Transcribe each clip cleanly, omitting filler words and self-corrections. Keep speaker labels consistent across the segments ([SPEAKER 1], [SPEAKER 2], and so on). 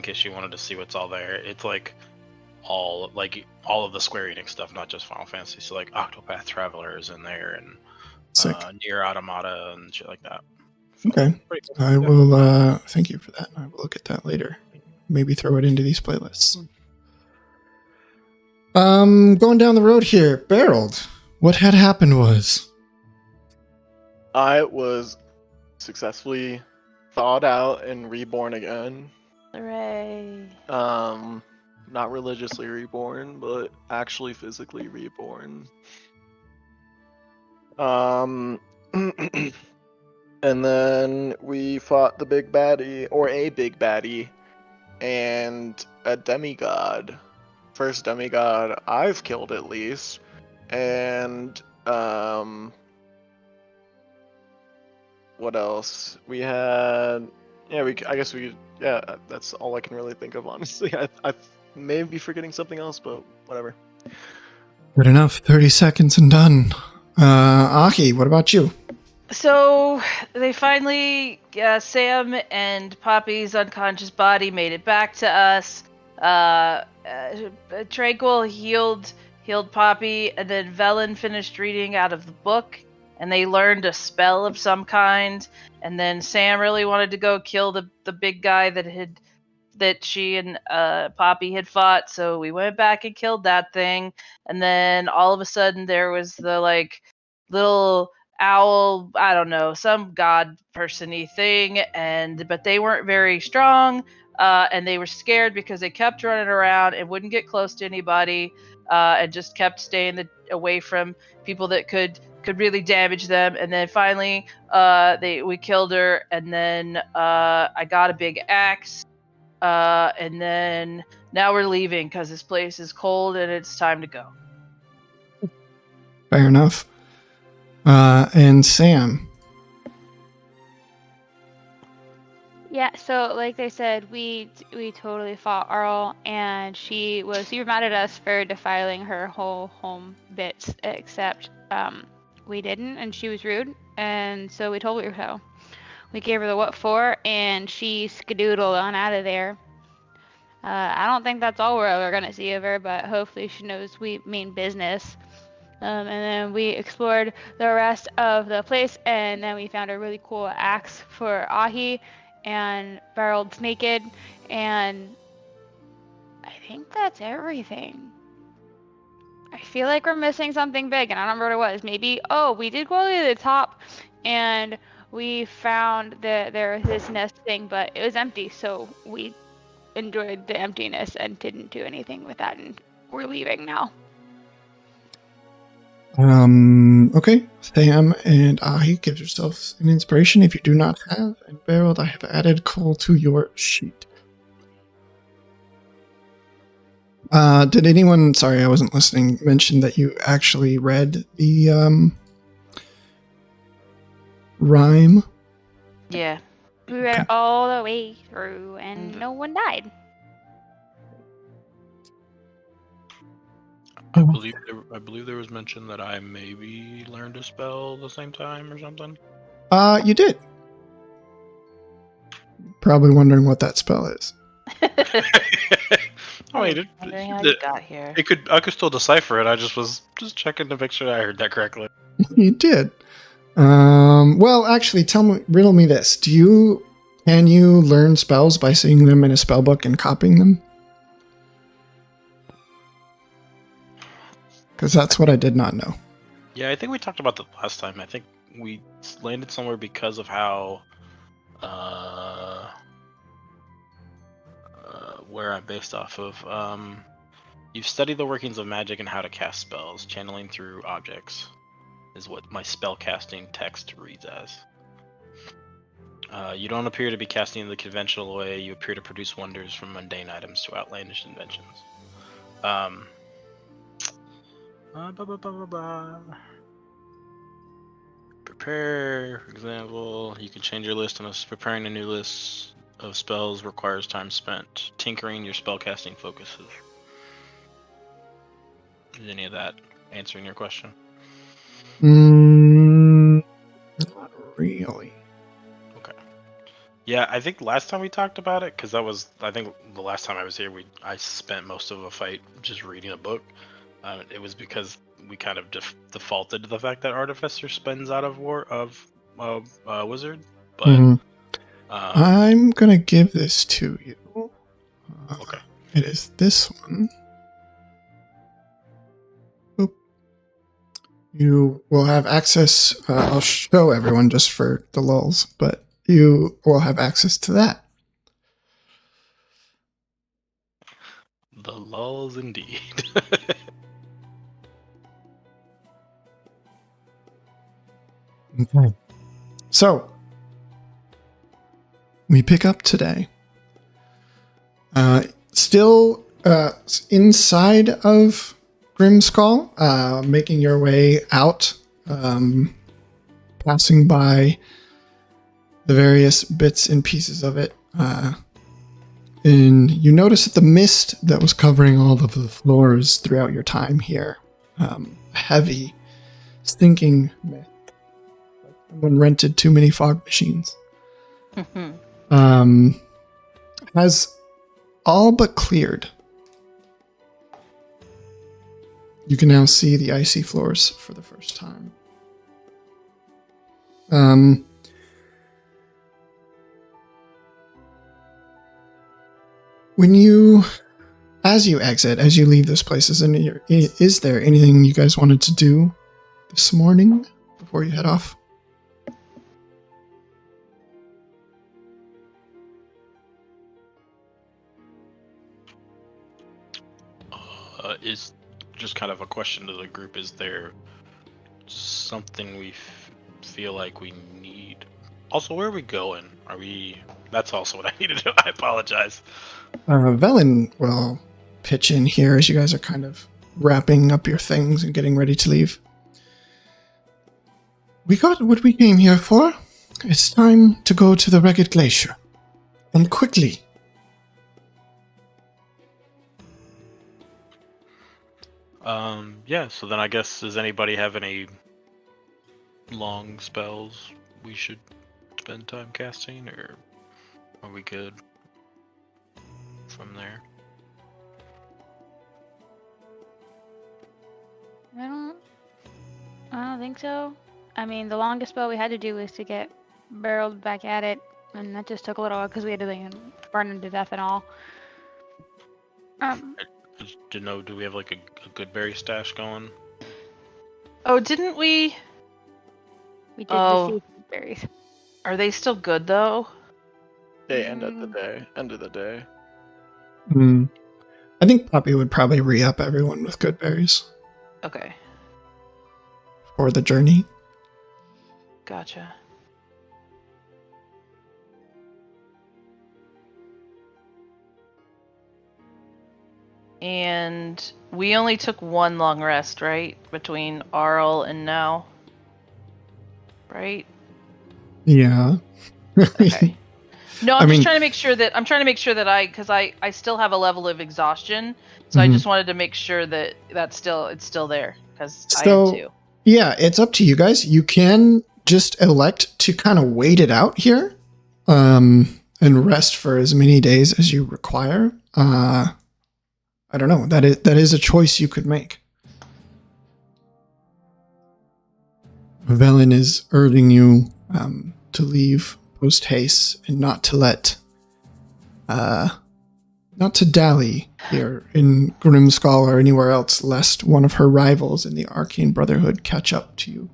[SPEAKER 1] case you wanted to see what's all there. It's like all of the Square Enix stuff, not just Final Fantasy. So like Octopath Traveler is in there, and Nier Automata and shit like that. So,
[SPEAKER 2] okay,
[SPEAKER 1] cool.
[SPEAKER 2] I will. Thank you for that. I will look at that later. Maybe throw it into these playlists. Going down the road here, Barreled. What had happened was
[SPEAKER 3] I was successfully thawed out and reborn again.
[SPEAKER 4] Hooray.
[SPEAKER 3] Not religiously reborn, but actually physically reborn. And then we fought the big baddie, or a big baddie, and a demigod. First demigod I've killed at least. And what else? We had that's all I can really think of, honestly. I may be forgetting something else, but whatever.
[SPEAKER 2] good enough. 30 seconds and done. Aki, what about you?
[SPEAKER 4] So they finally, Sam and Poppy's unconscious body made it back to us. Tranquil healed Poppy, and then Velen finished reading out of the book, and they learned a spell of some kind. And then Sam really wanted to go kill the big guy that she and Poppy had fought, so we went back and killed that thing. And then all of a sudden there was the little owl, I don't know, some god person-y thing, but they weren't very strong, and they were scared because they kept running around and wouldn't get close to anybody, and just kept staying away from people that could really damage them. And then finally we killed her, and then I got a big axe, and then now we're leaving because this place is cold and it's time to go.
[SPEAKER 2] Fair enough. And Sam.
[SPEAKER 5] Yeah, so like they said, we totally fought Arl, and she was super mad at us for defiling her whole home bits, except we didn't, and she was rude, and so we told her so. We gave her the what for, and she skedoodled on out of there. I don't think that's all we're ever going to see of her, but hopefully she knows we mean business. And then we explored the rest of the place, and then we found a really cool axe for Ahi, and Barreled's naked, and I think that's everything. I feel like we're missing something big, and I don't remember what it was. Maybe, we did go to the top, and we found that there was this nest thing, but it was empty, so we enjoyed the emptiness and didn't do anything with that, and we're leaving now.
[SPEAKER 2] Okay. Sam and Ahi, give yourselves an inspiration if you do not have. And Barreled, I have added Cole to your sheet. Did anyone, sorry, I wasn't listening, mention that you actually read the Rime?
[SPEAKER 4] Yeah.
[SPEAKER 5] We read it all the way through, and no one died.
[SPEAKER 1] I believe there was mention that I maybe learned a spell the same time or something.
[SPEAKER 2] You did. Probably wondering what that spell is.
[SPEAKER 4] Wondering how you got here.
[SPEAKER 1] I could still decipher it. I just was checking to make sure I heard that correctly.
[SPEAKER 2] You did. Well, actually, riddle me this. Can you learn spells by seeing them in a spell book and copying them? Because that's what I did not know.
[SPEAKER 1] Yeah, I think we talked about that last time. I think we landed somewhere because of how where I'm based off of. You've studied the workings of magic and how to cast spells. Channeling through objects is what my spell casting text reads as. You don't appear to be casting in the conventional way. You appear to produce wonders from mundane items to outlandish inventions. Prepare, for example, you can change your list, and preparing a new list of spells requires time spent. Tinkering your spellcasting focuses. Is any of that answering your question?
[SPEAKER 2] Not really.
[SPEAKER 1] Okay. Yeah, I think last time we talked about it, because I think the last time I was here, I spent most of a fight just reading a book. It was because we kind of defaulted to the fact that Artificer spins out of Wizard. But
[SPEAKER 2] Mhm. I'm gonna give this to you.
[SPEAKER 1] Okay.
[SPEAKER 2] It is this one. Boop. You will have access. I'll show everyone just for the lulz, but you will have access to that.
[SPEAKER 1] The lulls indeed.
[SPEAKER 2] Okay. So we pick up today. Still inside of Grimskull, making your way out, passing by the various bits and pieces of it. And you notice that the mist that was covering all of the floors throughout your time here, heavy, stinking mist, like someone rented too many fog machines, has all but cleared. You can now see the icy floors for the first time. As you exit, as you leave this place, is there anything you guys wanted to do this morning before you head off?
[SPEAKER 1] Is just kind of a question to the group. Is there something we feel like we need? Also, where are we going? That's also what I need to do. I apologize.
[SPEAKER 2] Velen will pitch in here as you guys are kind of wrapping up your things and getting ready to leave. We got what we came here for. It's time to go to the Ragged Glacier. And quickly.
[SPEAKER 1] Yeah, so then I guess, does anybody have any long spells we should spend time casting, or are we good from there?
[SPEAKER 5] I don't think so. I mean, the longest spell we had to do was to get barreled back at it, and that just took a little while because we had to burn him to death and all.
[SPEAKER 1] Do we have like a good berry stash going?
[SPEAKER 4] Oh, didn't we?
[SPEAKER 5] We did receive berries.
[SPEAKER 4] Are they still good though?
[SPEAKER 3] They end of the day.
[SPEAKER 2] I think Poppy would probably re-up everyone with good berries.
[SPEAKER 4] Okay.
[SPEAKER 2] For the journey.
[SPEAKER 4] Gotcha. And we only took one long rest, right? Between Arl and now. Right?
[SPEAKER 2] Yeah.
[SPEAKER 4] Okay. No, I'm
[SPEAKER 2] just
[SPEAKER 4] trying to make sure that because I still have a level of exhaustion, so I just wanted to make sure that it's still there, because I am too.
[SPEAKER 2] Yeah, it's up to you guys. You can just elect to kind of wait it out here, and rest for as many days as you require. I don't know. That is a choice you could make. Velen is urging you to leave post haste and not to dally here in Grimskull or anywhere else, lest one of her rivals in the Arcane Brotherhood catch up to you.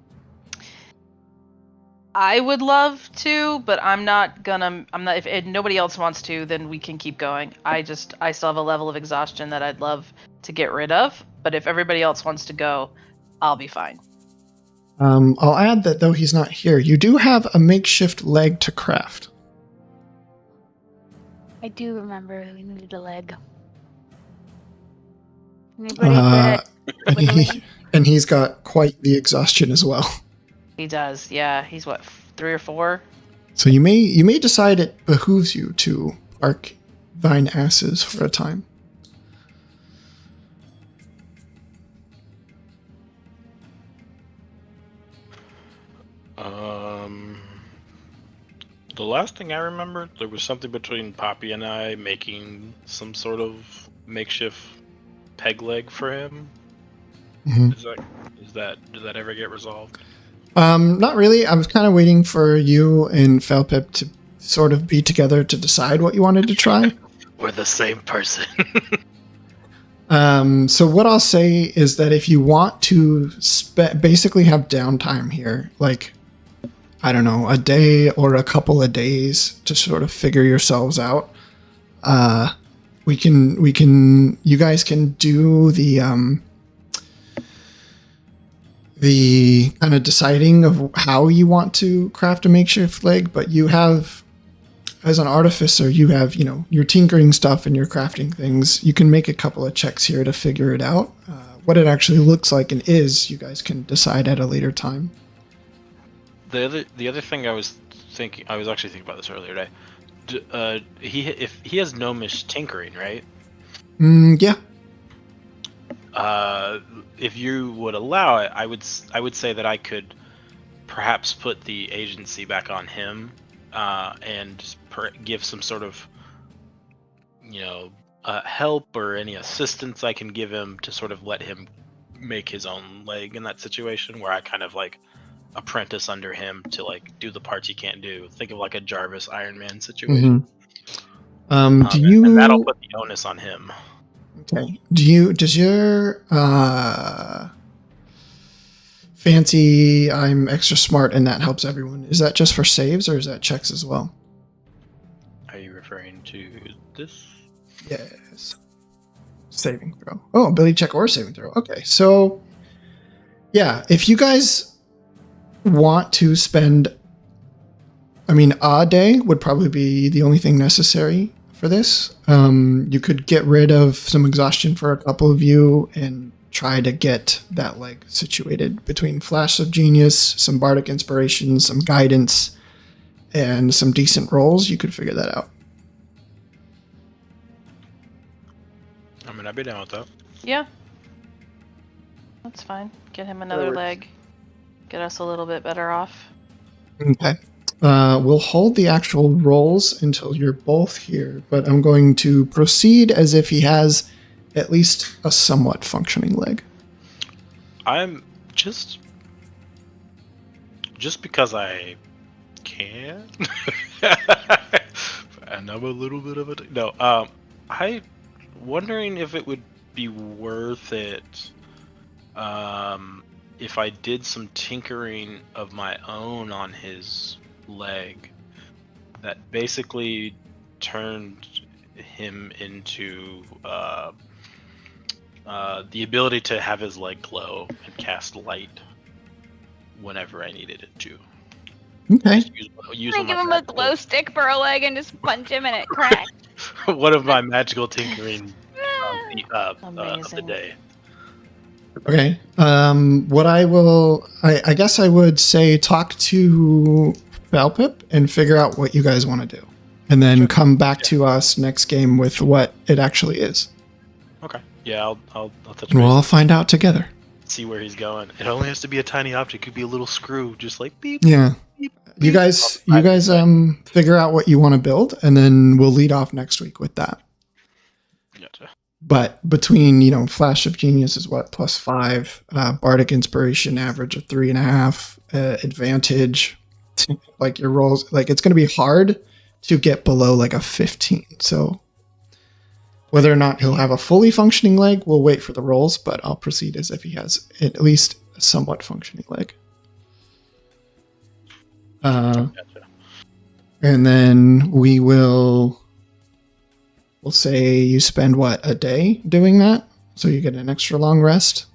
[SPEAKER 4] I would love to, but I'm not. If nobody else wants to, then we can keep going. I still have a level of exhaustion that I'd love to get rid of. But if everybody else wants to go, I'll be fine.
[SPEAKER 2] I'll add that though he's not here, you do have a makeshift leg to craft.
[SPEAKER 5] I do remember we needed a leg. Anybody
[SPEAKER 2] and he's got quite the exhaustion as well.
[SPEAKER 4] He does, yeah. He's what, 3 or 4?
[SPEAKER 2] So you may decide it behooves you to arc thine asses for a time.
[SPEAKER 1] The last thing I remember, there was something between Poppy and I making some sort of makeshift peg leg for him.
[SPEAKER 2] Mhm.
[SPEAKER 1] Did that ever get resolved?
[SPEAKER 2] Not really. I was kind of waiting for you and Felpip to sort of be together to decide what you wanted to try.
[SPEAKER 1] We're the same person.
[SPEAKER 2] So what I'll say is that if you want to basically have downtime here, like, I don't know, a day or a couple of days to sort of figure yourselves out, you guys can do the kind of deciding of how you want to craft a makeshift leg, but you have, as an artificer, you have, your tinkering stuff and your crafting things. You can make a couple of checks here to figure it out. What it actually looks like and is, you guys can decide at a later time.
[SPEAKER 1] The other thing I was actually thinking about this earlier today. If he has gnomish tinkering, right?
[SPEAKER 2] Yeah.
[SPEAKER 1] If you would allow it, I would say that I could perhaps put the agency back on him, and give some sort of, help or any assistance I can give him to sort of let him make his own leg in that situation, where I kind of like apprentice under him to like do the parts he can't do. Think of like a Jarvis Iron Man situation.
[SPEAKER 2] Mm-hmm.
[SPEAKER 1] And that'll put the onus on him.
[SPEAKER 2] Okay. Does your fancy I'm extra smart and that helps everyone, is that just for saves or is that checks as well?
[SPEAKER 1] Are you referring to this?
[SPEAKER 2] Yes. Saving throw. Oh, ability check or saving throw. Okay. So yeah, if you guys want to spend, a day would probably be the only thing necessary for this. You could get rid of some exhaustion for a couple of you and try to get that leg situated between Flash of Genius, some Bardic Inspiration, some Guidance, and some decent rolls. You could figure that out.
[SPEAKER 1] I'd be down with that.
[SPEAKER 4] Yeah. That's fine. Get him another leg. Get us a little bit better off.
[SPEAKER 2] Okay. We'll hold the actual rolls until you're both here, but I'm going to proceed as if he has at least a somewhat functioning leg.
[SPEAKER 1] I'm just because I can, and I'm a little bit of a I wondering if it would be worth it if I did some tinkering of my own on his leg that basically turned him into the ability to have his leg glow and cast light whenever I needed it to.
[SPEAKER 2] Okay.
[SPEAKER 5] Give him a glow stick for a leg and just punch him and it cracks.
[SPEAKER 1] One of my magical tinkering of the day.
[SPEAKER 2] Okay. What I guess I would say talk to Valpip and figure out what you guys want to do. And then come back to us next game with what it actually is.
[SPEAKER 1] Okay. Yeah, I'll touch base.
[SPEAKER 2] We'll all find out together.
[SPEAKER 1] See where he's going. It only has to be a tiny object. It could be a little screw, just like beep.
[SPEAKER 2] Yeah.
[SPEAKER 1] Beep, beep.
[SPEAKER 2] You guys figure out what you want to build, and then we'll lead off next week with that.
[SPEAKER 1] Gotcha.
[SPEAKER 2] But between, Flash of Genius is what, +5, Bardic Inspiration average of 3.5, advantage, like your rolls, like it's going to be hard to get below like a 15. So whether or not he'll have a fully functioning leg, we'll wait for the rolls, but I'll proceed as if he has at least a somewhat functioning leg.
[SPEAKER 1] Gotcha.
[SPEAKER 2] And then we'll say you spend a day doing that, so you get an extra long rest.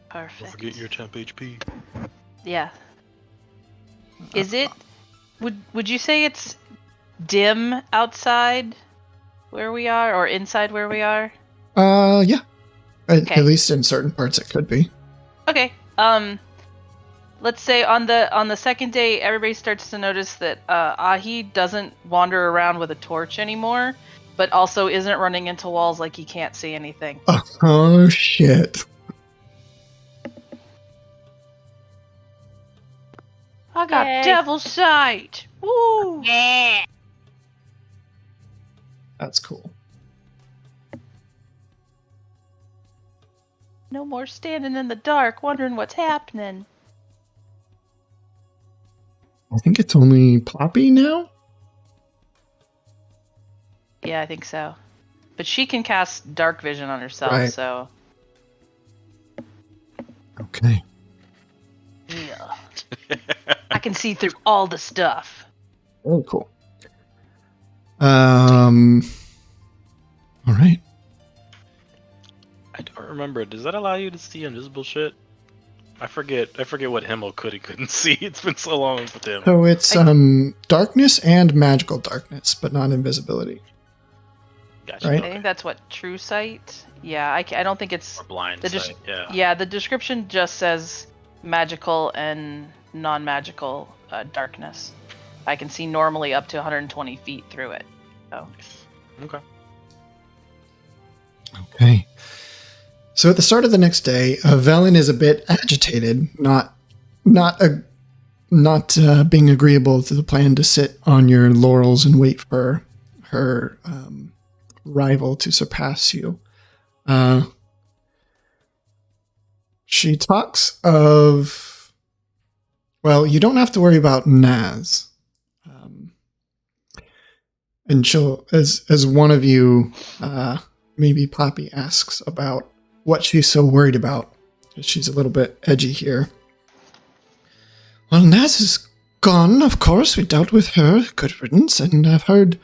[SPEAKER 4] Perfect.
[SPEAKER 1] Don't forget your temp HP.
[SPEAKER 4] Yeah. Is it? Would you say it's dim outside where we are, or inside where we are?
[SPEAKER 2] Yeah.
[SPEAKER 4] Okay.
[SPEAKER 2] At least in certain parts it could be.
[SPEAKER 4] Okay. Let's say on the second day, everybody starts to notice that Ahi doesn't wander around with a torch anymore, but also isn't running into walls like he can't see anything.
[SPEAKER 2] Oh shit.
[SPEAKER 4] I got
[SPEAKER 5] Yay.
[SPEAKER 4] devil sight. Woo!
[SPEAKER 5] Yeah.
[SPEAKER 2] That's cool.
[SPEAKER 4] No more standing in the dark wondering what's happening.
[SPEAKER 2] I think it's only Poppy now.
[SPEAKER 4] Yeah, I think so. But she can cast dark vision on herself,
[SPEAKER 2] Right.
[SPEAKER 4] so
[SPEAKER 2] Okay.
[SPEAKER 4] yeah. I can see through all the stuff.
[SPEAKER 2] Very cool. All right.
[SPEAKER 1] I don't remember. Does that allow you to see invisible shit? I forget what Himmel could and couldn't see. It's been so long with him.
[SPEAKER 2] So it's darkness and magical darkness, but not invisibility.
[SPEAKER 1] Gotcha.
[SPEAKER 2] Right.
[SPEAKER 4] I think that's what true sight. Yeah, I don't think it's
[SPEAKER 1] Or blind
[SPEAKER 4] the
[SPEAKER 1] sight. Yeah.
[SPEAKER 4] yeah. The description just says magical and non-magical darkness. I can see normally up to 120 feet through it. So
[SPEAKER 1] Okay.
[SPEAKER 2] Okay. So at the start of the next day, Velen is a bit agitated, not being agreeable to the plan to sit on your laurels and wait for her rival to surpass you. She talks of, well, you don't have to worry about Naz. And she'll, as one of you, maybe Poppy asks about what she's so worried about. She's a little bit edgy here. Well, Naz is gone, of course. We dealt with her. Good riddance. And I've heard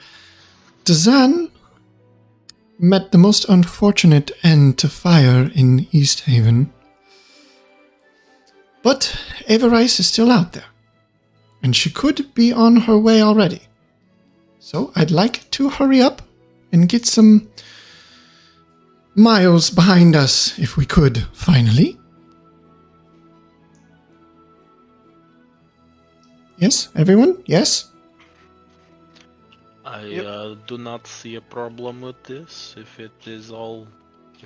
[SPEAKER 2] Dazan met the most unfortunate end to fire in East Haven. But Avarice is still out there. And she could be on her way already. So I'd like to hurry up and get some miles behind us, if we could, finally. Yes, everyone? Yes?
[SPEAKER 1] I do not see a problem with this. If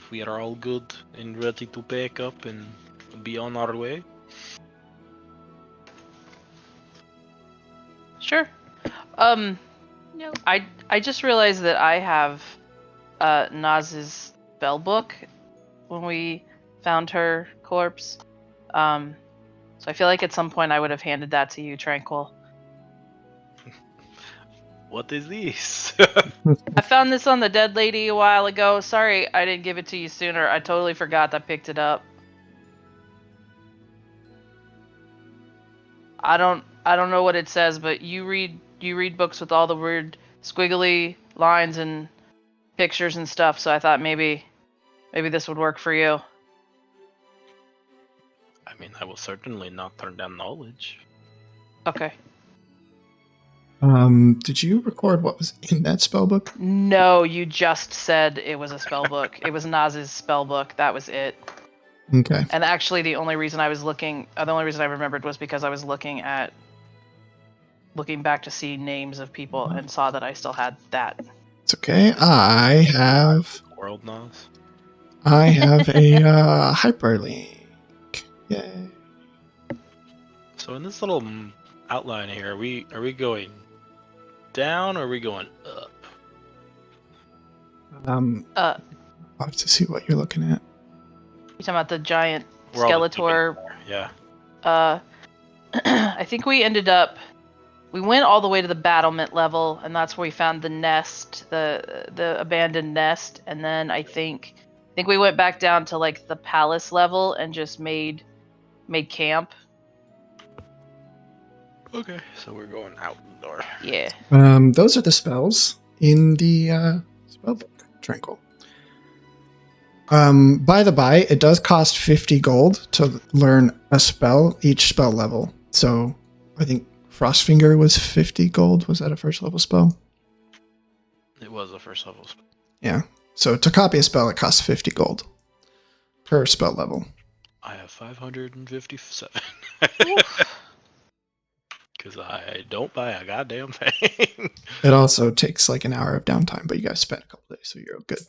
[SPEAKER 1] we are all good and ready to pack up and be on our way.
[SPEAKER 4] sure.
[SPEAKER 5] No.
[SPEAKER 4] I just realized that I have Naz's spell book when we found her corpse. So I feel like at some point I would have handed that to you, Tranquil.
[SPEAKER 1] What is this?
[SPEAKER 4] I found this on the dead lady a while ago. Sorry I didn't give it to you sooner. I totally forgot I picked it up. I don't know what it says, but you read books with all the weird squiggly lines and pictures and stuff, so I thought maybe this would work for you.
[SPEAKER 1] I mean, I will certainly not turn down knowledge.
[SPEAKER 4] Okay.
[SPEAKER 2] Did you record what was in that spellbook?
[SPEAKER 4] No, you just said it was a spell book. It was Naz's spell book. That was it.
[SPEAKER 2] Okay.
[SPEAKER 4] And actually, the only reason I remembered was because I was looking back to see names of people and saw that I still had that.
[SPEAKER 2] It's okay. I have
[SPEAKER 1] World knows.
[SPEAKER 2] a hyperlink. Yay.
[SPEAKER 1] So in this little outline here, are we going down or are we going up?
[SPEAKER 2] I'll have to see what you're looking at.
[SPEAKER 4] You talking about the giant
[SPEAKER 1] We're all
[SPEAKER 4] Skeletor?
[SPEAKER 1] Yeah.
[SPEAKER 4] I think we went all the way to the battlement level, and that's where we found the nest, the abandoned nest, and then I think we went back down to like the palace level and just made camp.
[SPEAKER 1] Okay. So we're going out the door.
[SPEAKER 4] Yeah.
[SPEAKER 2] Those are the spells in the spellbook, Tranquil. By the by, it does cost 50 gold to learn a spell, each spell level. So I think Frostfinger was 50 gold. Was that a first level spell?
[SPEAKER 1] It was a first level spell.
[SPEAKER 2] Yeah. So to copy a spell, it costs 50 gold per spell level.
[SPEAKER 1] I have 557. Because I don't buy a goddamn thing.
[SPEAKER 2] It also takes like an hour of downtime, but you guys spent a couple days, so you're good.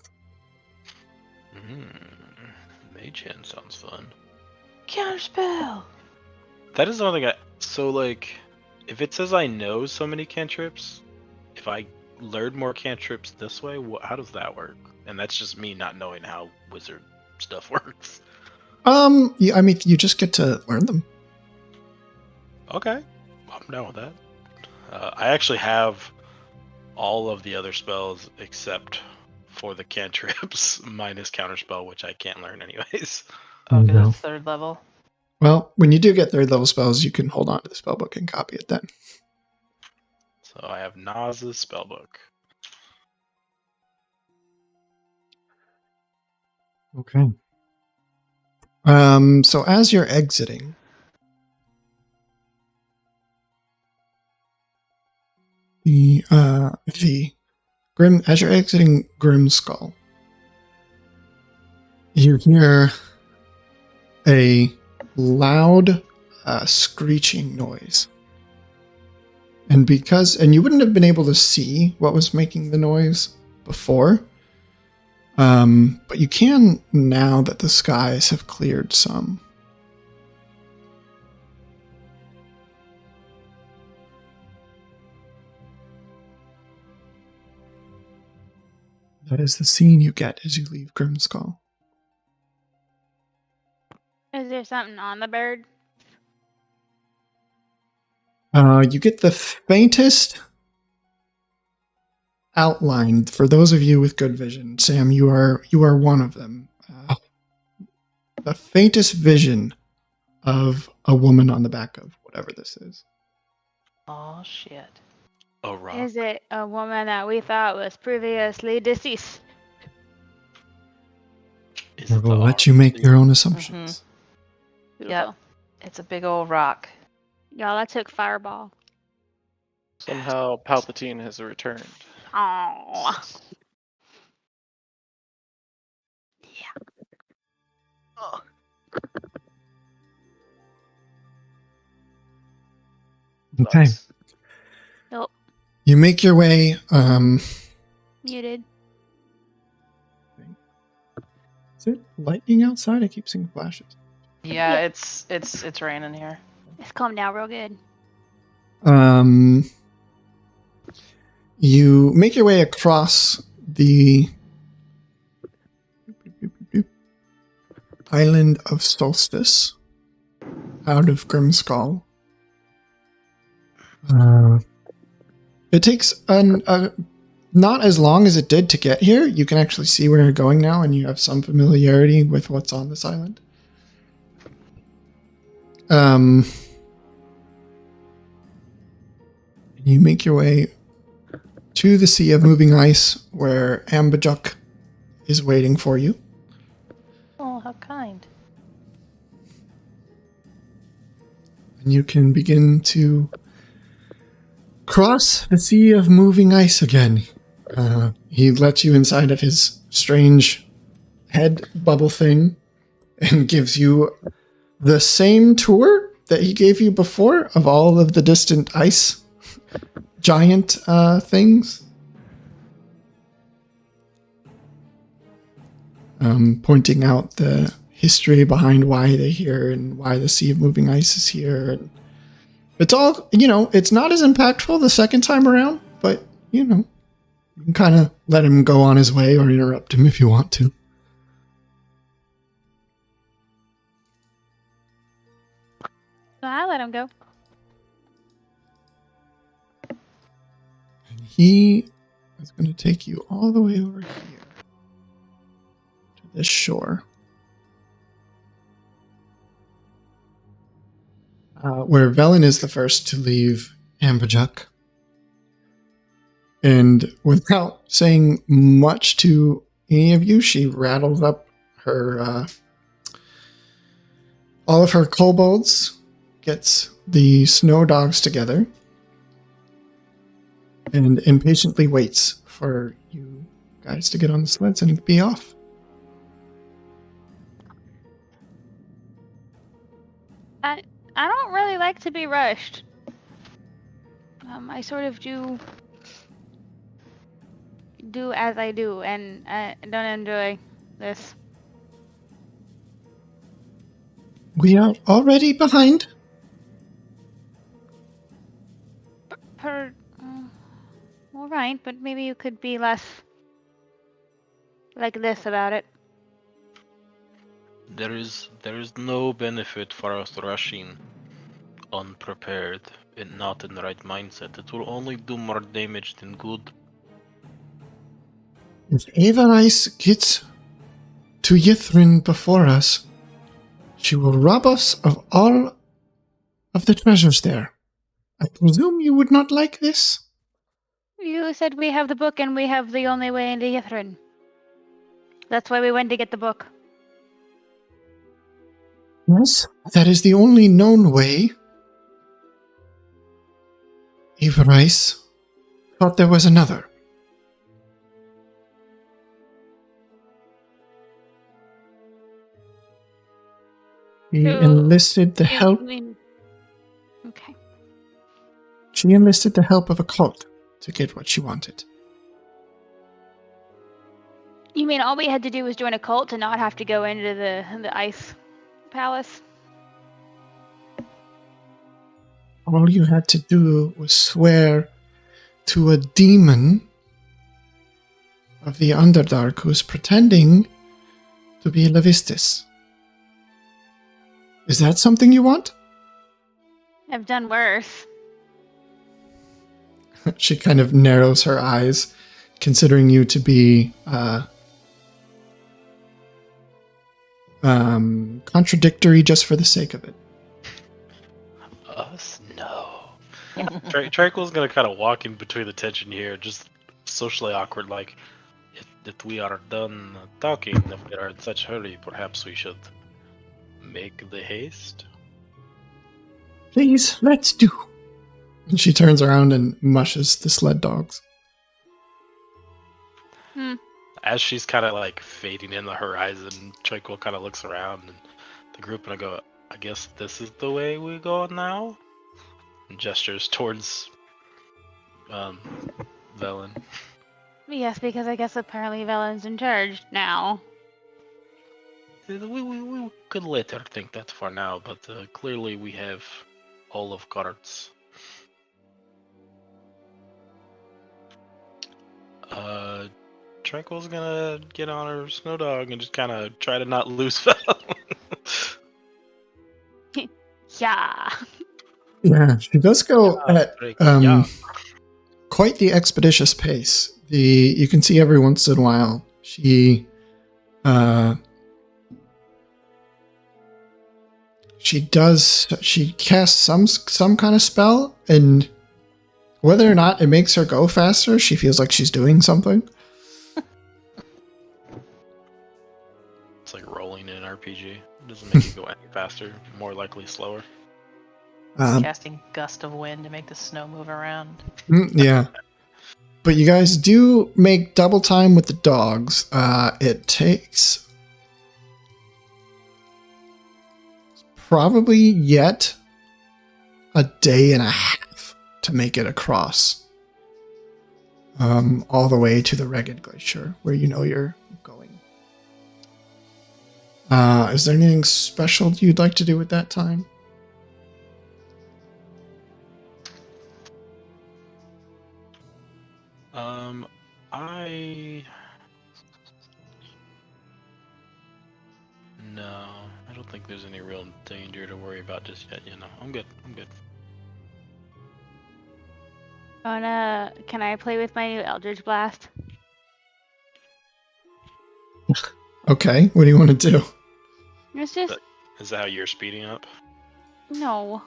[SPEAKER 1] Mage Hand sounds fun.
[SPEAKER 4] Counterspell.
[SPEAKER 1] That is the only thing So, like, if it says I know so many cantrips, if I learn more cantrips this way, how does that work? And that's just me not knowing how wizard stuff works.
[SPEAKER 2] Yeah, I mean, you just get to learn them.
[SPEAKER 1] Okay, I'm down with that. I actually have all of the other spells except for the cantrips minus counterspell, which I can't learn anyways.
[SPEAKER 4] Okay,
[SPEAKER 2] No.
[SPEAKER 4] that's 3rd level.
[SPEAKER 2] Well, when you do get 3rd level spells, you can hold on to the spellbook and copy it then.
[SPEAKER 1] So I have Naz's spellbook.
[SPEAKER 2] Okay. So as you're exiting, as you're exiting Grimskull, you hear a loud screeching noise. And you wouldn't have been able to see what was making the noise before, but you can now that the skies have cleared some. That is the scene you get as you leave Grimskull.
[SPEAKER 5] Is there something on the bird?
[SPEAKER 2] You get the faintest outline for those of you with good vision. Sam, you are one of them. The faintest vision of a woman on the back of whatever this is.
[SPEAKER 4] Oh shit.
[SPEAKER 1] Oh, rock.
[SPEAKER 5] Is it a woman that we thought was previously deceased?
[SPEAKER 1] Is
[SPEAKER 2] I
[SPEAKER 1] it
[SPEAKER 2] will
[SPEAKER 1] the
[SPEAKER 2] let you make
[SPEAKER 1] RC?
[SPEAKER 2] your own assumptions.
[SPEAKER 5] Beautiful.
[SPEAKER 4] Yep. It's a big old rock.
[SPEAKER 5] Y'all, that took fireball.
[SPEAKER 3] Somehow Palpatine has returned.
[SPEAKER 5] Oh.
[SPEAKER 4] Oh.
[SPEAKER 2] Okay.
[SPEAKER 3] Nice.
[SPEAKER 5] Nope.
[SPEAKER 2] You make your way.
[SPEAKER 5] Muted.
[SPEAKER 2] Is it lightning outside? I keep seeing flashes.
[SPEAKER 4] Yeah, it's raining here.
[SPEAKER 5] It's calmed down real good.
[SPEAKER 2] You make your way across the island of Solstice out of Grimskull. It takes not as long as it did to get here. You can actually see where you're going now, and you have some familiarity with what's on this island. You make your way to the Sea of Moving Ice, where Ambajuk is waiting for you.
[SPEAKER 4] Oh, how kind.
[SPEAKER 2] And you can begin to cross the Sea of Moving Ice again. He lets you inside of his strange head bubble thing and gives you the same tour that he gave you before of all of the distant ice giant things. Pointing out the history behind why they're here and why the Sea of Moving Ice is here. And it's all, it's not as impactful the second time around, but, you can kind of let him go on his way or interrupt him if you want to.
[SPEAKER 5] So I let him go.
[SPEAKER 2] And he is going to take you all the way over here to this shore. Where Velen is the first to leave Ambajuk. And without saying much to any of you, she rattles up her all of her kobolds, gets the snow dogs together, and impatiently waits for you guys to get on the sleds and be off.
[SPEAKER 5] I don't really like to be rushed. I sort of do as I do, and I don't enjoy this.
[SPEAKER 2] We are already behind.
[SPEAKER 5] heard. All right, but maybe you could be less like this about it.
[SPEAKER 1] There is no benefit for us rushing unprepared and not in the right mindset. It will only do more damage than good.
[SPEAKER 2] If Avarice gets to Yithrin before us, she will rob us of all of the treasures there. I presume you would not like this?
[SPEAKER 5] You said we have the book and we have the only way into Yithrin. That's why we went to get the book.
[SPEAKER 2] Yes, that is the only known way. Avarice thought there was another. She enlisted the help.
[SPEAKER 5] Okay.
[SPEAKER 2] She enlisted the help of a cult to get what she wanted.
[SPEAKER 5] You mean all we had to do was join a cult to not have to go into the ice palace?
[SPEAKER 2] All you had to do was swear to a demon of the Underdark who's pretending to be Levistus. Is that something you want?
[SPEAKER 5] I've done worse.
[SPEAKER 2] She kind of narrows her eyes, considering you to be contradictory just for the sake of it.
[SPEAKER 1] Us? No. Tranquil's gonna kind of walk in between the tension here, just socially awkward, like, if we are done talking, if we are in such a hurry, perhaps we should make the haste.
[SPEAKER 2] Please, let's do. And she turns around and mushes the sled dogs.
[SPEAKER 1] As she's kind of like fading in the horizon, Tranquil kind of looks around and the group and go, I guess this is the way we go now? And gestures towards Velen.
[SPEAKER 5] Yes, because I guess apparently Velen's in charge now.
[SPEAKER 1] We could let her think that for now, but clearly we have all of cards. Tranquil's gonna get on her snow dog and just kind of try to not lose Velen.
[SPEAKER 5] Yeah.
[SPEAKER 2] Yeah, she does go at quite the expeditious pace. You can see every once in a while she casts some kind of spell, and whether or not it makes her go faster, she feels like she's doing something.
[SPEAKER 1] It's like rolling in an RPG. It doesn't make you go any faster, more likely slower.
[SPEAKER 4] Casting gust of wind to make the snow move around.
[SPEAKER 2] Yeah. But you guys do make double time with the dogs. It takes probably yet a day and a half to make it across. All the way to the Ragged Glacier, where you know you're going. Is there anything special you'd like to do with that time?
[SPEAKER 1] No, I don't think there's any real danger to worry about just yet, I'm good.
[SPEAKER 5] Can I play with my new Eldritch Blast?
[SPEAKER 2] Okay, what do you want to do?
[SPEAKER 5] It's just...
[SPEAKER 1] Is that how you're speeding up?
[SPEAKER 5] No.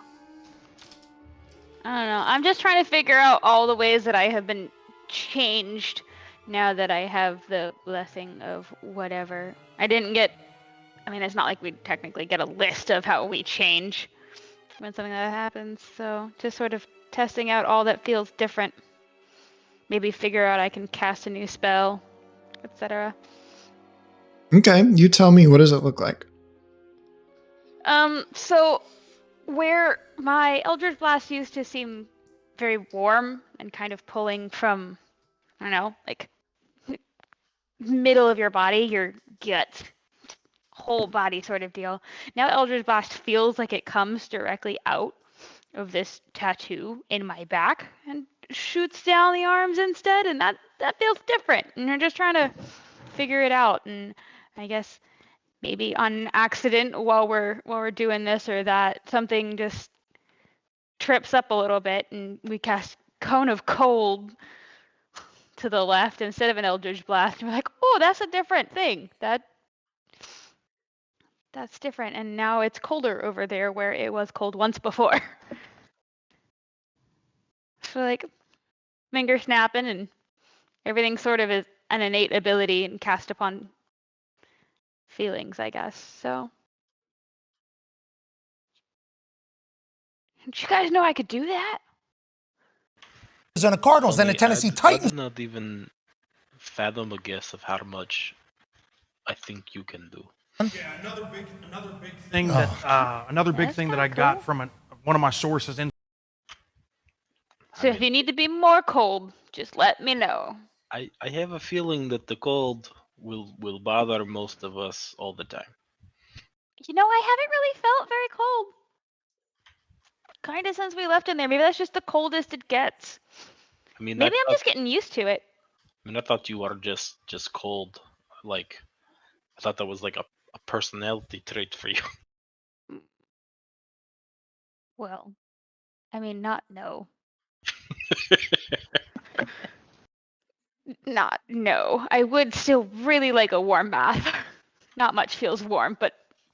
[SPEAKER 5] I don't know. I'm just trying to figure out all the ways that I have been changed now that I have the blessing of whatever. It's not like we technically get a list of how we change when something like that happens. So just sort of testing out all that feels different. Maybe figure out I can cast a new spell, etc.
[SPEAKER 2] Okay, you tell me, what does it look like?
[SPEAKER 5] So where my Eldritch Blast used to seem very warm and kind of pulling from, I don't know, like middle of your body, your gut, whole body sort of deal. Now Eldritch Blast feels like it comes directly out this tattoo in my back and shoots down the arms instead, and that feels different. And you're just trying to figure it out. And I guess maybe on accident while we're doing this or that, something just trips up a little bit, and we cast Cone of Cold to the left instead of an Eldritch Blast. And we're like, oh, that's a different thing. That's different, and now it's colder over there where it was cold once before. So like finger snapping, and everything sort of is an innate ability and cast upon feelings, I guess. So did you guys know I could do that?
[SPEAKER 6] And the Cardinals and the Tennessee Titans.
[SPEAKER 1] I did not even fathom a guess of how much I think you can do.
[SPEAKER 7] Yeah, another big thing that I got from one of my sources.
[SPEAKER 5] So if you need to be more cold, just let me know.
[SPEAKER 1] I have a feeling that the cold will bother most of us all the time.
[SPEAKER 5] You know, I haven't really felt very cold. Kind of since we left in there. Maybe that's just the coldest it gets.
[SPEAKER 1] I mean,
[SPEAKER 5] maybe I'm just getting used to it.
[SPEAKER 1] I mean, I thought you were just cold. Like, I thought that was like a personality trait for you.
[SPEAKER 5] Well, I mean, no. No. I would still really like a warm bath. Not much feels warm, but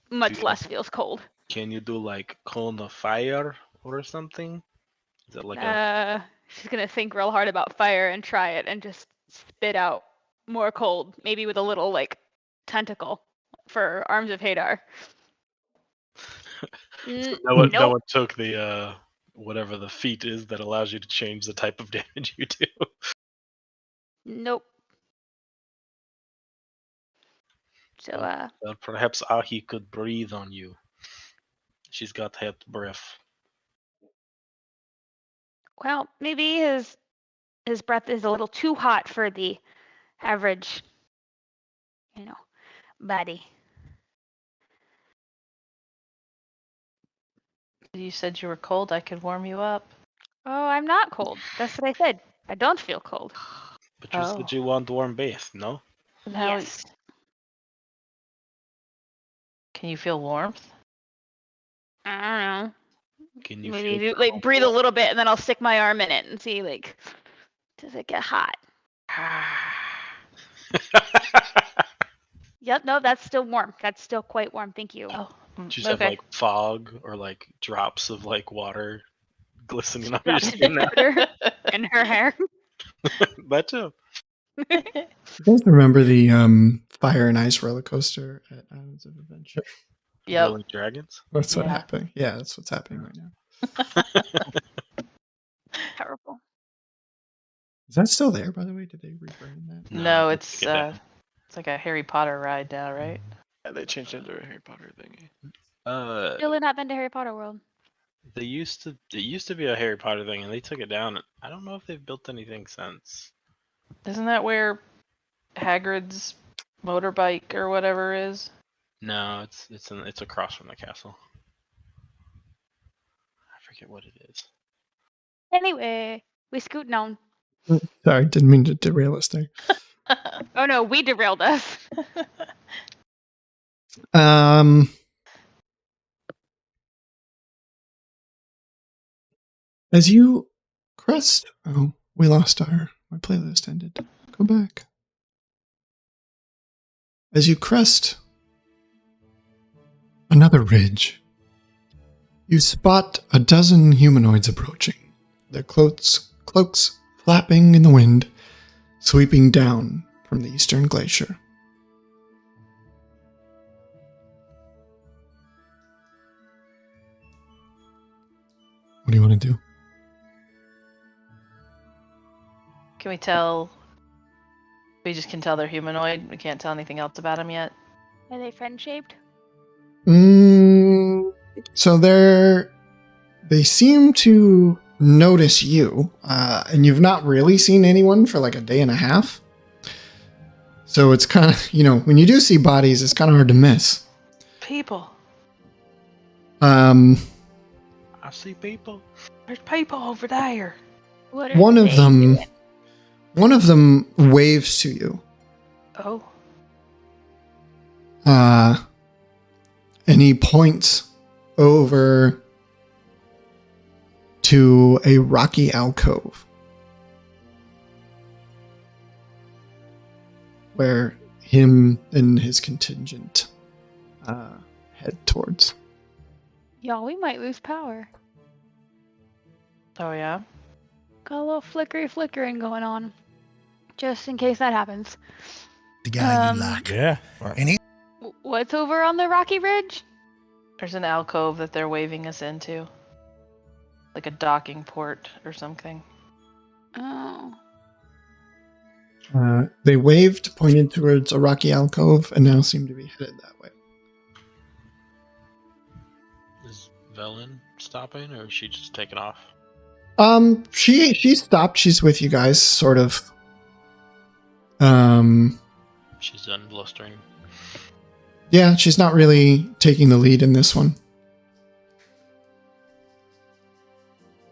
[SPEAKER 5] much less feels cold.
[SPEAKER 1] Can you do like cone of fire or something? Is that like
[SPEAKER 5] she's gonna think real hard about fire and try it and just spit out more cold, maybe with a little like tentacle for Arms of Hadar.
[SPEAKER 1] No one took the whatever the feat is that allows you to change the type of damage you do.
[SPEAKER 5] Nope. So
[SPEAKER 1] perhaps Ahi could breathe on you. She's got hot breath.
[SPEAKER 5] Well, maybe his breath is a little too hot for the average, body.
[SPEAKER 4] You said you were cold. I could warm you up.
[SPEAKER 5] Oh, I'm not cold. That's what I said. I don't feel cold.
[SPEAKER 1] But you said you want warm bath, no?
[SPEAKER 5] Yes.
[SPEAKER 4] Can you feel warmth?
[SPEAKER 5] I don't know.
[SPEAKER 1] Can you
[SPEAKER 5] maybe like breathe a little bit and then I'll stick my arm in it and see like, does it get hot? Yep, no, that's still warm. That's still quite warm. Thank you.
[SPEAKER 4] Oh,
[SPEAKER 1] just have like fog or like drops of like water glistening on your skin
[SPEAKER 5] in her hair.
[SPEAKER 1] That too.
[SPEAKER 2] You guys remember the fire and ice roller coaster at Islands of Adventure?
[SPEAKER 4] Yeah.
[SPEAKER 1] Rolling Dragons?
[SPEAKER 2] That's what happened. Yeah, that's what's happening right now.
[SPEAKER 5] Terrible.
[SPEAKER 2] Is that still there, by the way? Did they rebrand that?
[SPEAKER 4] No, it's like a Harry Potter ride now, right?
[SPEAKER 3] Yeah, they changed it into a Harry Potter thingy.
[SPEAKER 5] Still not been to Harry Potter World.
[SPEAKER 1] It used to be a Harry Potter thing, and they took it down. I don't know if they've built anything since.
[SPEAKER 4] Isn't that where Hagrid's motorbike or whatever is?
[SPEAKER 1] No, it's across from the castle. I forget what it is.
[SPEAKER 5] Anyway, we scoot on.
[SPEAKER 2] Sorry, didn't mean to derail us there.
[SPEAKER 5] Oh no, we derailed us.
[SPEAKER 2] As you crest, we lost my playlist ended. Go back. As you crest another ridge, you spot a dozen humanoids approaching, their cloaks flapping in the wind, sweeping down from the eastern glacier. What do you want to do?
[SPEAKER 4] Can we tell? We just can tell they're humanoid. We can't tell anything else about them yet.
[SPEAKER 5] Are they friend-shaped?
[SPEAKER 2] So they seem to notice you, and you've not really seen anyone for like a day and a half. So it's kind of, when you do see bodies, it's kind of hard to miss.
[SPEAKER 4] People.
[SPEAKER 1] I I see people.
[SPEAKER 4] There's people over there.
[SPEAKER 5] What are
[SPEAKER 2] One of
[SPEAKER 5] they
[SPEAKER 2] them,
[SPEAKER 5] doing?
[SPEAKER 2] one of them waves to you.
[SPEAKER 4] Oh.
[SPEAKER 2] And he points over to a rocky alcove where him and his contingent head towards.
[SPEAKER 5] Y'all, we might lose power.
[SPEAKER 4] Oh yeah.
[SPEAKER 5] Got a little flickering going on. Just in case that happens.
[SPEAKER 6] The guy you like.
[SPEAKER 8] Yeah.
[SPEAKER 6] And he
[SPEAKER 5] What's over on the rocky ridge?
[SPEAKER 4] There's an alcove that they're waving us into. Like a docking port or something.
[SPEAKER 5] Oh.
[SPEAKER 2] They waved, pointed towards a rocky alcove, and now seem to be headed that way.
[SPEAKER 1] Is Velen stopping, or is she just taking off?
[SPEAKER 2] She stopped. She's with you guys, sort of.
[SPEAKER 1] She's done blustering.
[SPEAKER 2] Yeah, she's not really taking the lead in this one.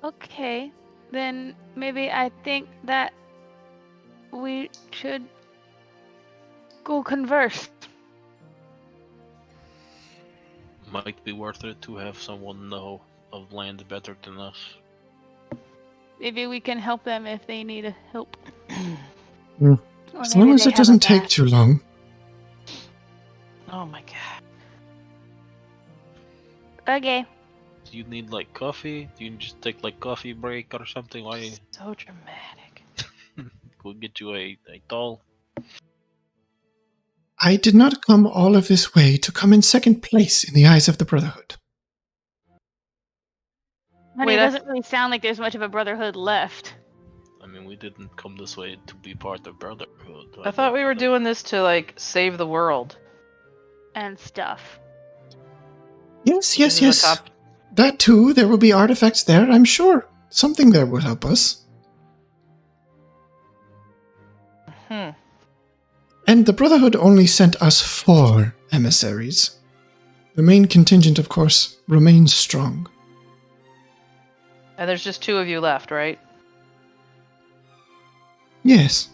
[SPEAKER 5] Okay. Then maybe I think that we should go converse.
[SPEAKER 1] Might be worth it to have someone know of land better than us.
[SPEAKER 5] Maybe we can help them if they need help.
[SPEAKER 2] Mm.
[SPEAKER 5] Or
[SPEAKER 2] As long
[SPEAKER 5] maybe
[SPEAKER 2] as
[SPEAKER 5] they
[SPEAKER 2] it doesn't
[SPEAKER 5] have a
[SPEAKER 2] take too long.
[SPEAKER 4] Oh my god.
[SPEAKER 5] Okay.
[SPEAKER 1] Do you need like coffee? Do you just take like coffee break or something? Why
[SPEAKER 4] So dramatic.
[SPEAKER 1] we'll get you a tall?
[SPEAKER 2] I did not come all of this way to come in second place in the eyes of the Brotherhood.
[SPEAKER 5] Honey,
[SPEAKER 4] Wait,
[SPEAKER 5] it
[SPEAKER 4] I-
[SPEAKER 5] doesn't really sound like there's much of a brotherhood left.
[SPEAKER 1] I mean, we didn't come this way to be part of Brotherhood.
[SPEAKER 4] I thought we were doing this to like save the world.
[SPEAKER 5] And stuff.
[SPEAKER 2] Yes,
[SPEAKER 4] This is the top-
[SPEAKER 2] That too, there will be artifacts there, I'm sure. Something there will help us. And the Brotherhood only sent us 4 emissaries. The main contingent, of course, remains strong.
[SPEAKER 4] And there's just 2 of you left, right?
[SPEAKER 2] Yes.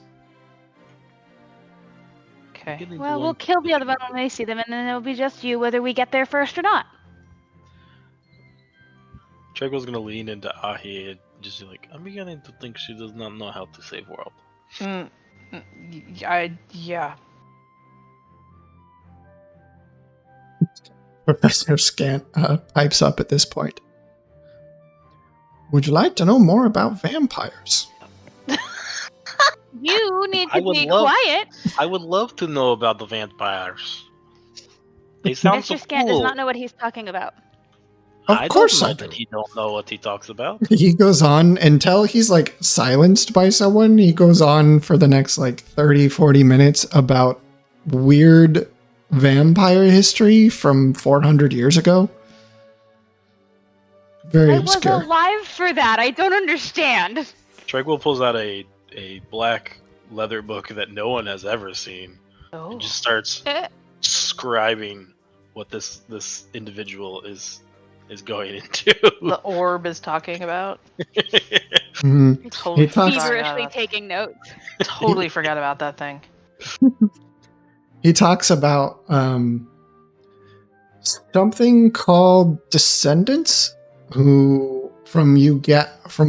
[SPEAKER 4] Okay.
[SPEAKER 5] Well, we'll kill the other one when they see them, and then it'll be just you whether we get there first or not.
[SPEAKER 1] Trego's gonna lean into Ahi and just be like, I'm beginning to think she does not know how to save world.
[SPEAKER 4] Yeah.
[SPEAKER 2] Professor Scant pipes up at this point. Would you like to know more about vampires?
[SPEAKER 5] You need
[SPEAKER 1] I
[SPEAKER 5] to
[SPEAKER 1] would
[SPEAKER 5] be
[SPEAKER 1] love-
[SPEAKER 5] quiet.
[SPEAKER 1] I would love to know about the vampires. They sound so
[SPEAKER 5] Mr. Scant
[SPEAKER 1] cool.
[SPEAKER 5] does not know what he's talking about.
[SPEAKER 2] Of course
[SPEAKER 1] don't
[SPEAKER 2] I
[SPEAKER 1] know
[SPEAKER 2] do.
[SPEAKER 1] that he don't know what he talks about.
[SPEAKER 2] He goes on until he's like silenced by someone. He goes on for the next like 30, 40 minutes about weird vampire history from 400 years ago. Very
[SPEAKER 5] I
[SPEAKER 2] obscure.
[SPEAKER 5] was alive for that. I don't understand.
[SPEAKER 1] Trego pulls out a black leather book that no one has ever seen
[SPEAKER 4] Oh.
[SPEAKER 1] and just starts
[SPEAKER 5] Eh.
[SPEAKER 1] scribing what this individual is going into.
[SPEAKER 4] The orb is talking about.
[SPEAKER 2] Mhm.
[SPEAKER 4] Totally
[SPEAKER 2] He talks-
[SPEAKER 4] forgot
[SPEAKER 5] Feverishly
[SPEAKER 4] about-
[SPEAKER 5] taking notes.
[SPEAKER 4] Totally forgot about that thing.
[SPEAKER 2] He talks about something called descendants, who from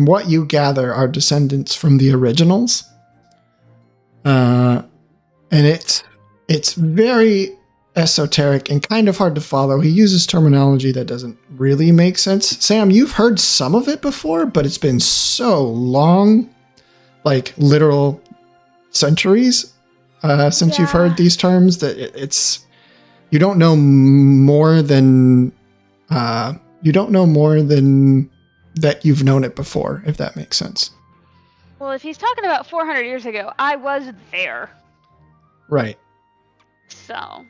[SPEAKER 2] what you gather are descendants from the originals. And it's very esoteric and kind of hard to follow. He uses terminology that doesn't really make sense. Sam, you've heard some of it before, but it's been so long, like literal centuries, since you've
[SPEAKER 5] Yeah.
[SPEAKER 2] heard these terms that it's you don't know more than that you've known it before, if that makes sense.
[SPEAKER 5] Well, if he's talking about 400 years ago, I was there.
[SPEAKER 2] Right.
[SPEAKER 5] So,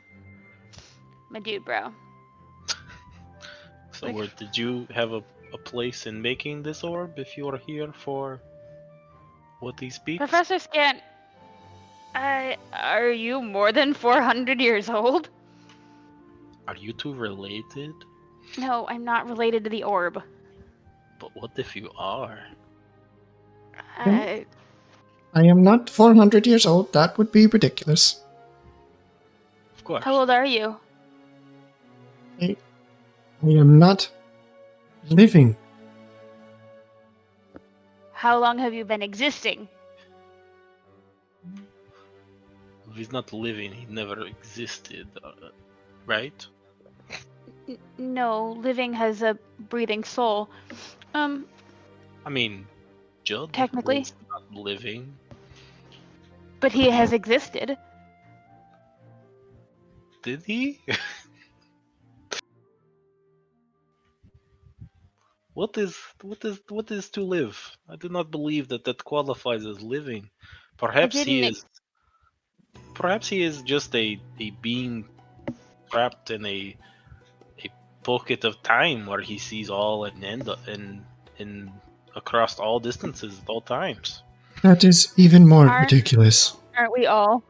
[SPEAKER 5] my dude, bro.
[SPEAKER 1] So, did you have a place in making this orb if you are here for what he speaks?
[SPEAKER 5] Professor Scant, are you more than 400 years old?
[SPEAKER 1] Are you two related?
[SPEAKER 5] No, I'm not related to the orb.
[SPEAKER 1] But what if you are?
[SPEAKER 2] I am not 400 years old. That would be ridiculous.
[SPEAKER 1] Of course.
[SPEAKER 5] How old are you?
[SPEAKER 2] I am not living.
[SPEAKER 5] How long have you been existing?
[SPEAKER 1] If he's not living, he never existed, right?
[SPEAKER 5] No, living has a breathing soul.
[SPEAKER 1] I mean, Judd
[SPEAKER 5] Technically.
[SPEAKER 1] was not living.
[SPEAKER 5] But he has existed.
[SPEAKER 1] Did he? What is to live? I do not believe that qualifies as living. Perhaps he
[SPEAKER 5] didn't
[SPEAKER 1] is. Perhaps he is just a being trapped in a pocket of time where he sees all and end in across all distances at all times.
[SPEAKER 2] That is even more ridiculous.
[SPEAKER 5] Aren't we all?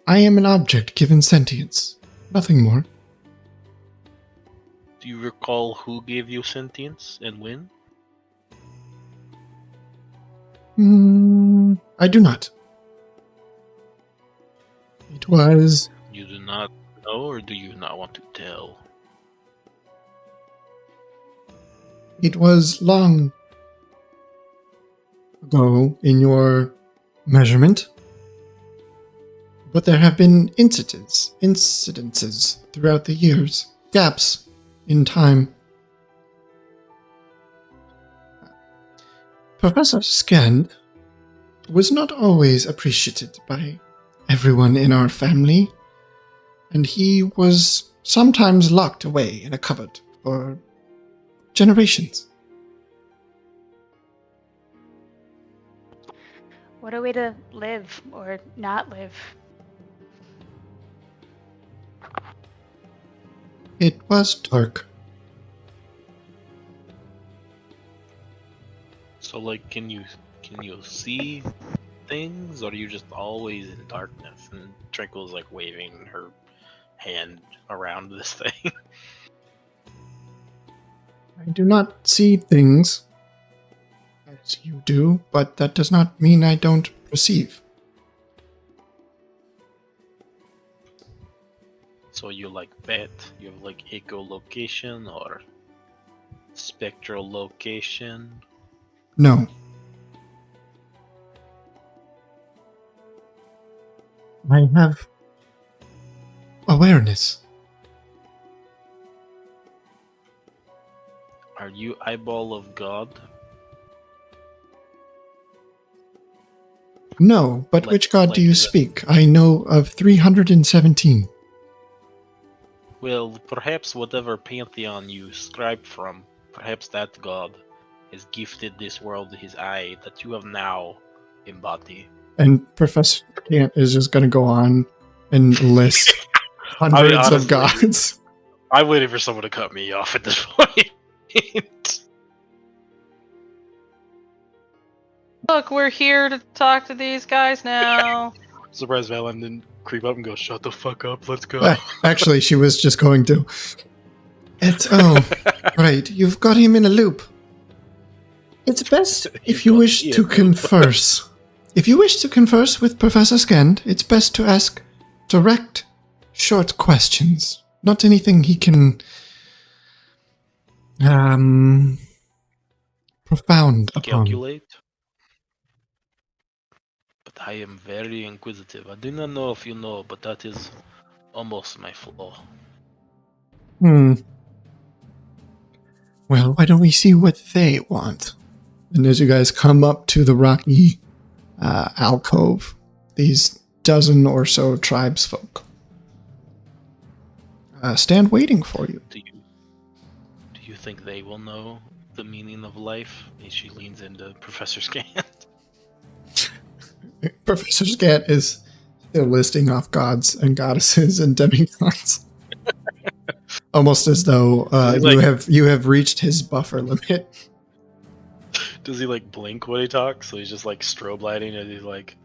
[SPEAKER 2] I am an object given sentience. Nothing more.
[SPEAKER 1] Do you recall who gave you sentience and when?
[SPEAKER 2] I do not. It was...
[SPEAKER 1] You do not know, or do you not want to tell?
[SPEAKER 2] It was long ago in your measurement. But there have been incidences throughout the years. Gaps in time. Professor Skend was not always appreciated by everyone in our family, and he was sometimes locked away in a cupboard for generations.
[SPEAKER 5] What a way to live or not live.
[SPEAKER 2] It was dark.
[SPEAKER 1] So, like, can you see things, or are you just always in darkness? And Tranquil's like waving her hand around this thing.
[SPEAKER 2] I do not see things as you do, but that does not mean I don't perceive.
[SPEAKER 1] So you like bet? You have like echolocation or spectral location?
[SPEAKER 2] No. I have awareness.
[SPEAKER 1] Are you eyeball of God?
[SPEAKER 2] No, but which god do you speak? I know of 317.
[SPEAKER 1] Well, perhaps whatever pantheon you scribe from, perhaps that god has gifted this world his eye that you have now embodied.
[SPEAKER 2] And Professor Kant is just going to go on and list hundreds
[SPEAKER 1] honestly,
[SPEAKER 2] of gods.
[SPEAKER 1] I'm waiting for someone to cut me off at this point.
[SPEAKER 4] Look, we're here to talk to these guys now.
[SPEAKER 1] Surprised Valen didn't creep up and go, "Shut the fuck up, let's go."
[SPEAKER 2] Actually, she was just going to. Right, you've got him in a loop. It's best if you wish to converse. If you wish to converse with Professor Skend, it's best to ask direct, short questions. Not anything he can profound upon.
[SPEAKER 1] Calculate. But I am very inquisitive. I do not know if you know, but that is almost my flaw.
[SPEAKER 2] Well, why don't we see what they want? And as you guys come up to the rocky alcove, these dozen or so tribesfolk stand waiting for you.
[SPEAKER 1] Do you think they will know the meaning of life? And she leans into Professor Scant.
[SPEAKER 2] Professor Scant is still listing off gods and goddesses and demigods. Almost as though you have reached his buffer limit.
[SPEAKER 1] Does he like blink when he talks? So he's just like strobe lighting and he's like,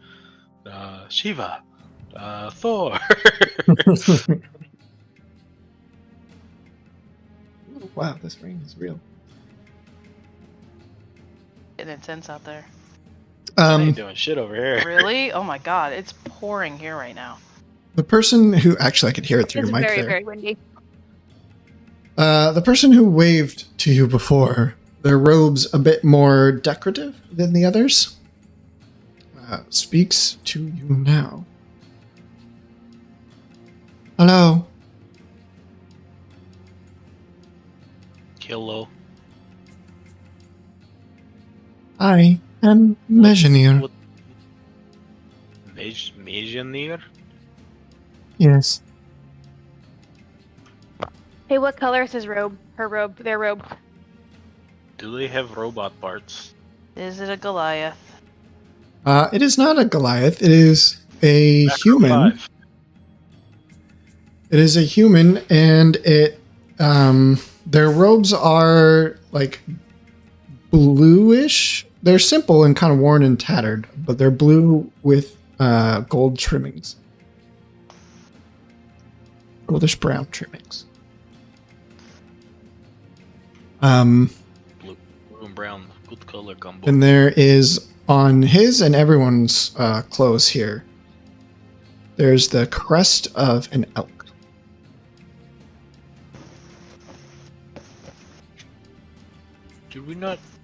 [SPEAKER 1] Shiva, Thor.
[SPEAKER 2] wow, this rain is real.
[SPEAKER 4] Getting intense out there.
[SPEAKER 1] I ain't doing shit over here.
[SPEAKER 4] Really? Oh my god, it's pouring here right now.
[SPEAKER 2] The person who actually I could hear it through
[SPEAKER 5] It's
[SPEAKER 2] your mic
[SPEAKER 5] very,
[SPEAKER 2] there.
[SPEAKER 5] very windy.
[SPEAKER 2] The person who waved to you before, their robes a bit more decorative than the others, speaks to you now. Hello.
[SPEAKER 1] Hello.
[SPEAKER 2] I am Mejanir.
[SPEAKER 1] Mejanir?
[SPEAKER 2] Yes.
[SPEAKER 5] Hey, what color is his robe? Her robe? Their robe?
[SPEAKER 1] Do they have robot parts?
[SPEAKER 4] Is it a Goliath?
[SPEAKER 2] It is not a Goliath. It is a
[SPEAKER 1] Macro
[SPEAKER 2] human.
[SPEAKER 1] 5.
[SPEAKER 2] It is a human, and it their robes are like bluish. They're simple and kind of worn and tattered, but they're blue with gold trimmings, goldish brown trimmings.
[SPEAKER 1] Blue and brown, good color combo.
[SPEAKER 2] And there is on his and everyone's clothes here. There's the crest of an elk.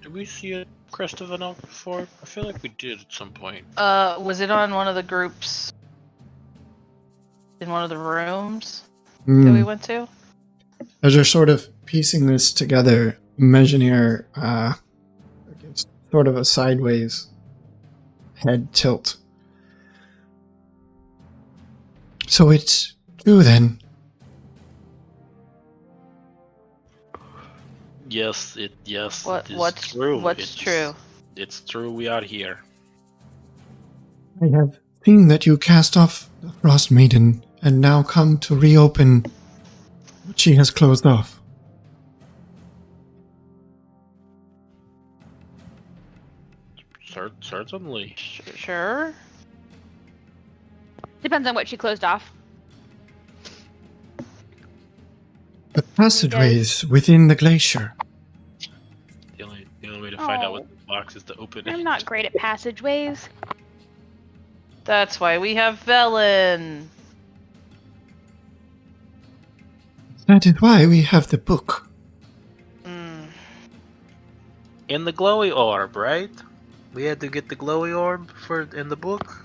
[SPEAKER 1] Did we see a crest of an elk before? I feel like we did at some point.
[SPEAKER 4] Was it on one of the groups? In one of the rooms that we went to?
[SPEAKER 2] As you're sort of piecing this together, Mejanir gives sort of a sideways head tilt. So it's true then.
[SPEAKER 1] Yes,
[SPEAKER 4] What's
[SPEAKER 1] true.
[SPEAKER 4] What's true?
[SPEAKER 1] It's true, we are here.
[SPEAKER 2] I have seen that you cast off the Frostmaiden and now come to reopen what she has closed off.
[SPEAKER 1] Certainly.
[SPEAKER 4] Sure.
[SPEAKER 5] Depends on what she closed off.
[SPEAKER 2] The passageways within the glacier.
[SPEAKER 1] The only way to find out what the box is to open it.
[SPEAKER 5] I'm not great at passageways.
[SPEAKER 4] That's why we have Velen.
[SPEAKER 2] That is why we have the book.
[SPEAKER 1] In the glowy orb, right? We had to get the glowy orb in the book.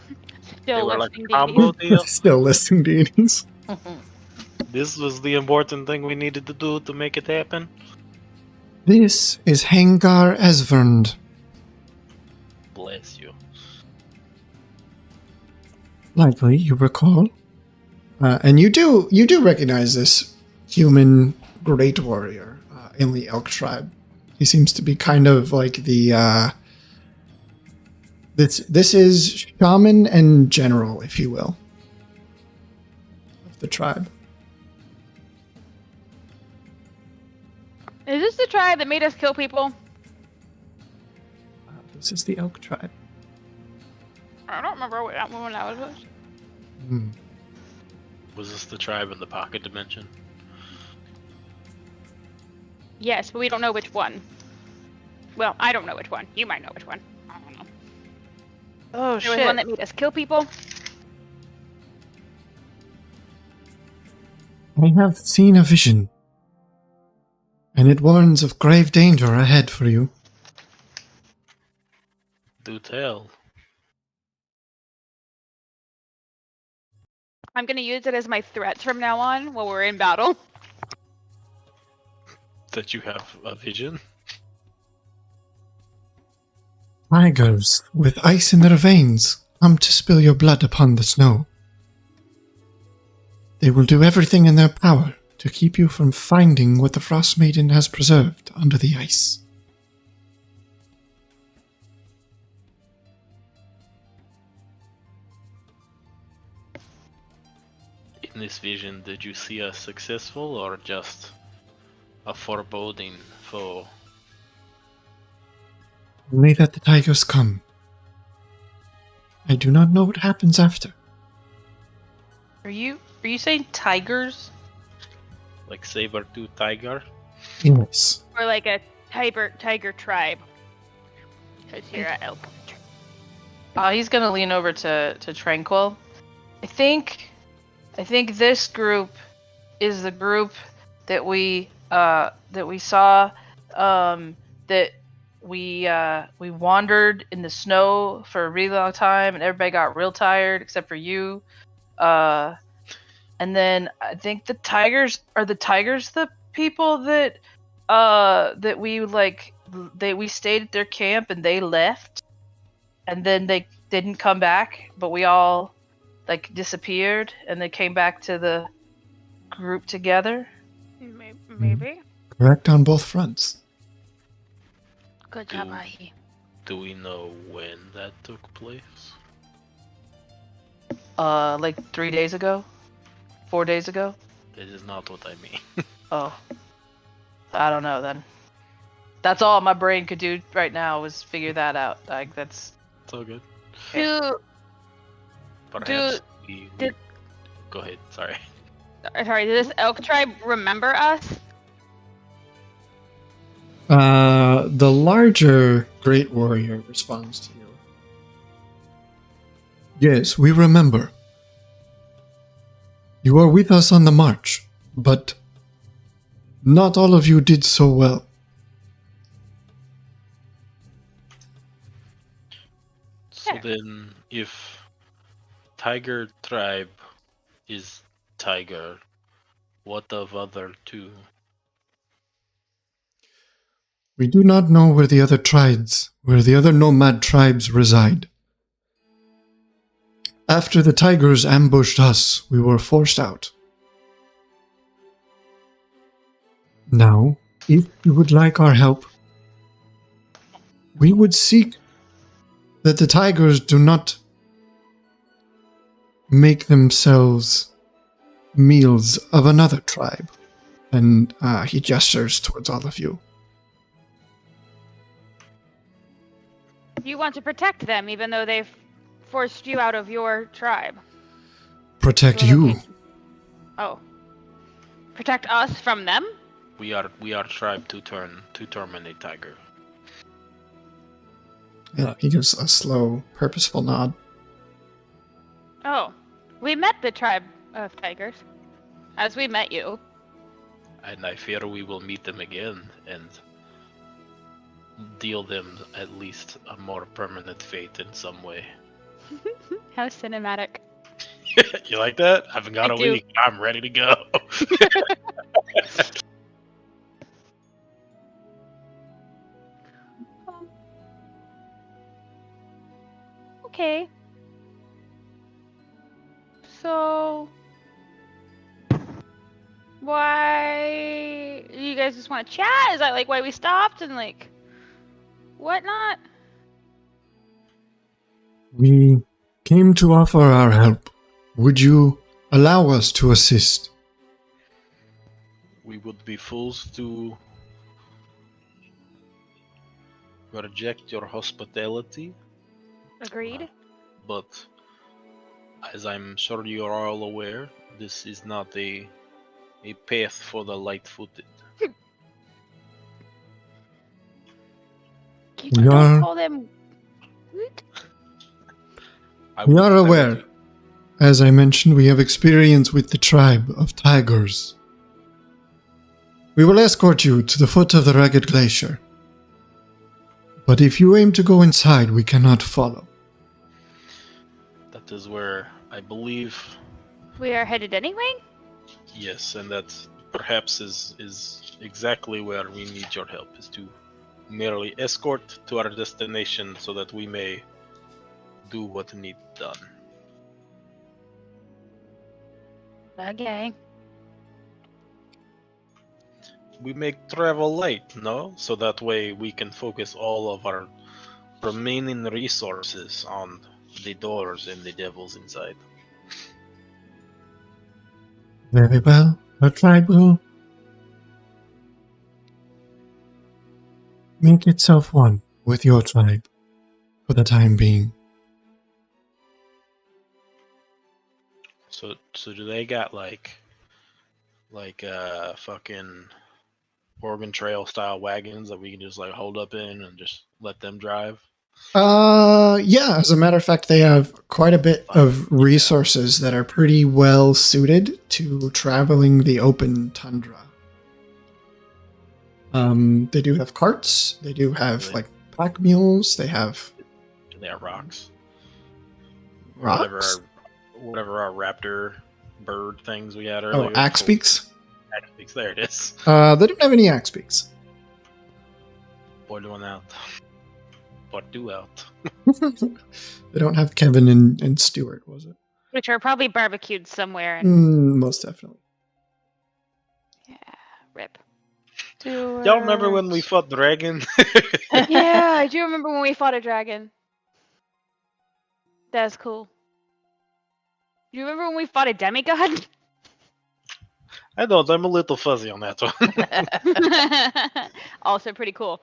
[SPEAKER 1] They
[SPEAKER 5] Still
[SPEAKER 1] were like
[SPEAKER 5] listing
[SPEAKER 1] a combo deal.
[SPEAKER 2] Still listing deities.
[SPEAKER 1] This was the important thing we needed to do to make it happen.
[SPEAKER 2] This is Hangar Esvern.
[SPEAKER 1] Bless you.
[SPEAKER 2] Likely, you recall. And you do recognize this human great warrior in the elk tribe. He seems to be kind of like the this is shaman and general, if you will, of the tribe.
[SPEAKER 5] Is this the tribe that made us kill people?
[SPEAKER 2] This is the elk tribe.
[SPEAKER 5] I don't remember what one that was.
[SPEAKER 1] Was this the tribe in the pocket dimension?
[SPEAKER 5] Yes, but we don't know which one. Well, I don't know which one. You might know which one. I don't know.
[SPEAKER 4] Oh
[SPEAKER 5] There
[SPEAKER 4] shit.
[SPEAKER 5] was one that made us kill people.
[SPEAKER 2] I have seen a vision, and it warns of grave danger ahead for you.
[SPEAKER 1] Do tell.
[SPEAKER 5] I'm gonna use it as my threats from now on while we're in battle.
[SPEAKER 1] That you have a vision?
[SPEAKER 2] Tigers with ice in their veins come to spill your blood upon the snow. They will do everything in their power to keep you from finding what the Frostmaiden has preserved under the ice.
[SPEAKER 1] In this vision, did you see us successful or just a foreboding foe?
[SPEAKER 2] Only that the tigers come. I do not know what happens after.
[SPEAKER 4] Are you saying tigers?
[SPEAKER 1] Like saber-tooth tiger?
[SPEAKER 2] Yes.
[SPEAKER 5] Or like a tiger tribe. Because you're at elk.
[SPEAKER 4] He's gonna lean over to Tranquil. I think this group is the group that we saw, that we wandered in the snow for a really long time, and everybody got real tired except for you. And then I think the tigers the people that we stayed at their camp and they left, and then they didn't come back, but we all like disappeared and they came back to the group together.
[SPEAKER 5] Maybe.
[SPEAKER 2] Correct on both fronts.
[SPEAKER 5] Good job, Ahi.
[SPEAKER 1] Do we know when that took place?
[SPEAKER 4] Like 3 days ago? 4 days ago?
[SPEAKER 1] That is not what I mean.
[SPEAKER 4] Oh. I don't know then. That's all my brain could do right now was figure that out. Like, that's...
[SPEAKER 1] It's all good.
[SPEAKER 4] Perhaps
[SPEAKER 1] Go ahead, sorry.
[SPEAKER 5] Sorry, did this elk tribe remember us?
[SPEAKER 2] The larger great warrior responds to you. Yes, we remember. You are with us on the march, but not all of you did so well.
[SPEAKER 1] So then, if Tiger Tribe is tiger, what of other two?
[SPEAKER 2] We do not know where the other nomad tribes reside. After the tigers ambushed us, we were forced out. Now, if you would like our help, we would seek that the tigers do not make themselves meals of another tribe. And he gestures towards all of you.
[SPEAKER 5] You want to protect them, even though they've forced you out of your tribe.
[SPEAKER 2] Protect you.
[SPEAKER 5] Oh. Protect us from them?
[SPEAKER 1] We are tribe to terminate tiger.
[SPEAKER 2] Yeah, he gives a slow, purposeful nod.
[SPEAKER 5] Oh. We met the tribe of tigers. As we met you.
[SPEAKER 1] And I fear we will meet them again and deal them at least a more permanent fate in some way.
[SPEAKER 5] How cinematic.
[SPEAKER 1] You like that? I haven't got a week. I'm ready to go.
[SPEAKER 5] Okay. So, why you guys just want to chat? Is that like why we stopped and like whatnot?
[SPEAKER 2] We came to offer our help. Would you allow us to assist?
[SPEAKER 1] We would be fools to reject your hospitality.
[SPEAKER 5] Agreed.
[SPEAKER 1] But as I'm sure you are all aware, this is not a path for the light-footed.
[SPEAKER 5] You
[SPEAKER 2] We
[SPEAKER 5] don't
[SPEAKER 2] are-
[SPEAKER 5] call them.
[SPEAKER 2] We are aware. As I mentioned, we have experience with the tribe of tigers. We will escort you to the foot of the rugged glacier. But if you aim to go inside, we cannot follow.
[SPEAKER 1] That is where I believe,
[SPEAKER 5] We are headed anyway?
[SPEAKER 1] yes, and that perhaps is exactly where we need your help, is to merely escort to our destination so that we may do what needs done.
[SPEAKER 5] Okay.
[SPEAKER 1] We make travel light, no? So that way we can focus all of our remaining resources on the doors and the devils inside.
[SPEAKER 2] Very well. Our tribe will make itself one with your tribe for the time being.
[SPEAKER 1] So do they got like fucking Oregon Trail style wagons that we can just like hold up in and just let them drive?
[SPEAKER 2] Yeah, as a matter of fact, they have quite a bit of resources that are pretty well suited to traveling the open tundra. They do have carts, they do have
[SPEAKER 1] Really?
[SPEAKER 2] like pack mules, they have
[SPEAKER 1] They are rocks.
[SPEAKER 2] rocks.
[SPEAKER 1] Whatever our raptor bird things we had
[SPEAKER 2] Oh,
[SPEAKER 1] earlier.
[SPEAKER 2] axe beaks?
[SPEAKER 1] Axe beaks, there it is.
[SPEAKER 2] They don't have any axe beaks.
[SPEAKER 1] Boy doing out. What do out?
[SPEAKER 2] They don't have Kevin and Stuart, was it?
[SPEAKER 5] Which are probably barbecued somewhere. And
[SPEAKER 2] Most definitely.
[SPEAKER 5] yeah, rip.
[SPEAKER 1] Y'all remember when we fought dragon?
[SPEAKER 5] Yeah, I do remember when we fought a dragon. That's cool. Do you remember when we fought a demigod?
[SPEAKER 1] I don't. I'm a little fuzzy on that one.
[SPEAKER 5] Also pretty cool.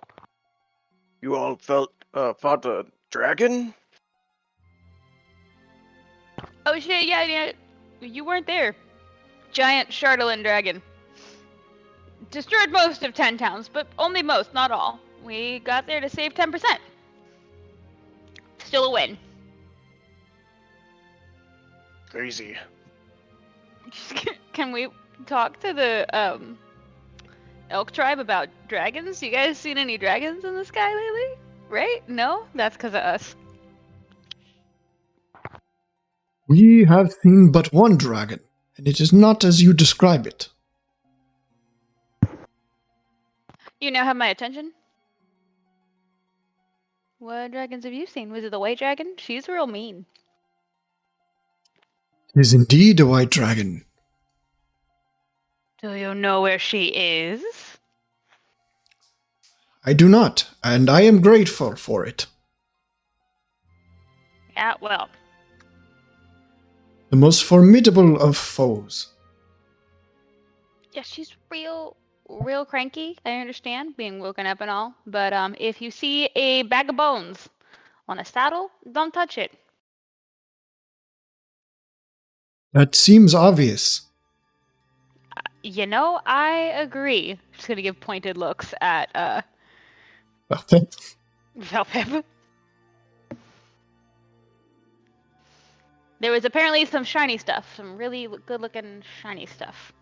[SPEAKER 3] You all fought a dragon?
[SPEAKER 5] Oh shit, yeah. You weren't there. Giant Chardelin dragon. Destroyed most of 10 towns, but only most, not all. We got there to save 10%. Still a win.
[SPEAKER 3] Crazy.
[SPEAKER 5] Can we talk to the elk tribe about dragons? You guys seen any dragons in the sky lately? Right? No? That's because of us.
[SPEAKER 2] We have seen but one dragon, and it is not as you describe it.
[SPEAKER 5] You now have my attention. What dragons have you seen? Was it the white dragon? She's real mean.
[SPEAKER 2] It is indeed a white dragon.
[SPEAKER 5] Do you know where she is?
[SPEAKER 2] I do not, and I am grateful for it.
[SPEAKER 5] Yeah, well.
[SPEAKER 2] The most formidable of foes.
[SPEAKER 5] Yeah, she's real cranky. I understand, being woken up and all. But if you see a bag of bones on a saddle, don't touch it.
[SPEAKER 2] That seems obvious.
[SPEAKER 5] You know, I agree. Just gonna give pointed looks at Velpip. There was apparently some shiny stuff, some really good-looking shiny stuff.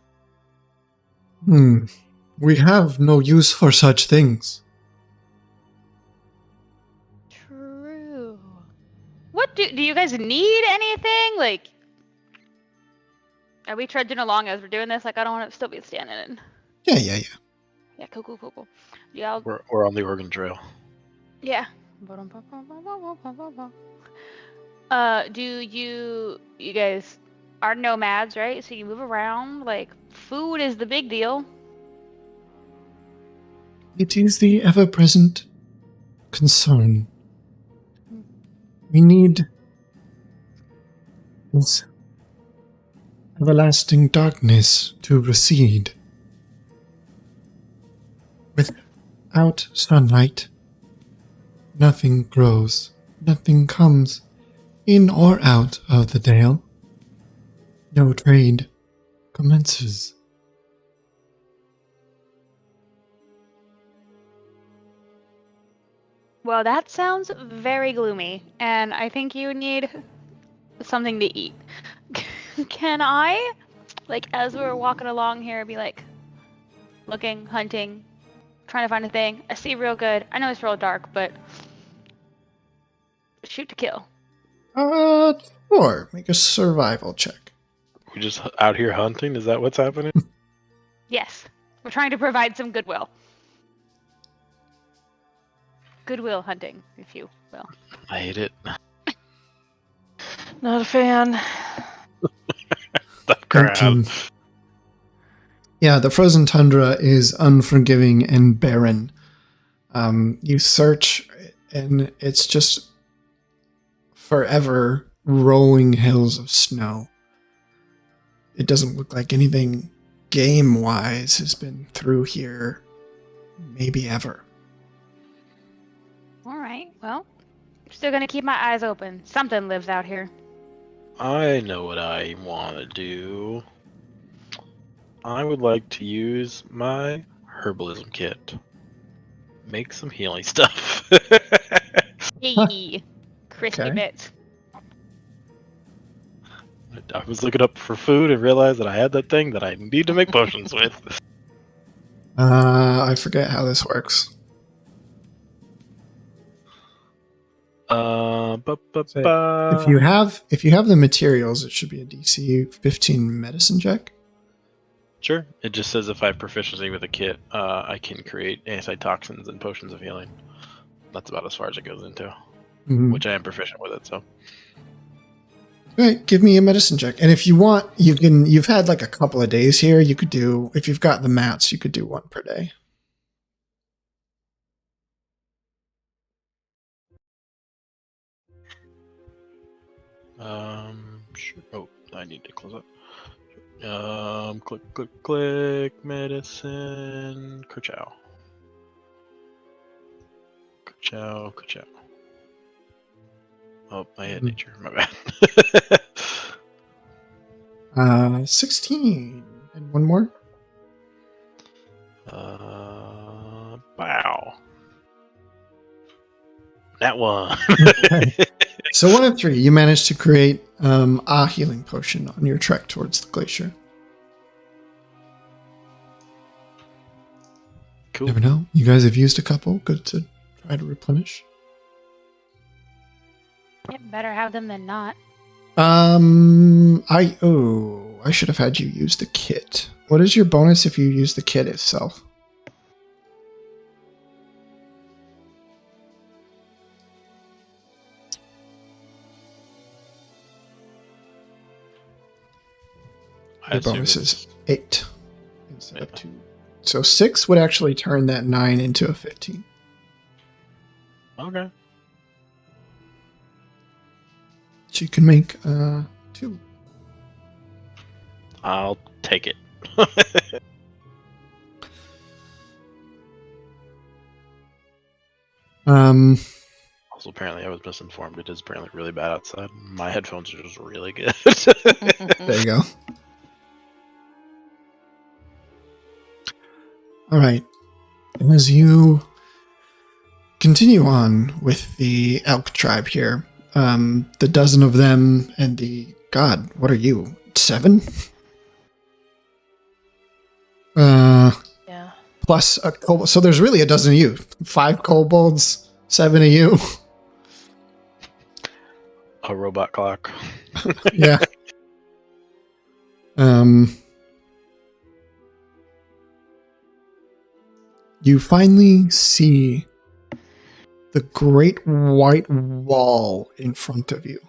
[SPEAKER 2] We have no use for such things.
[SPEAKER 5] True. What do you guys need anything? Like, are we trudging along as we're doing this? Like, I don't want to still be standing in.
[SPEAKER 2] Yeah.
[SPEAKER 5] Yeah, cool. Yeah,
[SPEAKER 1] We're on the Oregon Trail.
[SPEAKER 5] yeah. Do you guys are nomads, right? So you move around. Like, food is the big deal.
[SPEAKER 2] It is the ever-present concern. We need this everlasting darkness to recede. Without sunlight, nothing grows, nothing comes in or out of the dale. No trade commences.
[SPEAKER 5] Well, that sounds very gloomy, and I think you need something to eat. Can I, like, as we're walking along here, be like, looking, hunting, trying to find a thing? I see real good. I know it's real dark, but shoot to kill.
[SPEAKER 2] Or make a survival check.
[SPEAKER 1] We're just out here hunting? Is that what's happening?
[SPEAKER 5] Yes, we're trying to provide some goodwill. Goodwill hunting, if you will.
[SPEAKER 1] I hate it.
[SPEAKER 4] Not a fan.
[SPEAKER 1] That crap.
[SPEAKER 2] Yeah, the frozen tundra is unforgiving and barren. You search, and it's just forever rolling hills of snow. It doesn't look like anything game-wise has been through here, maybe ever.
[SPEAKER 5] All right, well, still gonna keep my eyes open. Something lives out here.
[SPEAKER 1] I know what I want to do. I would like to use my herbalism kit. Make some healing stuff.
[SPEAKER 5] Hey, crispy
[SPEAKER 2] Okay.
[SPEAKER 5] bits.
[SPEAKER 1] I was looking up for food and realized that I had that thing that I need to make potions with.
[SPEAKER 2] I forget how this works. If you have the materials, it should be a DC 15 medicine check.
[SPEAKER 1] Sure. It just says if I have proficiency with a kit, I can create antitoxins and potions of healing. That's about as far as it goes into, which I am proficient with it. So,
[SPEAKER 2] all right, give me a medicine check, and if you want, you can. You've had like a couple of days here. You could do, if you've got the mats, you could do one per day.
[SPEAKER 1] sure. Oh, I need to close up. Click, medicine, Kerchow. Oh, I hit nature, my bad.
[SPEAKER 2] 16, and one more.
[SPEAKER 1] Wow. That one.
[SPEAKER 2] So 1 of 3, you managed to create a healing potion on your trek towards the glacier.
[SPEAKER 1] Cool.
[SPEAKER 2] Never know. You guys have used a couple. Good to try to replenish.
[SPEAKER 5] Yeah, better have them than not.
[SPEAKER 2] I should have had you use the kit. What is your bonus if you use the kit itself? Your bonus is 8 instead of 2. So 6 would actually turn that 9 into a 15.
[SPEAKER 1] Okay.
[SPEAKER 2] So you can make 2.
[SPEAKER 1] I'll take it. Also, apparently I was misinformed. It is apparently really bad outside. My headphones are just really good.
[SPEAKER 2] There you go. All right. As you continue on with the elk tribe here, the dozen of them and the... God, what are you? 7?
[SPEAKER 4] Yeah.
[SPEAKER 2] Plus a kobold. So there's really a dozen of you. 5 kobolds, 7 of you.
[SPEAKER 1] A robot clock.
[SPEAKER 2] Yeah. You finally see the great white wall in front of you.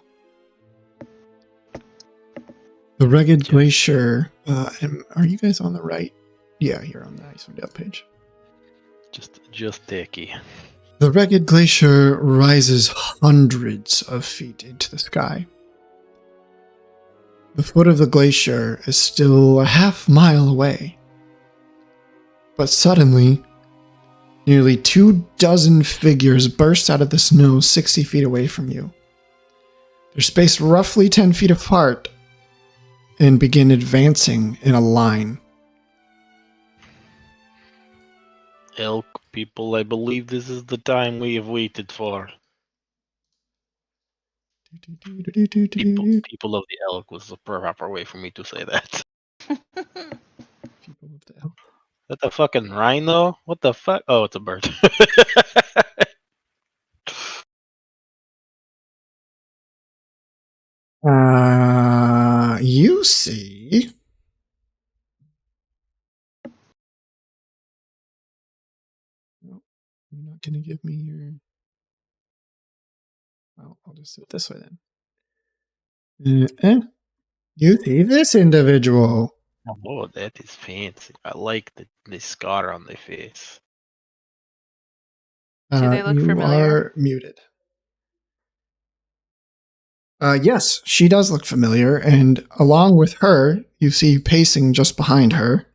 [SPEAKER 2] The rugged glacier. Are you guys on the right? Yeah, you're on the Icewind Dale page.
[SPEAKER 1] Just dicky.
[SPEAKER 2] The rugged glacier rises hundreds of feet into the sky. The foot of the glacier is still a half mile away. But suddenly, nearly 24 figures burst out of the snow 60 feet away from you. They're spaced roughly 10 feet apart and begin advancing in a line.
[SPEAKER 1] Elk people, I believe this is the time we have waited for. People of the elk was the proper way for me to say that.
[SPEAKER 2] People of the elk.
[SPEAKER 1] That the fucking rhino? What the fuck? Oh, it's a bird.
[SPEAKER 2] You see... Nope, you're not going to give me your... Well, I'll just do it this way then. You see this individual.
[SPEAKER 1] Oh, that is fancy. I like the scar on their face.
[SPEAKER 4] Do they look
[SPEAKER 2] you
[SPEAKER 4] familiar?
[SPEAKER 2] are muted. Yes, she does look familiar, and along with her, you see pacing just behind her.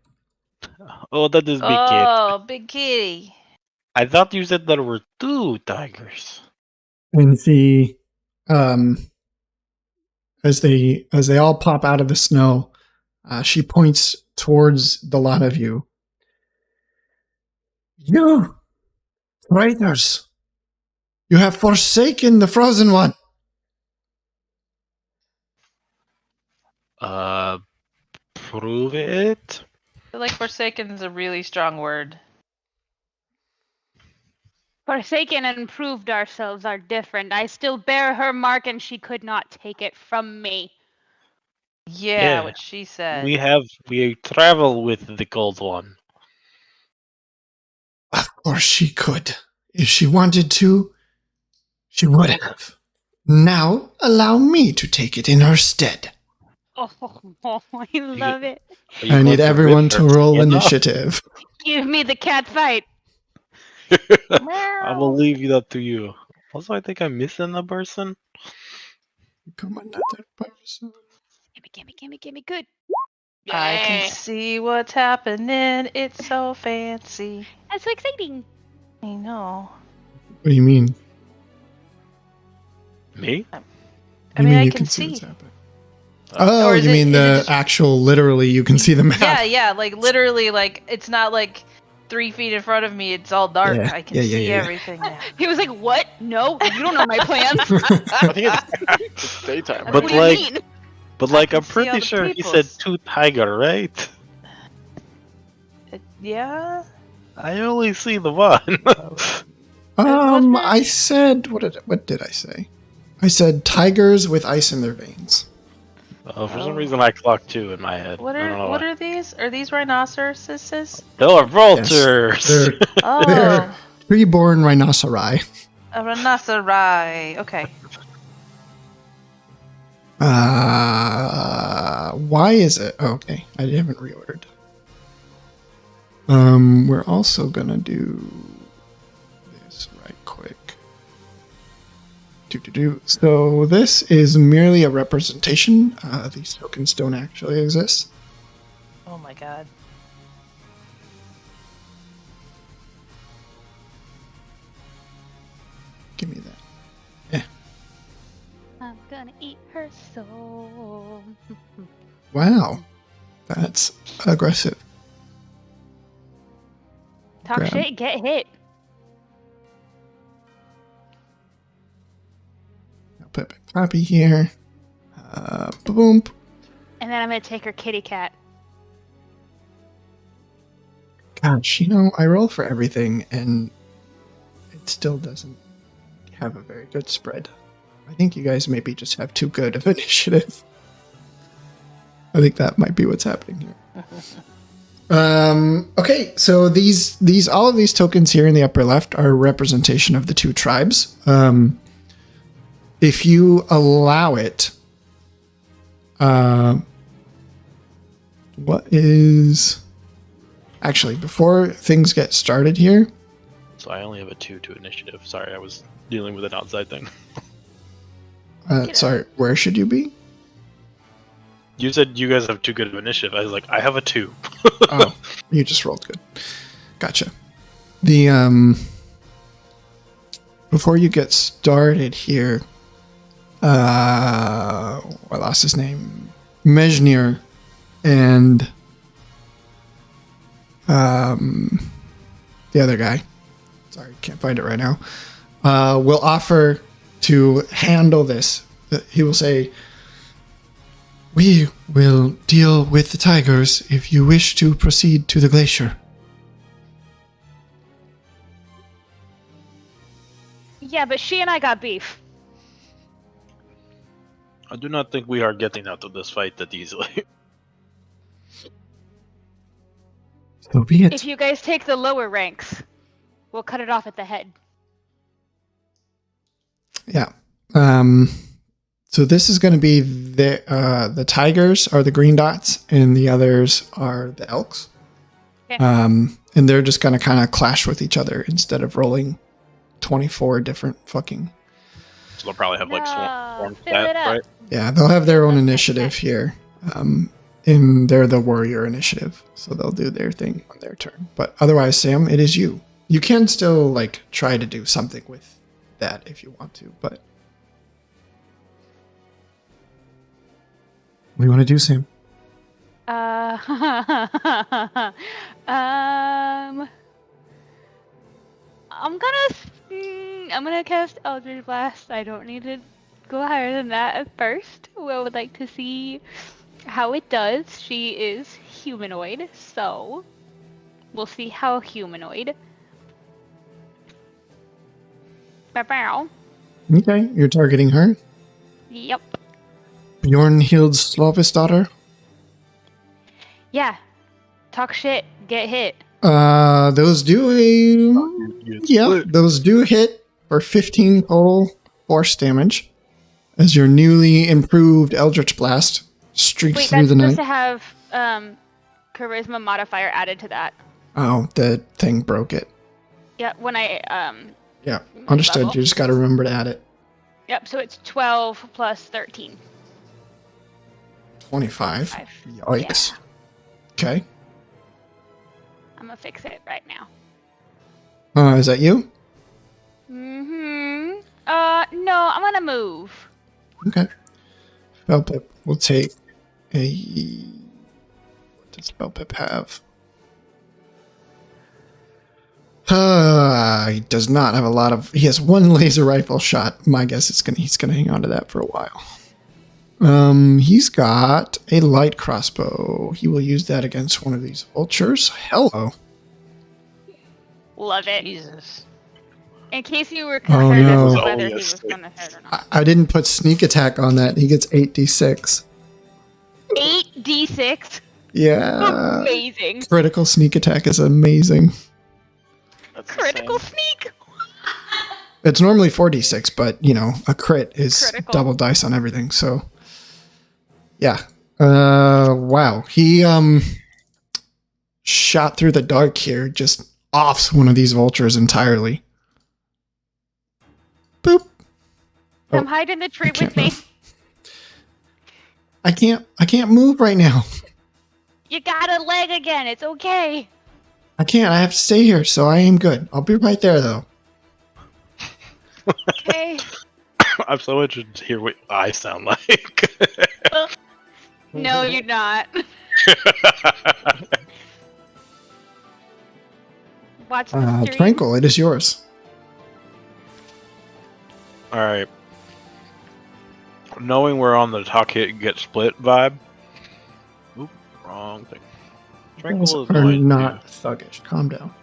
[SPEAKER 1] Oh, that is big kid.
[SPEAKER 4] Oh, big kitty.
[SPEAKER 1] I thought you said there were 2 tigers.
[SPEAKER 2] And the as they all pop out of the snow, she points towards the lot of you. You traitors! You have forsaken the Frozen One!
[SPEAKER 1] Prove it.
[SPEAKER 4] I feel like Forsaken is a really strong word.
[SPEAKER 5] Forsaken and proved ourselves are different. I still bear her mark, and she could not take it from me.
[SPEAKER 4] Yeah, what she said.
[SPEAKER 1] We travel with the Gold One.
[SPEAKER 2] Of course she could. If she wanted to, she would have. Now, allow me to take it in her stead.
[SPEAKER 5] Oh, I love it.
[SPEAKER 2] I need everyone to roll initiative.
[SPEAKER 5] Give me the cat fight.
[SPEAKER 1] I will leave that to you. Also, I think I'm missing a person.
[SPEAKER 2] Come on, another person.
[SPEAKER 5] Gimme. Good.
[SPEAKER 4] I can see what's happening. It's so fancy.
[SPEAKER 5] That's so exciting.
[SPEAKER 4] I know.
[SPEAKER 2] What do you mean?
[SPEAKER 1] Me?
[SPEAKER 4] I mean, I
[SPEAKER 2] you
[SPEAKER 4] can see.
[SPEAKER 2] what's happening? Oh,
[SPEAKER 4] Or
[SPEAKER 2] you
[SPEAKER 4] is
[SPEAKER 2] mean
[SPEAKER 4] it
[SPEAKER 2] the
[SPEAKER 4] just-
[SPEAKER 2] actual, literally, you can see the map.
[SPEAKER 4] Yeah, like literally, like it's not like 3 feet in front of me. It's all dark.
[SPEAKER 2] Yeah,
[SPEAKER 4] I can
[SPEAKER 2] yeah,
[SPEAKER 4] see
[SPEAKER 2] yeah.
[SPEAKER 4] everything now.
[SPEAKER 5] He was like, "What? No, you don't know my plans."
[SPEAKER 3] I think it's daytime.
[SPEAKER 1] But
[SPEAKER 5] What do
[SPEAKER 1] like-
[SPEAKER 5] you mean?
[SPEAKER 1] But like,
[SPEAKER 4] can
[SPEAKER 1] I'm
[SPEAKER 4] see all
[SPEAKER 1] pretty
[SPEAKER 4] the
[SPEAKER 1] sure he
[SPEAKER 4] peoples.
[SPEAKER 1] said 2 tiger, right?
[SPEAKER 4] Yeah.
[SPEAKER 1] I only see the one.
[SPEAKER 2] I said, what did I say? I said tigers with ice in their veins.
[SPEAKER 1] For some reason, I clocked 2 in my head.
[SPEAKER 4] What
[SPEAKER 1] I don't know
[SPEAKER 4] are
[SPEAKER 1] why.
[SPEAKER 4] are these? Are these rhinoceroses?
[SPEAKER 1] They are vultures.
[SPEAKER 2] They're
[SPEAKER 4] Oh,
[SPEAKER 2] They're reborn rhinoceri.
[SPEAKER 4] a rhinoceri. Okay.
[SPEAKER 2] Why is it? Oh, okay, I haven't reordered. We're also gonna do this right quick. So this is merely a representation. These tokens don't actually exist.
[SPEAKER 4] Oh my god.
[SPEAKER 2] Give me that.
[SPEAKER 5] I'm gonna eat her soul.
[SPEAKER 2] Wow, that's aggressive.
[SPEAKER 5] Talk
[SPEAKER 2] Grab.
[SPEAKER 5] shit, get hit.
[SPEAKER 2] I'll put a copy here. Boom.
[SPEAKER 5] And then I'm gonna take her kitty cat.
[SPEAKER 2] Gosh, I roll for everything, and it still doesn't have a very good spread. I think you guys maybe just have too good of initiative. I think that might be what's happening here. Okay, so all of these tokens here in the upper left are a representation of the 2 tribes. If you allow it, what is... Actually, before things get started here...
[SPEAKER 1] So I only have a 2 to initiative. Sorry, I was dealing with an outside thing.
[SPEAKER 2] Sorry, where should you be?
[SPEAKER 1] You said you guys have too good of initiative. I was like, I have a 2.
[SPEAKER 2] Oh, you just rolled good. Gotcha. The before you get started here, I lost his name. Mejnir and the other guy. Sorry, can't find it right now. Will offer to handle this. He will say, "We will deal with the tigers if you wish to proceed to the glacier."
[SPEAKER 5] Yeah, but she and I got beef.
[SPEAKER 1] I do not think we are getting out of this fight that easily.
[SPEAKER 2] So be it.
[SPEAKER 5] If you guys take the lower ranks, we'll cut it off at the head.
[SPEAKER 2] Yeah. So this is going to be the tigers are the green dots, and the others are the elks.
[SPEAKER 5] Okay.
[SPEAKER 2] And they're just going to kind of clash with each other instead of rolling 24 different fucking.
[SPEAKER 1] So they'll probably have like swarm
[SPEAKER 5] fill it
[SPEAKER 1] stats,
[SPEAKER 5] up.
[SPEAKER 1] right?
[SPEAKER 2] Yeah, they'll have their own initiative here. And they're the warrior initiative, so they'll do their thing on their turn. But otherwise, Sam, it is you. You can still like try to do something with that if you want to, but what do you want to do, Sam?
[SPEAKER 5] I'm gonna cast Eldritch Blast. I don't need to go higher than that at first. We would like to see how it does. She is humanoid, so we'll see how humanoid. Bow.
[SPEAKER 2] Okay, you're targeting her.
[SPEAKER 5] Yep.
[SPEAKER 2] Bjornhild's Slovis daughter.
[SPEAKER 5] Yeah. Talk shit. Get hit.
[SPEAKER 2] Those do those do hit for 15 total force damage as your newly improved Eldritch Blast streaks through the night.
[SPEAKER 5] Wait, that's supposed to have charisma modifier added to that.
[SPEAKER 2] Oh, the thing broke it.
[SPEAKER 5] Yeah, when I
[SPEAKER 2] Yeah, understood.
[SPEAKER 5] level.
[SPEAKER 2] You just got to remember to add it.
[SPEAKER 5] Yep, so it's 12 plus 13.
[SPEAKER 2] 25. Yikes.
[SPEAKER 5] Yeah.
[SPEAKER 2] Okay.
[SPEAKER 5] I'm gonna fix it right now.
[SPEAKER 2] Is that you?
[SPEAKER 5] No, I'm gonna move.
[SPEAKER 2] Okay. Spellpip will take a... What does Spellpip have? He does not have a lot of... He has one laser rifle shot. My guess is he's gonna hang on to that for a while. He's got a light crossbow. He will use that against one of these vultures. Hello.
[SPEAKER 5] Love it.
[SPEAKER 4] Jesus.
[SPEAKER 5] In case you were
[SPEAKER 2] Oh,
[SPEAKER 5] concerned
[SPEAKER 2] no.
[SPEAKER 5] as to whether he was gonna hit or not.
[SPEAKER 2] I didn't put sneak attack on that. He gets 8d6.
[SPEAKER 5] 8d6?
[SPEAKER 2] Yeah.
[SPEAKER 5] Amazing.
[SPEAKER 2] Critical sneak attack is amazing.
[SPEAKER 3] That's
[SPEAKER 5] Critical
[SPEAKER 3] insane.
[SPEAKER 5] sneak!
[SPEAKER 2] It's normally 4d6, but, a crit is
[SPEAKER 5] Critical.
[SPEAKER 2] double dice on everything, so... Yeah. Wow. He, shot through the dark here, just offs one of these vultures entirely. Boop.
[SPEAKER 5] Come hide in the tree with me.
[SPEAKER 2] I can't move right now.
[SPEAKER 5] You got a leg again. It's okay.
[SPEAKER 2] I can't. I have to stay here, so I am good. I'll be right there, though.
[SPEAKER 5] Okay.
[SPEAKER 1] I'm so interested to hear what I sound like.
[SPEAKER 5] No, you're not. Watch the stream.
[SPEAKER 2] Tranquil, it is yours.
[SPEAKER 1] All right. Knowing we're on the talk hit get split vibe. Oop, wrong thing.
[SPEAKER 2] Those
[SPEAKER 1] Tranquil is
[SPEAKER 2] are
[SPEAKER 1] going
[SPEAKER 2] not thuggish. Calm down.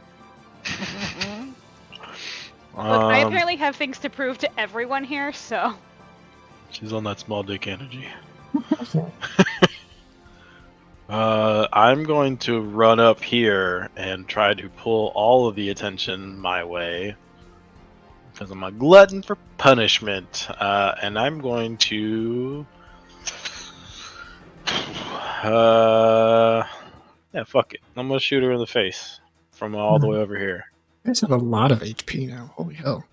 [SPEAKER 5] Look, I apparently have things to prove to everyone here, so.
[SPEAKER 1] She's on that small dick energy. I'm going to run up here and try to pull all of the attention my way because I'm a glutton for punishment, and I'm going to yeah, fuck it, I'm gonna shoot her in the face from all the way over here.
[SPEAKER 2] You guys have a lot of HP now. Holy hell.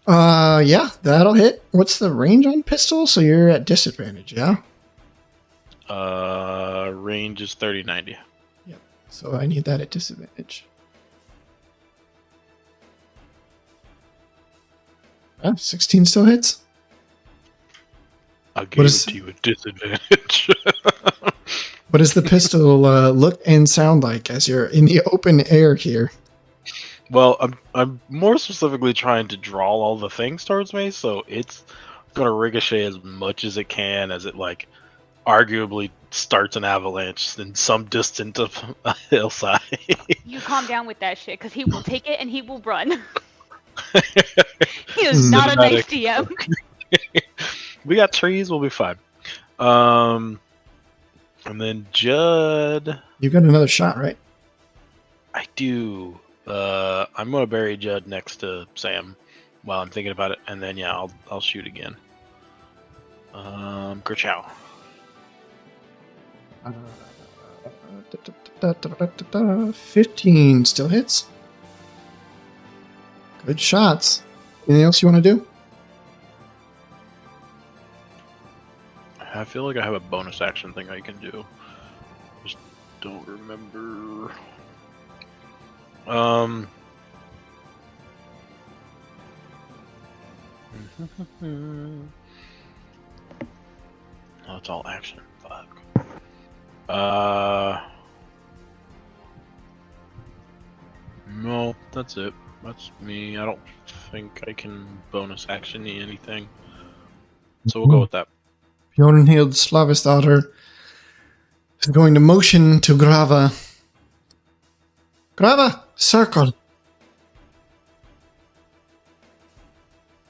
[SPEAKER 2] Yeah, that'll hit. What's the range on pistol? So you're at disadvantage, yeah?
[SPEAKER 1] Range is 30-90.
[SPEAKER 2] Yep. So I need that at disadvantage. Oh, 16 still hits?
[SPEAKER 1] I'll give it to you at disadvantage.
[SPEAKER 2] What does the pistol look and sound like as you're in the open air here?
[SPEAKER 1] Well, I'm more specifically trying to draw all the things towards me, so it's gonna ricochet as much as it can as it arguably starts an avalanche in some distant of a hillside.
[SPEAKER 5] You calm down with that shit, because he will take it and he will run. He is not a nice DM.
[SPEAKER 1] We got trees, we'll be fine. And then Judd.
[SPEAKER 2] You got another shot, right?
[SPEAKER 1] I do. I'm gonna bury Judd next to Sam while I'm thinking about it, and then yeah, I'll shoot again. Kerchow.
[SPEAKER 2] 15 still hits. Good shots. Anything else you want to do?
[SPEAKER 1] I feel like I have a bonus action thing I can do. Just don't remember. Oh, it's all action. Fuck. No. That's it. That's me. I don't think I can bonus action anything. So we'll go with that.
[SPEAKER 2] Bjornhild Slavisdottir is going to motion to Grava. Grava, circle.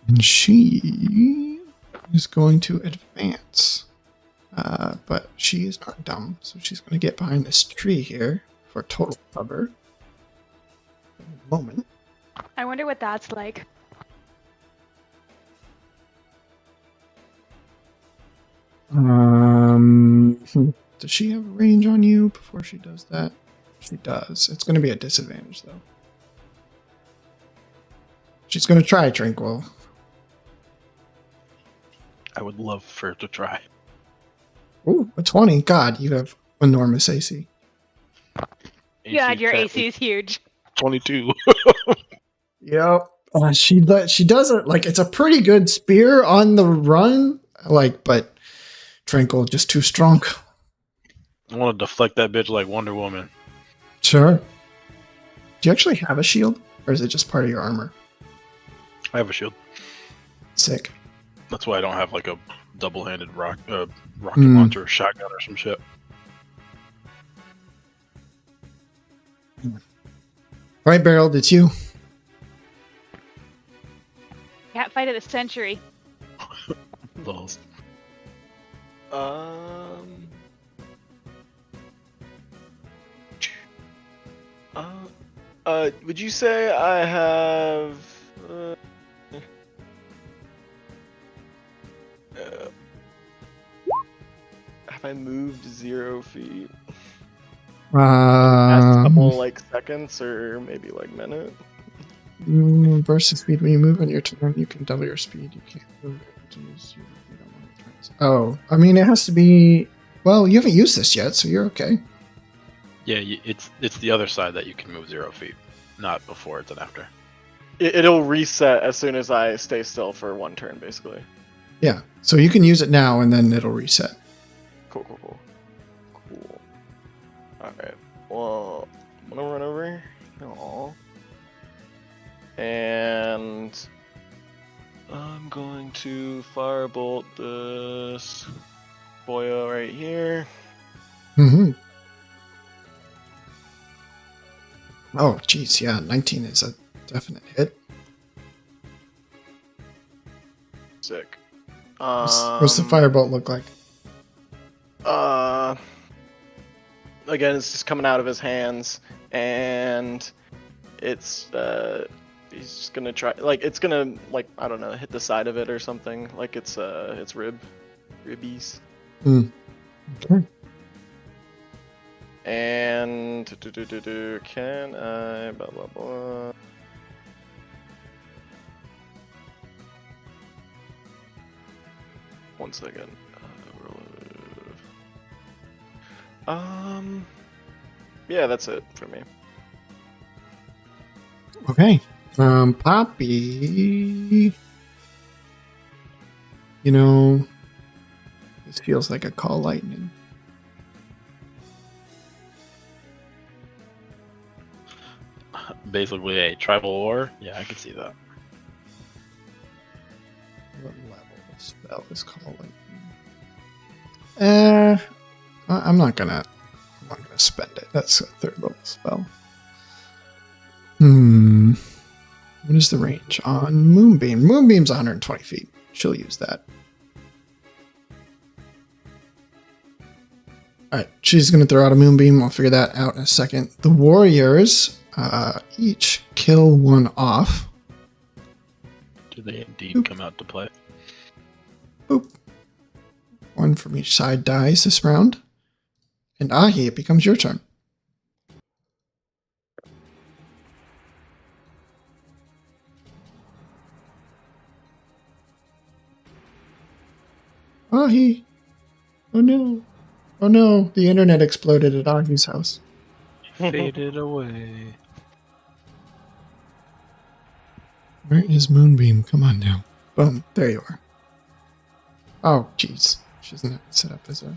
[SPEAKER 2] And she is going to advance. But she is not dumb, so she's going to get behind this tree here for total cover. In a moment.
[SPEAKER 5] I wonder what that's like.
[SPEAKER 2] Does she have a range on you before she does that? She does. It's going to be a disadvantage, though. She's going to try, Tranquil.
[SPEAKER 1] I would love for her to try.
[SPEAKER 2] Ooh, a 20. God, you have enormous AC.
[SPEAKER 5] God, your AC is huge.
[SPEAKER 1] 22.
[SPEAKER 2] Yep. She does it like it's a pretty good spear on the run, but Tranquil just too strong.
[SPEAKER 1] I want to deflect that bitch like Wonder Woman.
[SPEAKER 2] Sure. Do you actually have a shield, or is it just part of your armor?
[SPEAKER 1] I have a shield.
[SPEAKER 2] Sick.
[SPEAKER 1] That's why I don't have like a double-handed rocket launcher or shotgun or some shit.
[SPEAKER 2] All right, Beryl, it's you.
[SPEAKER 5] Cat fight of the century.
[SPEAKER 1] Balls.
[SPEAKER 3] Would you say I have? Have I moved 0 feet? Past a couple seconds or maybe minute.
[SPEAKER 2] Burst of speed when you move on your turn. You can double your speed. You can't move it to use your feet on one turns. Oh, I mean, it has to be. Well, you haven't used this yet, so you're okay.
[SPEAKER 1] Yeah, it's the other side that you can move 0 feet, not before, it's an after.
[SPEAKER 3] It'll reset as soon as I stay still for 1 turn, basically.
[SPEAKER 2] Yeah, so you can use it now, and then it'll reset.
[SPEAKER 3] Cool. Alright, well, I'm gonna run over. Aww. And I'm going to firebolt this boyo right here.
[SPEAKER 2] Mm-hmm. Oh, jeez, yeah, 19 is a definite hit.
[SPEAKER 3] Sick.
[SPEAKER 2] What's the firebolt look like?
[SPEAKER 3] Again, it's just coming out of his hands, and it's he's just gonna try, it's gonna, I don't know, hit the side of it or something, it's ribbies.
[SPEAKER 2] Okay.
[SPEAKER 3] And can I blah blah blah. One second. Yeah, that's it for me.
[SPEAKER 2] Okay. Poppy. This feels like a call lightning.
[SPEAKER 1] Basically a tribal war? Yeah, I can see that.
[SPEAKER 2] What level of spell is call lightning? I'm not gonna spend it. That's a 3rd level spell. What is the range on Moonbeam? Moonbeam's 120 feet. She'll use that. Alright, she's gonna throw out a Moonbeam. I'll figure that out in a second. The warriors each kill 1 off.
[SPEAKER 1] Do they indeed come out to play?
[SPEAKER 2] Boop. 1 from each side dies this round. And Ahi, it becomes your turn. Ahi! Oh no. Oh no, the internet exploded at Ahi's house.
[SPEAKER 1] Faded away.
[SPEAKER 2] Where is Moonbeam? Come on now. Boom, there you are. Oh, jeez. She doesn't have it set up as a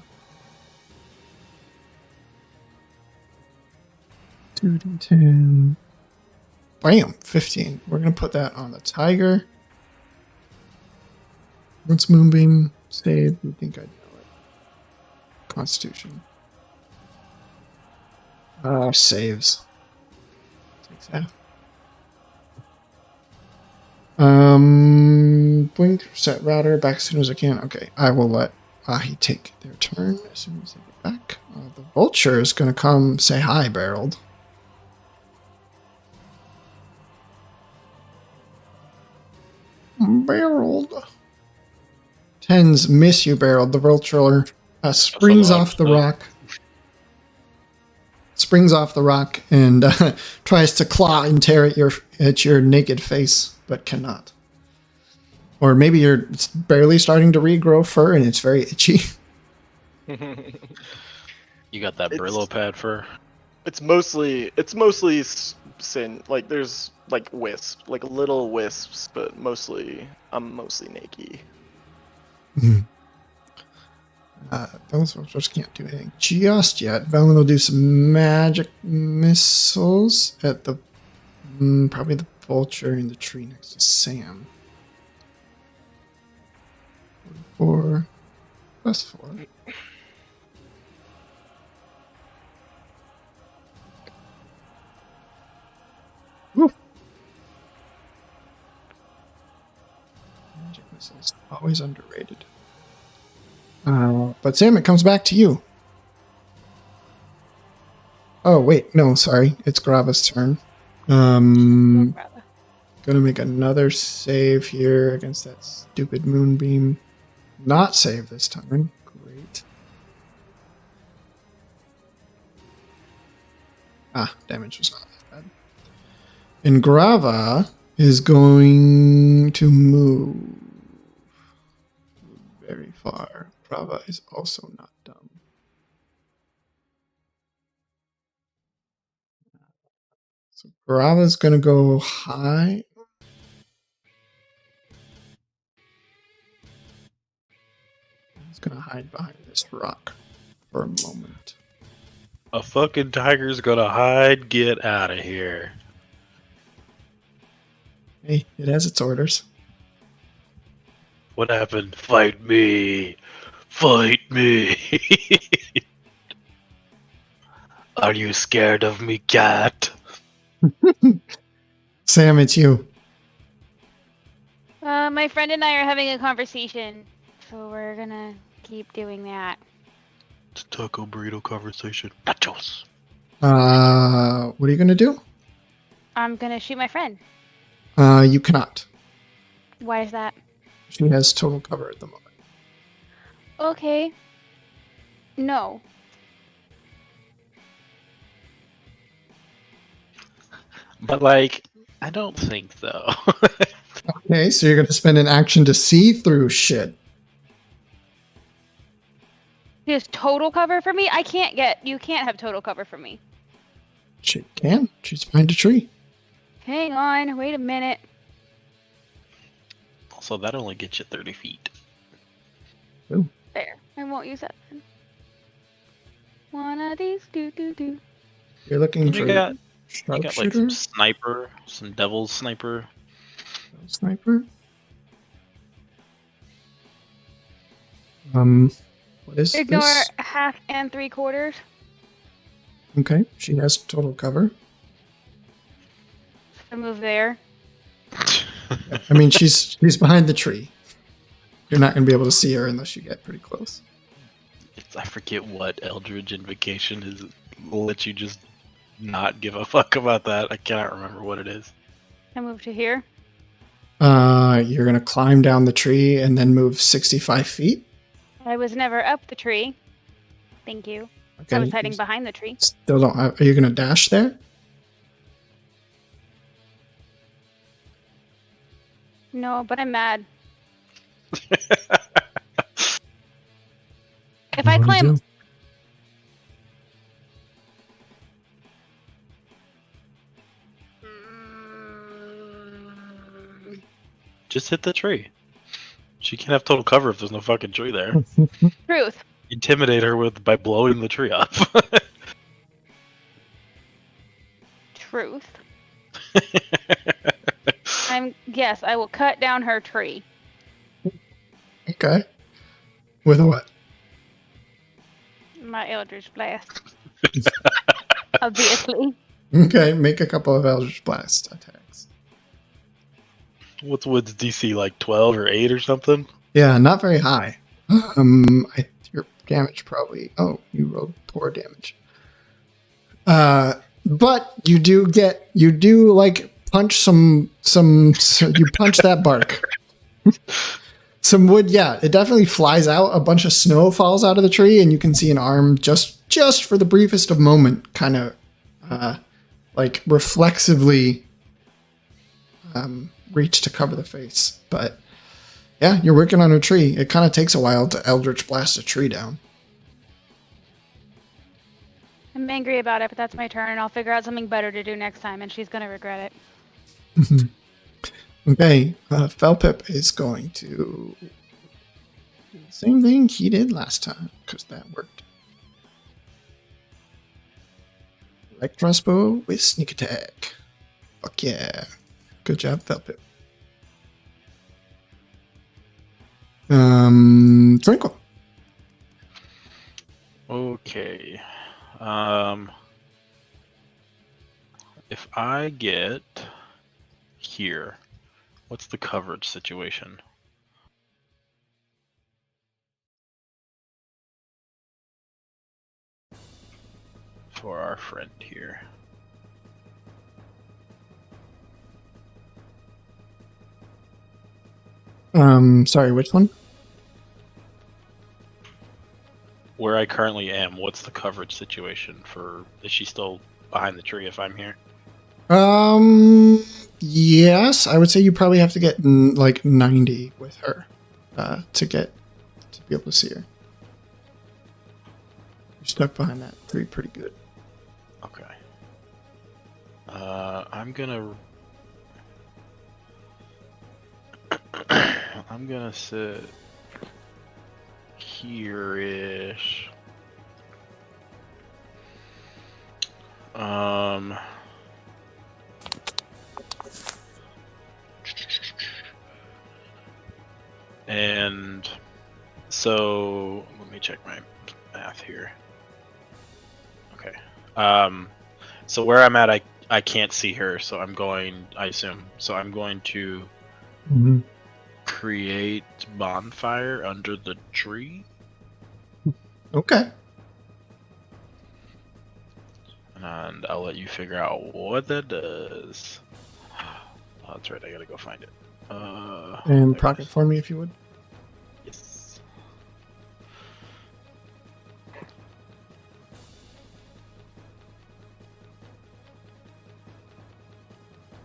[SPEAKER 2] 2d10. Bam, 15. We're gonna put that on the tiger. Once Moonbeam stayed, we think I'd know it. Constitution. Saves. Takes half. Blink, set router, back as soon as I can. Okay, I will let Ahi take their turn as soon as they get back. The vulture is gonna come say hi, Barreled. Barreled. 10s miss you, Barreled. The vulture springs off the rock. Springs off the rock and tries to claw and tear at your naked face, but cannot. Or maybe it's barely starting to regrow fur and it's very itchy.
[SPEAKER 1] You got that Brillo pad fur.
[SPEAKER 3] It's mostly sin. Like there's like wisps, like little wisps, but I'm mostly naked.
[SPEAKER 2] Those vultures can't do anything just yet. Velen will do some magic missiles at the probably the vulture in the tree next to Sam. 4 plus 4. Woo. Magic missiles always underrated. But Sam, it comes back to you. Oh wait, no, sorry, it's Grava's turn. Gonna make another save here against that stupid moonbeam. Not save this time. Great. Damage was not that bad. And Grava is going to move very far. Grava is also not dumb. So Grava's going to go high. He's going to hide behind this rock for a moment.
[SPEAKER 1] A fucking tiger's gonna hide. Get out of here.
[SPEAKER 2] Hey, it has its orders.
[SPEAKER 1] What happened? Fight me. Fight me. Are you scared of me, cat?
[SPEAKER 2] Sam, it's you.
[SPEAKER 5] My friend and I are having a conversation, so we're gonna keep doing that.
[SPEAKER 1] It's a taco burrito conversation. Nachos.
[SPEAKER 2] What are you gonna do?
[SPEAKER 5] I'm gonna shoot my friend.
[SPEAKER 2] You cannot.
[SPEAKER 5] Why is that?
[SPEAKER 2] She has total cover at the moment.
[SPEAKER 5] Okay. No.
[SPEAKER 1] But like, I don't think so.
[SPEAKER 2] Okay, so you're gonna spend an action to see through shit.
[SPEAKER 5] She has total cover for me? You can't have total cover for me.
[SPEAKER 2] She can. She's behind a tree.
[SPEAKER 5] Hang on, wait a minute.
[SPEAKER 1] Also, that only gets you 30 feet.
[SPEAKER 2] Ooh.
[SPEAKER 5] There. I won't use that then. One of these, do.
[SPEAKER 2] You're looking
[SPEAKER 1] You
[SPEAKER 2] for
[SPEAKER 1] got like
[SPEAKER 2] sharpshooter?
[SPEAKER 1] some sniper, some devil's sniper.
[SPEAKER 2] Sniper? What is
[SPEAKER 5] Ignore
[SPEAKER 2] this?
[SPEAKER 5] 1/2 and 3/4.
[SPEAKER 2] Okay, she has total cover.
[SPEAKER 5] I move there.
[SPEAKER 2] I mean, she's behind the tree. You're not going to be able to see her unless you get pretty close.
[SPEAKER 1] I forget what Eldritch Invocation is. Will let you just not give a fuck about that. I cannot remember what it is.
[SPEAKER 5] I move to here.
[SPEAKER 2] You're going to climb down the tree and then move 65 feet.
[SPEAKER 5] I was never up the tree. Thank you.
[SPEAKER 2] Okay.
[SPEAKER 5] I was hiding behind the tree.
[SPEAKER 2] Still don't have, are you going to dash there?
[SPEAKER 5] No, but I'm mad. If I climb...
[SPEAKER 1] Just hit the tree. She can't have total cover if there's no fucking tree there.
[SPEAKER 5] Truth.
[SPEAKER 1] Intimidate her by blowing the tree up.
[SPEAKER 5] Truth. Yes, I will cut down her tree.
[SPEAKER 2] Okay. With what?
[SPEAKER 5] My Eldritch Blast. Obviously.
[SPEAKER 2] Okay, make a couple of Eldritch Blast attacks.
[SPEAKER 1] What's Wood's DC, like 12 or 8 or something?
[SPEAKER 2] Yeah, not very high. Your damage probably. Oh, you rolled poor damage. But you do like punch you punch that bark. Some wood, yeah, it definitely flies out. A bunch of snow falls out of the tree, and you can see an arm just for the briefest of moment, kind of like reflexively reach to cover the face. But yeah, you're working on a tree. It kind of takes a while to Eldritch Blast a tree down.
[SPEAKER 5] I'm angry about it, but that's my turn, and I'll figure out something better to do next time, and she's gonna regret it.
[SPEAKER 2] Okay, Felpip is going to do the same thing he did last time, because that worked. Light crossbow with sneak attack. Fuck yeah. Good job, Felpip. Tranquil.
[SPEAKER 1] Okay. If I get here, what's the coverage situation? For our friend here.
[SPEAKER 2] Sorry, which one?
[SPEAKER 1] Where I currently am, what's the coverage situation for? Is she still behind the tree if I'm here?
[SPEAKER 2] Yes, I would say you probably have to get like 90 with her to be able to see her. You're stuck behind that tree pretty good.
[SPEAKER 1] Okay. I'm gonna sit here-ish. And so let me check my math here. Okay. So where I'm at, I can't see her, so I'm going to create bonfire under the tree.
[SPEAKER 2] Okay.
[SPEAKER 1] And I'll let you figure out what that does. Oh, that's right, I gotta go find it.
[SPEAKER 2] And proc it for me if you would.
[SPEAKER 1] Yes.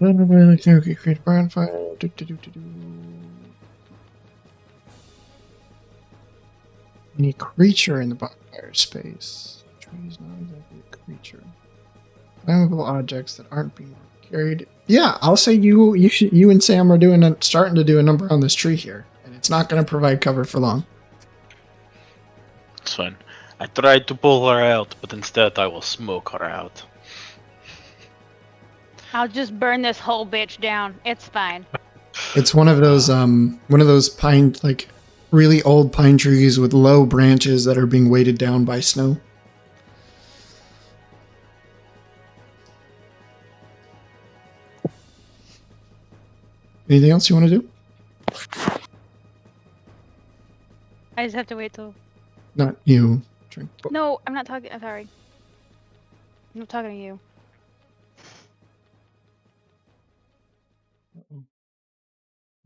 [SPEAKER 2] Okay, create a bonfire. Any creature in the bonfire space. Trees, not exactly a creature. Flammable objects that aren't being carried. Yeah, I'll say you and Sam are starting to do a number on this tree here, and it's not going to provide cover for long.
[SPEAKER 1] It's fine. I tried to pull her out, but instead I will smoke her out.
[SPEAKER 5] I'll just burn this whole bitch down. It's fine.
[SPEAKER 2] It's one of those pine, like really old pine trees with low branches that are being weighted down by snow. Anything else you want to do?
[SPEAKER 5] I just have to wait till...
[SPEAKER 2] Not you. Drink.
[SPEAKER 5] No, I'm not talking... I'm sorry. I'm not talking to you.
[SPEAKER 2] Uh-oh.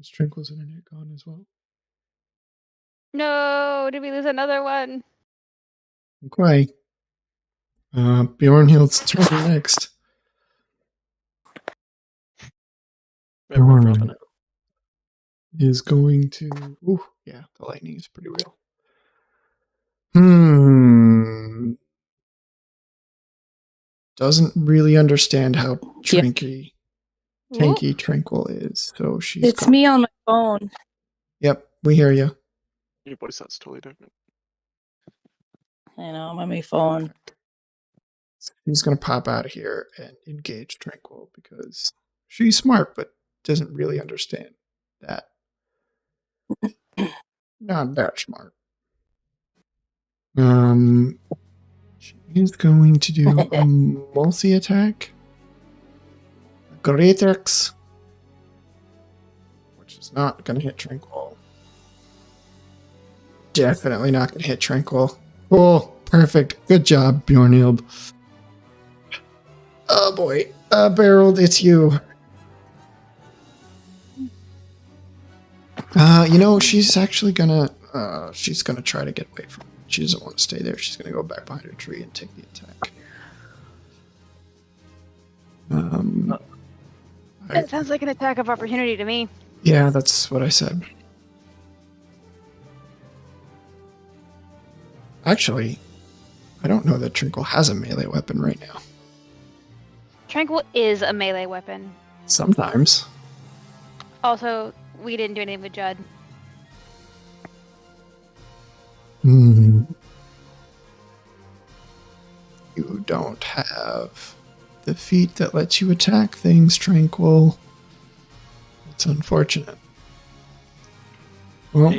[SPEAKER 2] Is Tranquil's internet gone as well?
[SPEAKER 5] No! Did we lose another one?
[SPEAKER 2] Okay. Bjornhild's turn next. Bjorn is going to... Ooh, yeah, the lightning is pretty real. Doesn't really understand how tanky Tranquil is, so she's...
[SPEAKER 8] It's me on my phone.
[SPEAKER 2] Yep, we hear you.
[SPEAKER 3] Your voice sounds totally different.
[SPEAKER 8] I know, I'm on my phone.
[SPEAKER 2] He's going to pop out of here and engage Tranquil because She's smart, but doesn't really understand that. Not that smart. She's going to do a multi-attack. Greatrix. Which is not going to hit Tranquil. Definitely not going to hit Tranquil. Cool. Perfect. Good job, Bjornild. Oh boy. Beryl, it's you. She's actually gonna try to get away from it. She doesn't want to stay there. She's gonna go back behind her tree and take the attack.
[SPEAKER 5] That sounds like an attack of opportunity to me.
[SPEAKER 2] Yeah, that's what I said. Actually, I don't know that Tranquil has a melee weapon right now.
[SPEAKER 5] Tranquil is a melee weapon.
[SPEAKER 2] Sometimes.
[SPEAKER 5] Also, we didn't do anything with Judd.
[SPEAKER 2] You don't have the feat that lets you attack things, Tranquil. It's unfortunate. Well,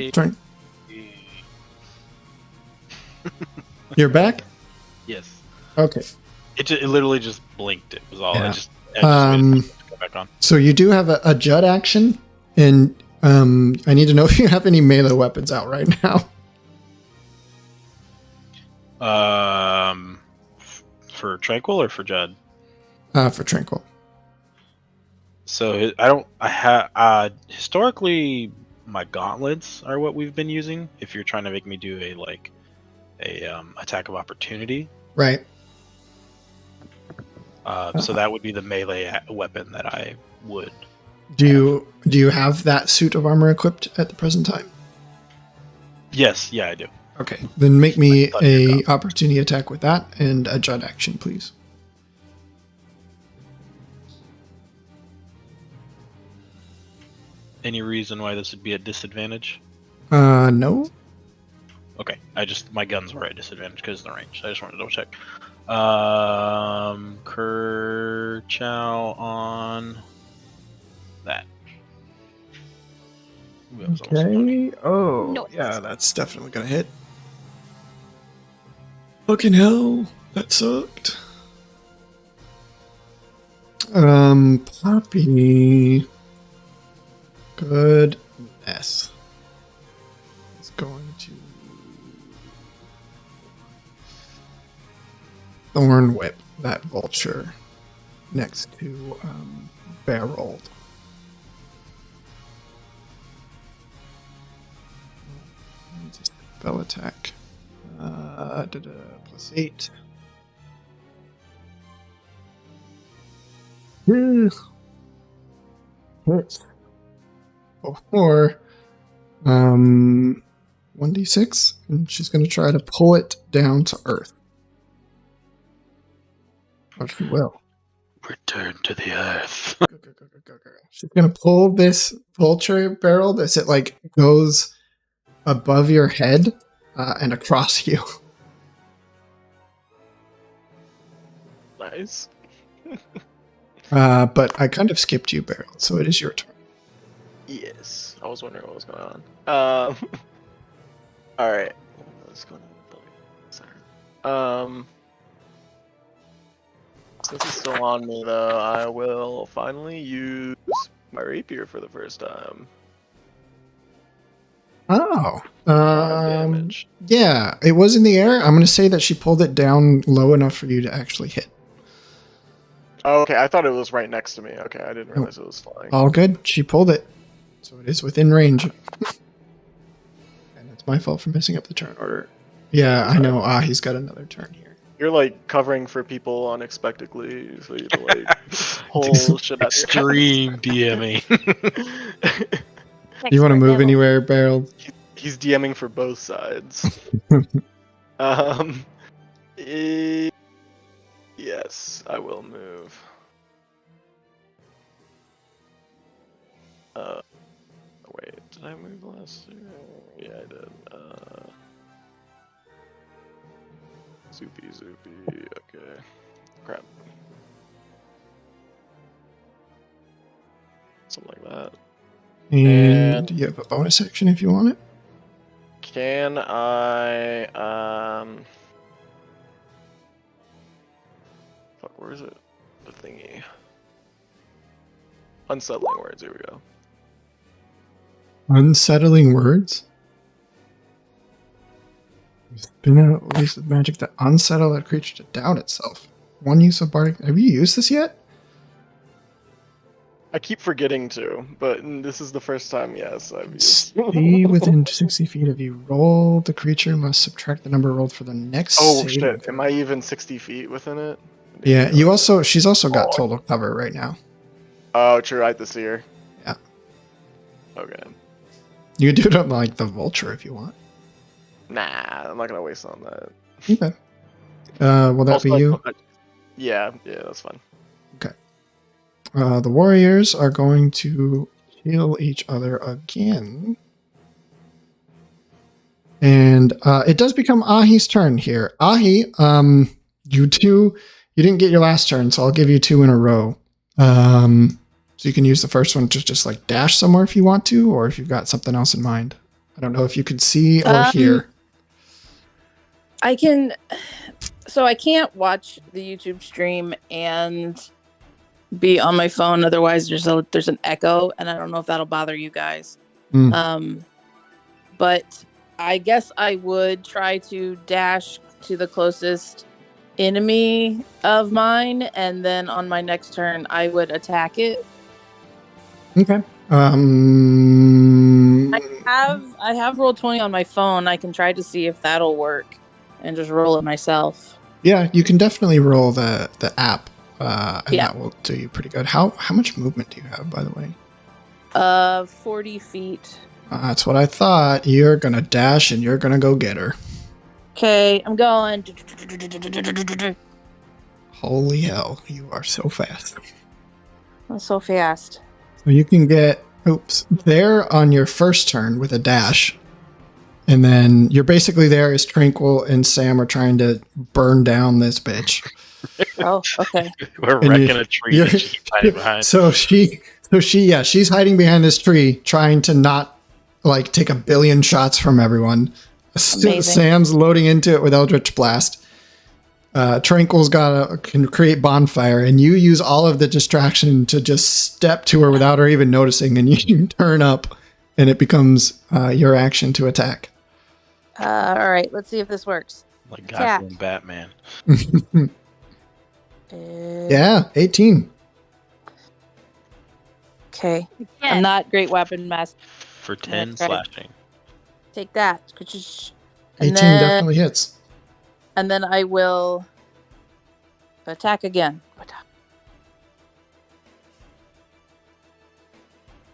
[SPEAKER 2] You're back?
[SPEAKER 1] Yes.
[SPEAKER 2] Okay.
[SPEAKER 1] It literally just blinked. It was all.
[SPEAKER 2] Yeah.
[SPEAKER 1] I just waited to go back on.
[SPEAKER 2] So you do have a Judd action, and I need to know if you have any melee weapons out right now.
[SPEAKER 1] For Tranquil or for Judd?
[SPEAKER 2] For Tranquil.
[SPEAKER 1] So historically my gauntlets are what we've been using. If you're trying to make me do a attack of opportunity,
[SPEAKER 2] right?
[SPEAKER 1] So that would be the melee weapon that I would.
[SPEAKER 2] Do you have that suit of armor equipped at the present time?
[SPEAKER 1] Yes, yeah, I do.
[SPEAKER 2] Okay, then make me a opportunity attack with that and a Judd action, please.
[SPEAKER 1] Any reason why this would be at disadvantage?
[SPEAKER 2] No.
[SPEAKER 1] Okay, my guns were at disadvantage because of the range. I just wanted to double check. Kerchow on that. Ooh, that was almost 20.
[SPEAKER 2] Okay. Oh,
[SPEAKER 5] No.
[SPEAKER 2] yeah, that's definitely gonna hit. Fucking hell, that sucked. Poppy. Goodness. It's going to Thorn Whip that vulture next to Barrel. Just spell attack. +8. Hits. Or 1d6, and she's going to try to pull it down to earth. Or she will.
[SPEAKER 1] Return to the earth.
[SPEAKER 2] She's going to pull this vulture barrel as it goes above your head and across you.
[SPEAKER 3] Nice.
[SPEAKER 2] But I kind of skipped you, Barrel, so it is your turn.
[SPEAKER 3] Yes. I was wondering what was going on. Alright. What's going on? Since it's still on me, though, I will finally use my rapier for the first time.
[SPEAKER 2] Oh.
[SPEAKER 3] Damage.
[SPEAKER 2] Yeah, it was in the air. I'm going to say that she pulled it down low enough for you to actually hit.
[SPEAKER 3] Oh, okay, I thought it was right next to me. Okay, I didn't realize it was flying.
[SPEAKER 2] All good. She pulled it. So it is within range. And it's my fault for messing up the turn order. Yeah, I know. He's got another turn here.
[SPEAKER 3] You're covering for people unexpectedly, so you have to pull shit out.
[SPEAKER 1] Extreme DMing.
[SPEAKER 2] You want to move anywhere, Barrel?
[SPEAKER 3] He's DMing for both sides. Yes, I will move. Wait, did I move last year? Yeah, I did. Zoopy, okay. Crap. something like that.
[SPEAKER 2] And you have a bonus action if you want it.
[SPEAKER 3] Can I fuck, where is it? The thingy. Unsettling words, here we go.
[SPEAKER 2] Unsettling words? Spin out a use of magic to unsettle a creature to doubt itself. One use of bardic. Have you used this yet?
[SPEAKER 3] I keep forgetting to, but this is the first time, yes, I've used.
[SPEAKER 2] Stay within 60 feet of you. Roll. The creature must subtract the number rolled for the next
[SPEAKER 3] Oh
[SPEAKER 2] save.
[SPEAKER 3] shit, am I even 60 feet within it?
[SPEAKER 2] Yeah, she's also got total cover right now.
[SPEAKER 3] Oh, true, I have to see her.
[SPEAKER 2] Yeah.
[SPEAKER 3] Okay.
[SPEAKER 2] You can do it on like the vulture if you want.
[SPEAKER 3] Nah, I'm not gonna waste on that.
[SPEAKER 2] Okay. Will that
[SPEAKER 3] Also,
[SPEAKER 2] be you?
[SPEAKER 3] Yeah, that's fine.
[SPEAKER 2] Okay. The warriors are going to heal each other again. And it does become Ahi's turn here. Ahi, you didn't get your last turn, so I'll give you 2 in a row. So you can use the first one to just like dash somewhere if you want to, or if you've got something else in mind. I don't know if you can see or hear.
[SPEAKER 8] I can. So I can't watch the YouTube stream and be on my phone. Otherwise, there's an echo, and I don't know if that'll bother you guys. But I guess I would try to dash to the closest enemy of mine, and then on my next turn, I would attack it.
[SPEAKER 2] Okay.
[SPEAKER 8] I have Roll20 on my phone. I can try to see if that'll work, and just roll it myself.
[SPEAKER 2] Yeah, you can definitely roll the app, and that will do you pretty good. How much movement do you have, by the way?
[SPEAKER 8] 40 feet.
[SPEAKER 2] That's what I thought. You're gonna dash and you're gonna go get her.
[SPEAKER 8] Okay, I'm going.
[SPEAKER 2] Holy hell, you are so fast.
[SPEAKER 8] I'm so fast.
[SPEAKER 2] So you can get there on your first turn with a dash. And then you're basically there as Tranquil and Sam are trying to burn down this bitch.
[SPEAKER 8] Oh, okay.
[SPEAKER 1] We're wrecking a tree that she's hiding behind.
[SPEAKER 2] So she's hiding behind this tree, trying to not like take a billion shots from everyone.
[SPEAKER 8] Amazing.
[SPEAKER 2] Sam's loading into it with Eldritch Blast. Tranquil's can create bonfire, and you use all of the distraction to just step to her without her even noticing, and you turn up, and it becomes your action to attack.
[SPEAKER 8] All right, let's see if this works.
[SPEAKER 1] Like Gotham Batman.
[SPEAKER 2] Yeah, 18.
[SPEAKER 8] Okay. I'm not great weapon master.
[SPEAKER 1] For 10 slashing.
[SPEAKER 8] Take that.
[SPEAKER 2] 18 definitely hits.
[SPEAKER 8] And then I will attack again.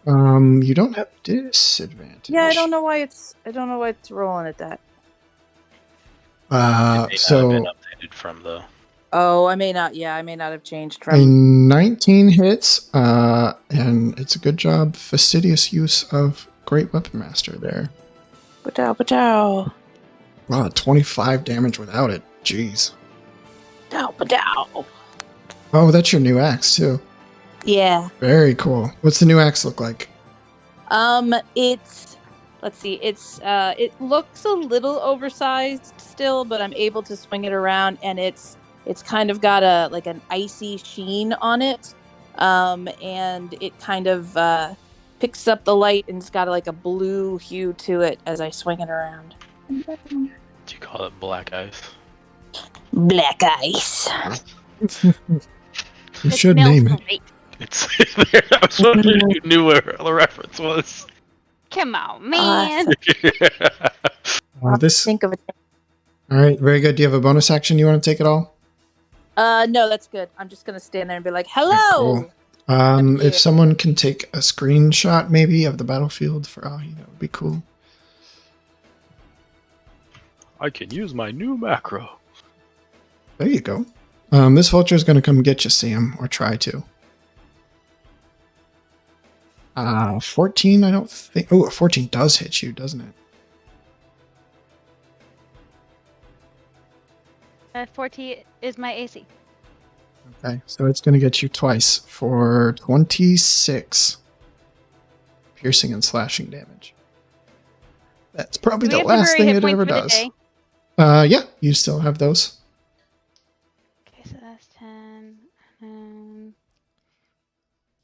[SPEAKER 2] You don't have disadvantage.
[SPEAKER 8] Yeah, I don't know why it's rolling at that.
[SPEAKER 2] So
[SPEAKER 1] been updated from the.
[SPEAKER 8] Oh, I may not have changed from.
[SPEAKER 2] A 19 hits, and it's a good job, fastidious use of Great Weapon Master there.
[SPEAKER 8] Padow.
[SPEAKER 2] Wow, 25 damage without it. Jeez.
[SPEAKER 8] Padow.
[SPEAKER 2] Oh, that's your new axe too.
[SPEAKER 8] Yeah.
[SPEAKER 2] Very cool. What's the new axe look like?
[SPEAKER 8] Let's see. It looks a little oversized still, but I'm able to swing it around, and it's kind of got an icy sheen on it, and it kind of picks up the light, and it's got a blue hue to it as I swing it around.
[SPEAKER 1] Do you call it black ice?
[SPEAKER 8] Black ice.
[SPEAKER 2] You should name it.
[SPEAKER 9] Great.
[SPEAKER 1] It's I was wondering if you knew where the reference was.
[SPEAKER 9] Come on, man.
[SPEAKER 8] Think of it.
[SPEAKER 2] All right, very good. Do you have a bonus action you want to take at all?
[SPEAKER 8] No, that's good. I'm just gonna stand there and be like, "Hello."
[SPEAKER 2] Cool. If someone can take a screenshot maybe of the battlefield for Ahi, that would be cool.
[SPEAKER 1] I can use my new macro.
[SPEAKER 2] There you go. This vulture is going to come get you, Sam, or try to. 14, I don't think. Oh, 14 does hit you, doesn't it?
[SPEAKER 9] 40 is my AC.
[SPEAKER 2] Okay, so it's going to get you twice for 26. piercing and slashing damage. That's probably
[SPEAKER 9] Do we
[SPEAKER 2] the
[SPEAKER 9] have
[SPEAKER 2] last
[SPEAKER 9] temporary
[SPEAKER 2] thing
[SPEAKER 9] hit
[SPEAKER 2] it ever
[SPEAKER 9] points for the
[SPEAKER 2] does.
[SPEAKER 9] day?
[SPEAKER 2] Yeah, you still have those.
[SPEAKER 9] Okay, so that's 10.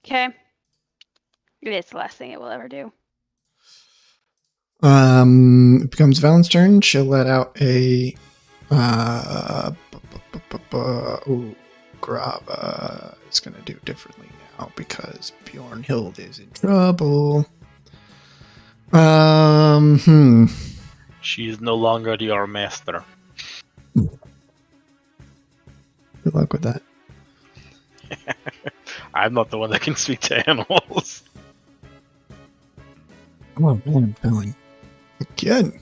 [SPEAKER 9] Okay. It is the last thing it will ever do.
[SPEAKER 2] It becomes Valen's turn. She'll let out a Grava is gonna do differently now because Bjornhild is in trouble.
[SPEAKER 1] She is no longer your master.
[SPEAKER 2] Good luck with that.
[SPEAKER 1] I'm not the one that can speak to animals.
[SPEAKER 2] Oh man, Valen. Again.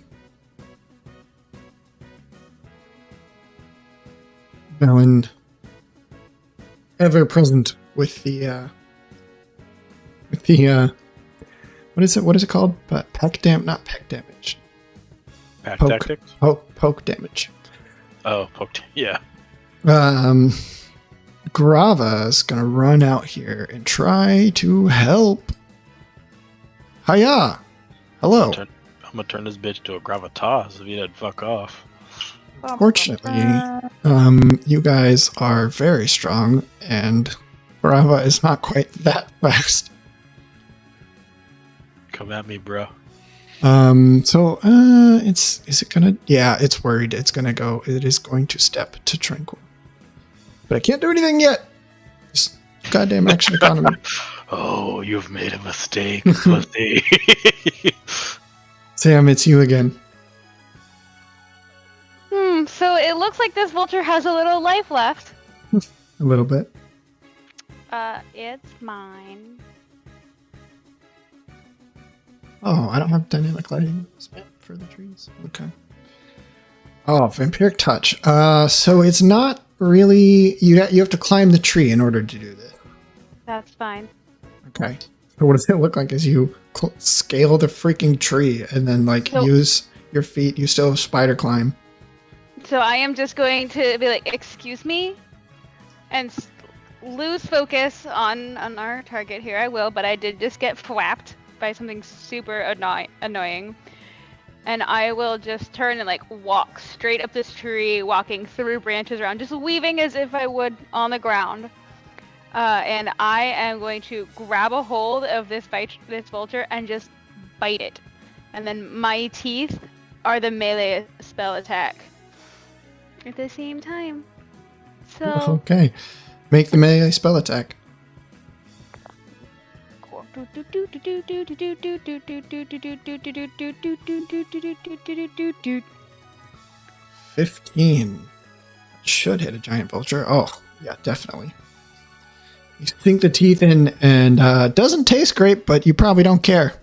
[SPEAKER 2] Valen, ever present with the what is it called? Not peck damage.
[SPEAKER 1] Pack
[SPEAKER 2] Poke.
[SPEAKER 1] tactics?
[SPEAKER 2] Poke damage.
[SPEAKER 1] Oh, poked. Yeah.
[SPEAKER 2] Grava's gonna run out here and try to help. Hiya! Hello.
[SPEAKER 1] I'm gonna turn this bitch to a gravitas if you didn't fuck off.
[SPEAKER 2] Fortunately, you guys are very strong, and Grava is not quite that fast.
[SPEAKER 1] Come at me, bro.
[SPEAKER 2] Is it gonna? Yeah, it's worried. It is going to step to Tranquil. But I can't do anything yet. Just goddamn action economy.
[SPEAKER 1] Oh, you've made a mistake, pussy.
[SPEAKER 2] Sam, it's you again.
[SPEAKER 9] So it looks like this vulture has a little life left.
[SPEAKER 2] A little bit.
[SPEAKER 9] It's mine.
[SPEAKER 2] Oh, I don't have dynamic lighting for the trees. Okay. Oh, vampiric touch. So it's not really you have to climb the tree in order to do this.
[SPEAKER 9] That's fine.
[SPEAKER 2] Okay. So what does it look like as you scale the freaking tree and then use your feet? You still spider climb.
[SPEAKER 9] So I am just going to be like, excuse me, and lose focus on our target here. I will, but I did just get flapped by something super annoying. And I will just turn and walk straight up this tree, walking through branches around, just weaving as if I would on the ground. And I am going to grab a hold of this vulture and just bite it. And then my teeth are the melee spell attack at the same time. So
[SPEAKER 2] Okay. Make the melee spell attack. 15. Should hit a giant vulture. Oh, yeah, definitely. You sink the teeth in and doesn't taste great, but you probably don't care.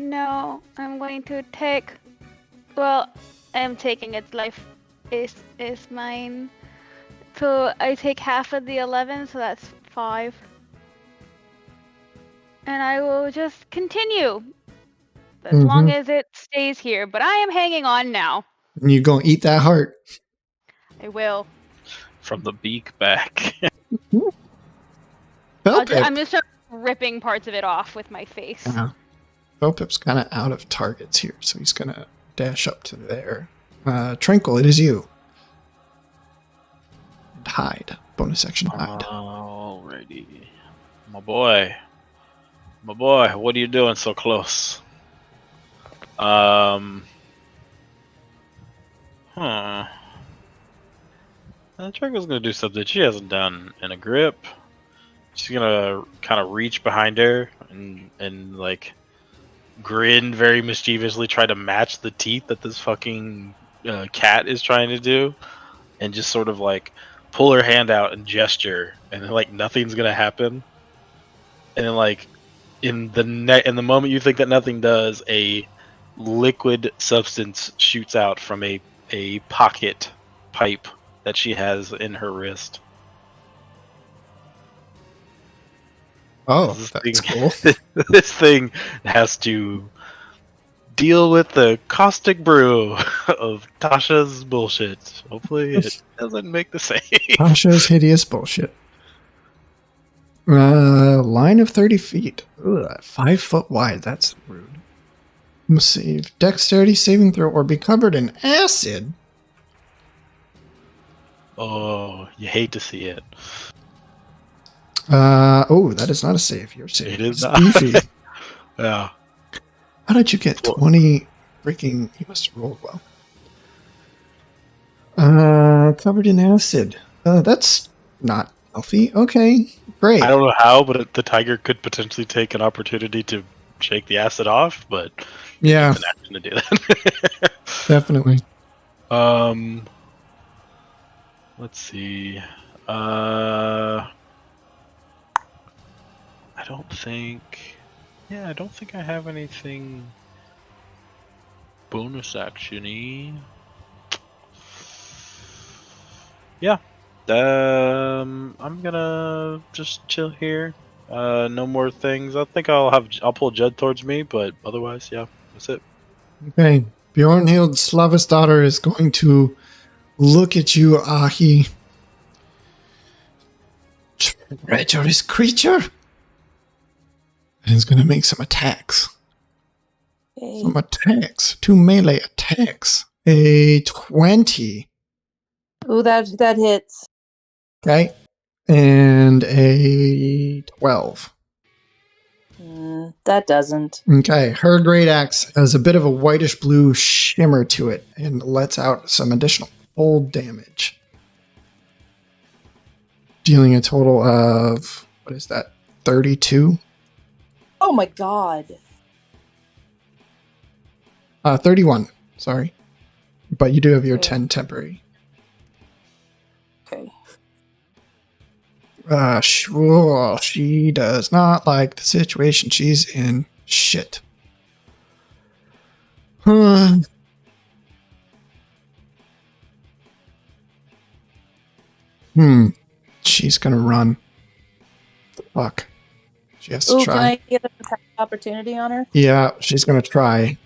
[SPEAKER 9] no, I'm going to take. Well, I'm taking its life. Is mine. So I take half of the 11, so that's 5. And I will just continue as long as it stays here. But I am hanging on now.
[SPEAKER 2] And you're going to eat that heart.
[SPEAKER 9] I will.
[SPEAKER 1] From the beak back.
[SPEAKER 9] I'm just ripping parts of it off with my face.
[SPEAKER 2] Felpip's kind of out of targets here, so he's going to dash up to there. Tranquil, it is you. And hide. Bonus action hide.
[SPEAKER 1] Alrighty. My boy, what are you doing so close? Tranquil's gonna do something she hasn't done in a grip. She's gonna kind of reach behind her and grin very mischievously, try to match the teeth that this fucking cat is trying to do, and just sort of pull her hand out and gesture, and then nothing's gonna happen, and then in the moment you think that nothing does, a liquid substance shoots out from a pocket pipe that she has in her wrist.
[SPEAKER 2] Oh, that's cool.
[SPEAKER 1] This thing has to deal with the caustic brew of Tasha's bullshit. Hopefully it doesn't make the same.
[SPEAKER 2] Tasha's hideous bullshit. Line of 30 feet. Ugh, 5 foot wide. That's rude. Must save dexterity saving throw or be covered in acid.
[SPEAKER 1] Oh, you hate to see it.
[SPEAKER 2] That is not a save. You're saving.
[SPEAKER 1] It is
[SPEAKER 2] not.
[SPEAKER 1] not.
[SPEAKER 2] Beefy.
[SPEAKER 1] Yeah.
[SPEAKER 2] How did you get 20 freaking... You must have rolled well. Covered in acid. That's not healthy. Okay, great.
[SPEAKER 1] I don't know how, but the tiger could potentially take an opportunity to shake the acid off, but
[SPEAKER 2] yeah,
[SPEAKER 1] it's an action to do that.
[SPEAKER 2] Definitely.
[SPEAKER 1] Let's see. I don't think I have anything bonus action-y. Yeah. I'm gonna just chill here. No more things. I think I'll pull Jed towards me, but otherwise, yeah, that's it.
[SPEAKER 2] Okay. Bjornhild Slava's daughter is going to look at you, Ahi. Treacherous creature. And is going to make some attacks.
[SPEAKER 8] Okay.
[SPEAKER 2] Some attacks. 2 melee attacks. A 20.
[SPEAKER 8] Ooh, that hits.
[SPEAKER 2] Okay. And a 12.
[SPEAKER 8] That doesn't.
[SPEAKER 2] Okay. Her great axe has a bit of a whitish blue shimmer to it and lets out some additional cold damage. Dealing a total of, what is that, 32?
[SPEAKER 8] Oh my god.
[SPEAKER 2] 31, sorry. But you do have your 10 temporary.
[SPEAKER 8] Okay.
[SPEAKER 2] Sure, she does not like the situation she's in. Shit. She's gonna run. Fuck. She has to try.
[SPEAKER 8] Can I get an attack opportunity on her?
[SPEAKER 2] Yeah, she's gonna try.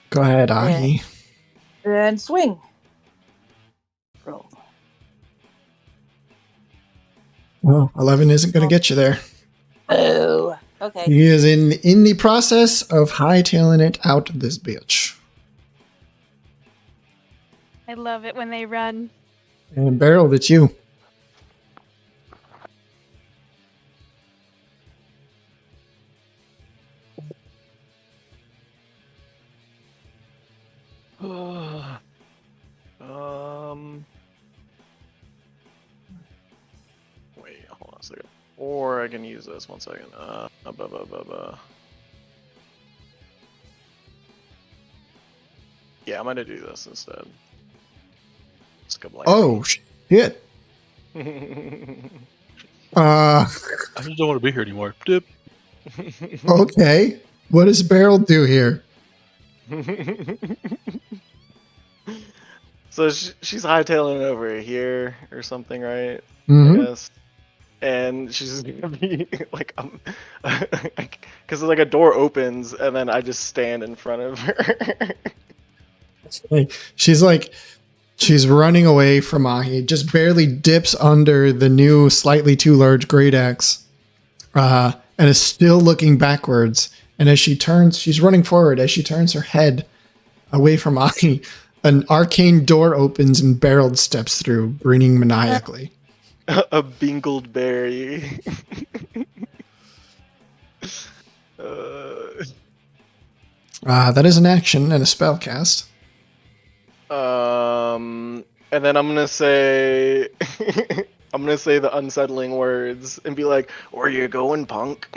[SPEAKER 2] Go ahead, Ahi.
[SPEAKER 8] And swing. Roll.
[SPEAKER 2] Well, 11 isn't gonna get you there.
[SPEAKER 8] Oh, okay.
[SPEAKER 2] He is in the process of hightailing it out of this bitch.
[SPEAKER 9] I love it when they run.
[SPEAKER 2] And Beryl, it's you.
[SPEAKER 3] Wait, hold on a second. Or I can use this. 1 second. Yeah, I'm gonna do this instead.
[SPEAKER 2] Oh shit!
[SPEAKER 1] I just don't want to be here anymore. Dip.
[SPEAKER 2] Okay. What does Beryl do here?
[SPEAKER 3] So she's hightailing over here or something, right?
[SPEAKER 2] Mm-hmm.
[SPEAKER 3] Yes. And she's gonna be like, because like a door opens and then I just stand in front of her.
[SPEAKER 2] She's running away from Ahi, just barely dips under the new, slightly too large great axe, and is still looking backwards. And as she turns, she's running forward. As she turns her head away from Ahi, an arcane door opens and Beryl steps through, grinning maniacally.
[SPEAKER 3] A bingled berry.
[SPEAKER 2] That is an action and a spell cast.
[SPEAKER 3] And then I'm gonna say, the unsettling words and be like, "Where you going, punk?"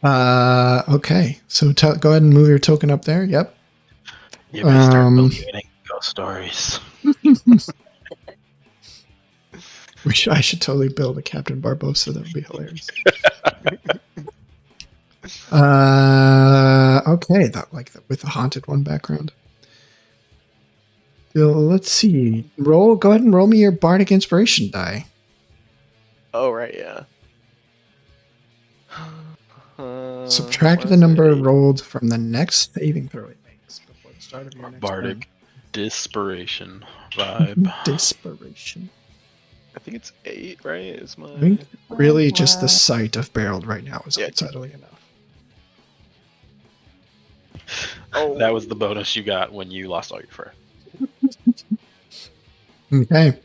[SPEAKER 2] Okay. So go ahead and move your token up there. Yep.
[SPEAKER 1] You better start believing ghost stories.
[SPEAKER 2] I should totally build a Captain Barbosa. That would be hilarious. Okay, with the haunted one background. Let's see. Go ahead and roll me your bardic inspiration die.
[SPEAKER 3] Oh right, yeah.
[SPEAKER 2] Subtract the number rolled from the next saving throw it makes before the start of your next
[SPEAKER 1] bardic
[SPEAKER 2] turn.
[SPEAKER 1] desperation vibe.
[SPEAKER 2] Desperation.
[SPEAKER 3] I think it's 8, right? Is my...
[SPEAKER 2] I think really just the sight of Barreled right now is unsettling enough.
[SPEAKER 3] Oh.
[SPEAKER 1] That was the bonus you got when you lost all your fur.
[SPEAKER 2] Okay.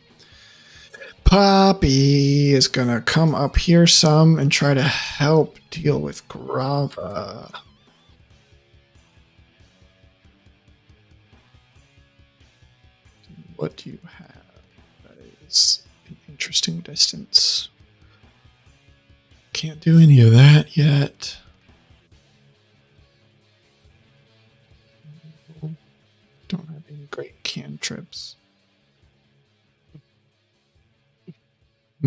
[SPEAKER 2] Poppy is gonna come up here some and try to help deal with Grava. What do you have? That is an interesting distance. Can't do any of that yet. Don't have any great cantrips. I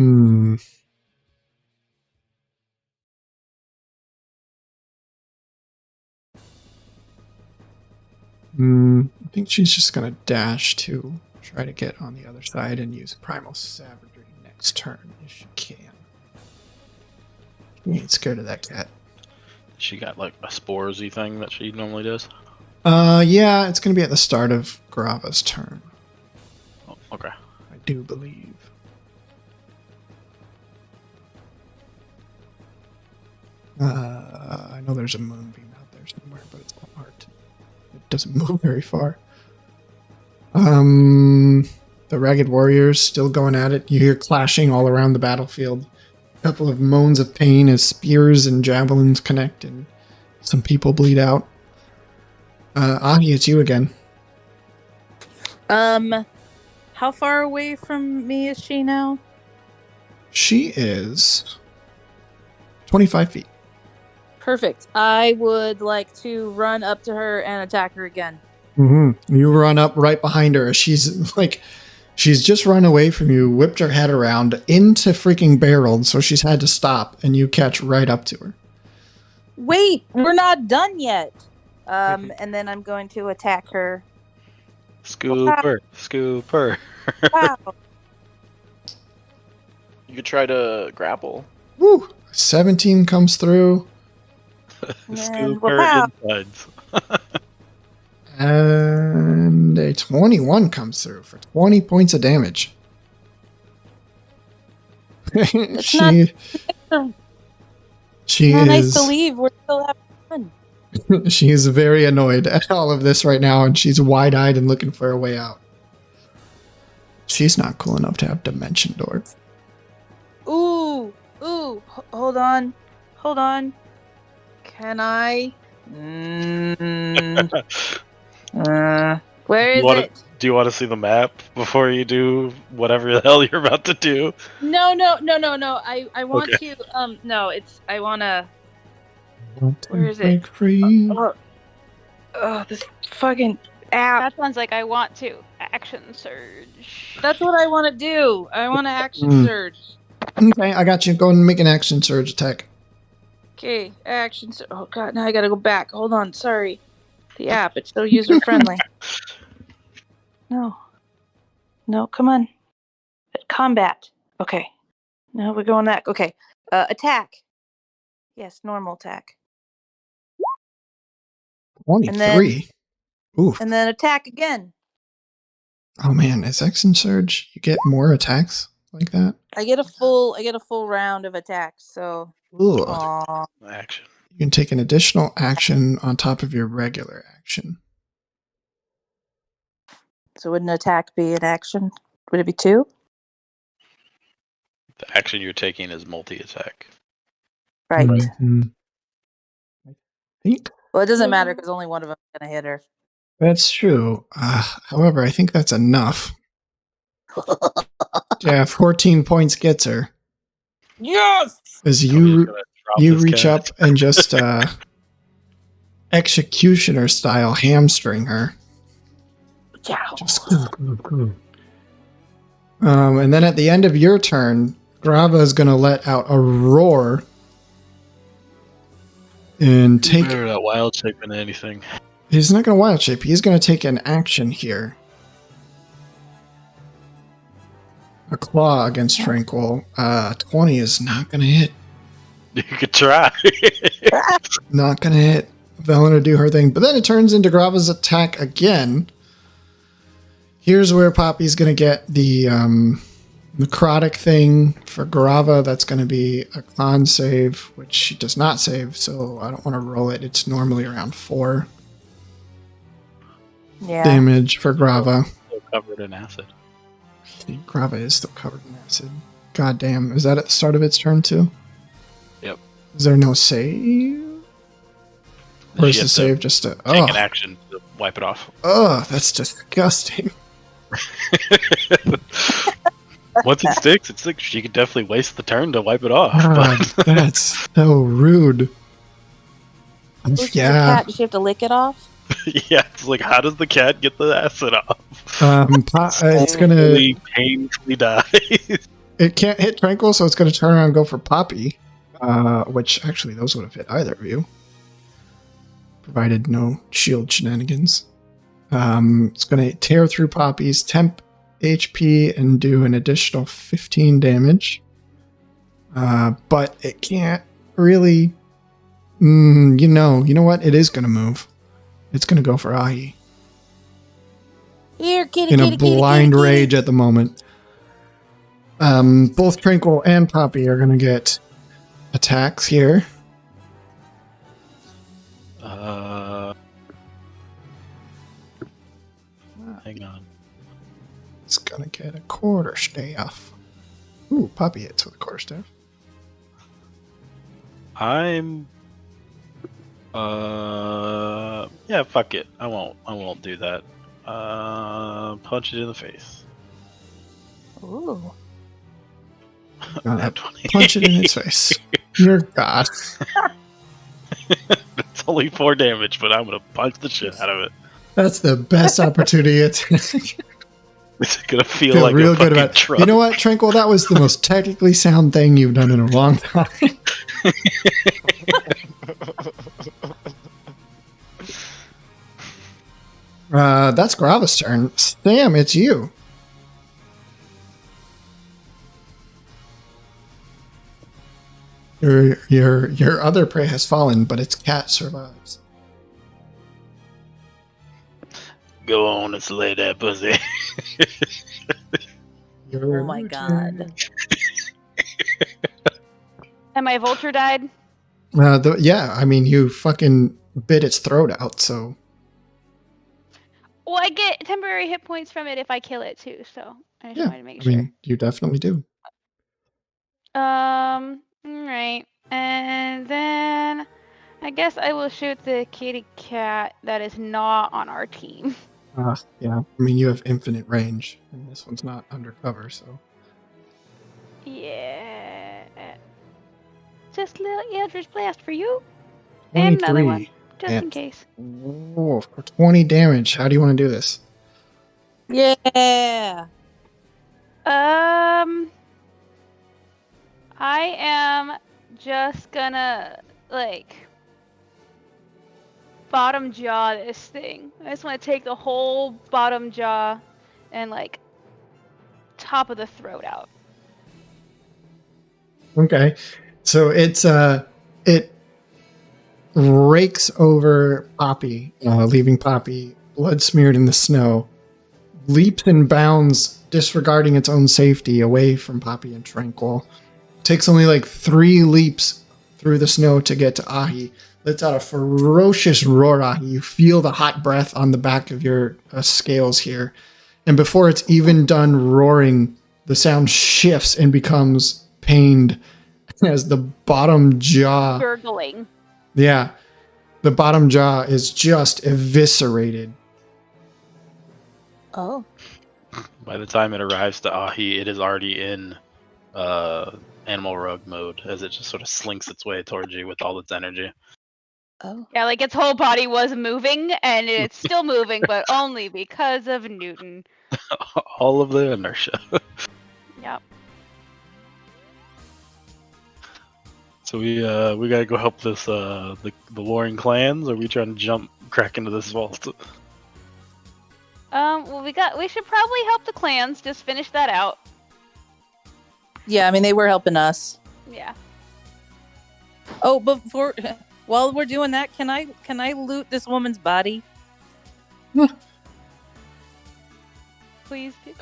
[SPEAKER 2] think she's just gonna dash to try to get on the other side and use Primal Savagery next turn if she can. She ain't scared of that cat.
[SPEAKER 1] She got like a sporesy thing that she normally does.
[SPEAKER 2] Yeah, it's gonna be at the start of Grava's turn.
[SPEAKER 1] Oh, okay.
[SPEAKER 2] I do believe. I know there's a moonbeam out there somewhere, but it's not hard to. It doesn't move very far. The Ragged Warriors still going at it. You hear clashing all around the battlefield. A couple of moans of pain as spears and javelins connect, and some people bleed out. Ahi, it's you again.
[SPEAKER 8] How far away from me is she now?
[SPEAKER 2] She is 25 feet.
[SPEAKER 8] Perfect. I would like to run up to her and attack her again.
[SPEAKER 2] Mm-hmm. You run up right behind her. She's just run away from you, whipped her head around into freaking Barreled, so she's had to stop, and you catch right up to her.
[SPEAKER 8] Wait, we're not done yet. And then I'm going to attack her.
[SPEAKER 1] Scooper.
[SPEAKER 8] Wow.
[SPEAKER 3] You could try to grapple.
[SPEAKER 2] Woo! 17 comes through.
[SPEAKER 1] Scooper insides.
[SPEAKER 2] And a 21 she is
[SPEAKER 8] nice to leave. We're still having fun.
[SPEAKER 2] She is very annoyed at all of this right now, and she's wide-eyed and looking for a way out. She's not cool enough to have Dimension Door.
[SPEAKER 8] Ooh, hold on. Can I? Where is it?
[SPEAKER 1] Do you want to see the map before you do whatever the hell you're about to do?
[SPEAKER 8] No. I want to. No, I want to. Where is it?
[SPEAKER 2] Free.
[SPEAKER 8] This fucking app.
[SPEAKER 9] That sounds like I want to. Action surge.
[SPEAKER 8] That's what I want to do. I want to action surge.
[SPEAKER 2] Okay, I got you. Go and make an action surge attack.
[SPEAKER 8] Okay, action surge. Oh god, now I gotta go back. Hold on, sorry. The app, it's so user friendly. No, come on. Combat. Okay. No, we're going back. Okay. Attack. Yes, normal attack.
[SPEAKER 2] 23. Oof.
[SPEAKER 8] And then attack again.
[SPEAKER 2] Oh man, is action surge? You get more attacks like that?
[SPEAKER 8] I get a full round of attacks, so
[SPEAKER 2] Ooh.
[SPEAKER 1] Action.
[SPEAKER 2] You can take an additional action on top of your regular action.
[SPEAKER 8] So would an attack be an action? Would it be 2?
[SPEAKER 1] The action you're taking is multi-attack.
[SPEAKER 8] Right.
[SPEAKER 2] Mm-hmm. I think.
[SPEAKER 8] Well, it doesn't matter because only one of them is going to hit her.
[SPEAKER 2] That's true. However, I think that's enough. Yeah, 14 points gets her.
[SPEAKER 8] Yes!
[SPEAKER 2] As you reach up and just executioner style hamstring her. Just, and then at the end of your turn, Grava is going to let out a roar and take.
[SPEAKER 1] Better not wild shape than anything.
[SPEAKER 2] He's not going to wild shape. He's going to take an action here. A claw against Tranquil. 20 is not going to hit.
[SPEAKER 1] You could try.
[SPEAKER 2] Not going to hit. Velen to do her thing. But then it turns into Grava's attack again. Here's where Poppy's going to get the necrotic thing for Garava. That's going to be a con save, which she does not save, so I don't want to roll it. It's normally around 4 damage for Grava.
[SPEAKER 1] Still covered in acid.
[SPEAKER 2] Grava is still covered in acid. God damn. Is that at the start of its turn too?
[SPEAKER 1] Yep.
[SPEAKER 2] Is there no save? Or is the save just a...
[SPEAKER 1] Take an action to wipe it off.
[SPEAKER 2] Oh, that's disgusting.
[SPEAKER 1] Once it sticks, it sticks. She could definitely waste the turn to wipe it off.
[SPEAKER 2] God, that's so rude.
[SPEAKER 8] Yeah. Cat, does she have to lick it off?
[SPEAKER 1] Yeah, it's like, how does the cat get the acid off?
[SPEAKER 2] It's gonna
[SPEAKER 1] painfully die.
[SPEAKER 2] It can't hit Tranquil, so it's gonna turn around and go for Poppy. Which actually, those would have hit either of you, provided no shield shenanigans. It's gonna tear through Poppy's temp HP and do an additional 15 damage. But it can't really. You know what? It is gonna move. It's gonna go for Ahi.
[SPEAKER 8] Here, kitty,
[SPEAKER 2] in a blind rage at the moment. Both Tranquil and Poppy are gonna get attacks here.
[SPEAKER 1] Hang on.
[SPEAKER 2] It's gonna get a quarterstaff. Ooh, Poppy hits with a quarterstaff.
[SPEAKER 1] Yeah, fuck it. I won't do that. Punch it in the face.
[SPEAKER 8] Ooh.
[SPEAKER 2] Punch it in its face. Your God.
[SPEAKER 1] It's only 4 damage, but I'm gonna punch the shit out of it.
[SPEAKER 2] That's the best opportunity. It's
[SPEAKER 1] gonna feel like
[SPEAKER 2] real
[SPEAKER 1] a
[SPEAKER 2] good about
[SPEAKER 1] truck.
[SPEAKER 2] You know what, Tranquil? That was the most technically sound thing you've done in a long time. That's Grava's turn. Sam, it's you. Your other prey has fallen, but its cat survives.
[SPEAKER 1] Go on and slay that pussy.
[SPEAKER 8] Oh my God.
[SPEAKER 9] And my vulture died?
[SPEAKER 2] Yeah, I mean, you fucking bit its throat out, so...
[SPEAKER 9] Well, I get temporary hit points from it if I kill it, too, so I just wanted to make sure.
[SPEAKER 2] I mean, you definitely do.
[SPEAKER 9] Alright. And then... I guess I will shoot the kitty cat that is not on our team.
[SPEAKER 2] Yeah. I mean, you have infinite range, and this one's not undercover, so...
[SPEAKER 9] Yeah. Just a little Eldritch Blast for you. And another one, just in case.
[SPEAKER 2] Oh, for 20 damage. How do you want to do this?
[SPEAKER 8] Yeah.
[SPEAKER 9] I am just gonna, bottom jaw this thing. I just want to take the whole bottom jaw and, top of the throat out.
[SPEAKER 2] Okay. So it rakes over Poppy, leaving Poppy blood smeared in the snow, leaps and bounds, disregarding its own safety, away from Poppy and Tranquil. Takes only 3 leaps through the snow to get to Ahi. Lets out a ferocious roar, Ahi. You feel the hot breath on the back of your scales here. And before it's even done roaring, the sound shifts and becomes pained as the bottom jaw...
[SPEAKER 9] Gurgling.
[SPEAKER 2] Yeah. The bottom jaw is just eviscerated.
[SPEAKER 8] Oh.
[SPEAKER 1] By the time it arrives to Ahi, it is already in animal rogue mode, as it just sort of slinks its way towards you with all its energy.
[SPEAKER 8] Oh.
[SPEAKER 9] Yeah, its whole body was moving, and it's still moving, but only because of Newton.
[SPEAKER 1] All of the inertia.
[SPEAKER 9] Yep.
[SPEAKER 1] So we gotta go help this the warring clans, or are we trying to crack into this vault?
[SPEAKER 9] Well, we should probably help the clans. Just finish that out.
[SPEAKER 8] Yeah, I mean, they were helping us.
[SPEAKER 9] Yeah.
[SPEAKER 8] Oh, while we're doing that, can I loot this woman's body?
[SPEAKER 9] Please do.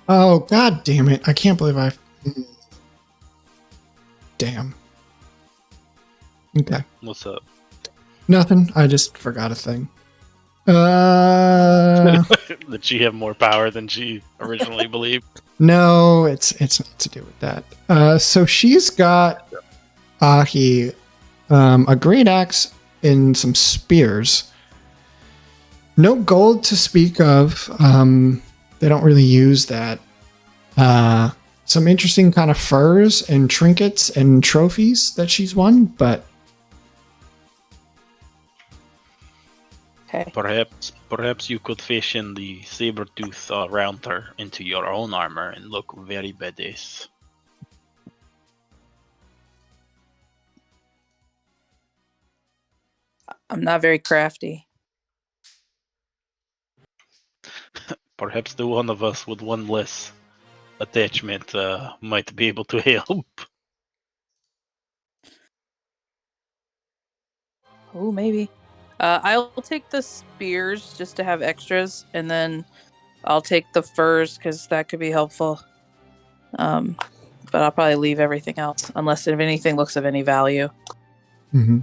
[SPEAKER 2] Oh, god damn it. I can't believe I... Damn. Okay.
[SPEAKER 1] What's up?
[SPEAKER 2] Nothing. I just forgot a thing.
[SPEAKER 1] Did she have more power than she originally believed?
[SPEAKER 2] No, it's not to do with that. So she's got Ahi, a great axe and some spears. No gold to speak of. They don't really use that. Some interesting kind of furs and trinkets and trophies that she's won, but
[SPEAKER 8] Okay.
[SPEAKER 1] Perhaps you could fashion the saber-tooth around her into your own armor and look very badass.
[SPEAKER 8] I'm not very crafty.
[SPEAKER 1] Perhaps the one of us with one less attachment might be able to help.
[SPEAKER 8] Oh, maybe. I'll take the spears just to have extras, and then I'll take the furs because that could be helpful. But I'll probably leave everything else unless if anything looks of any value.
[SPEAKER 2] mm-hmm.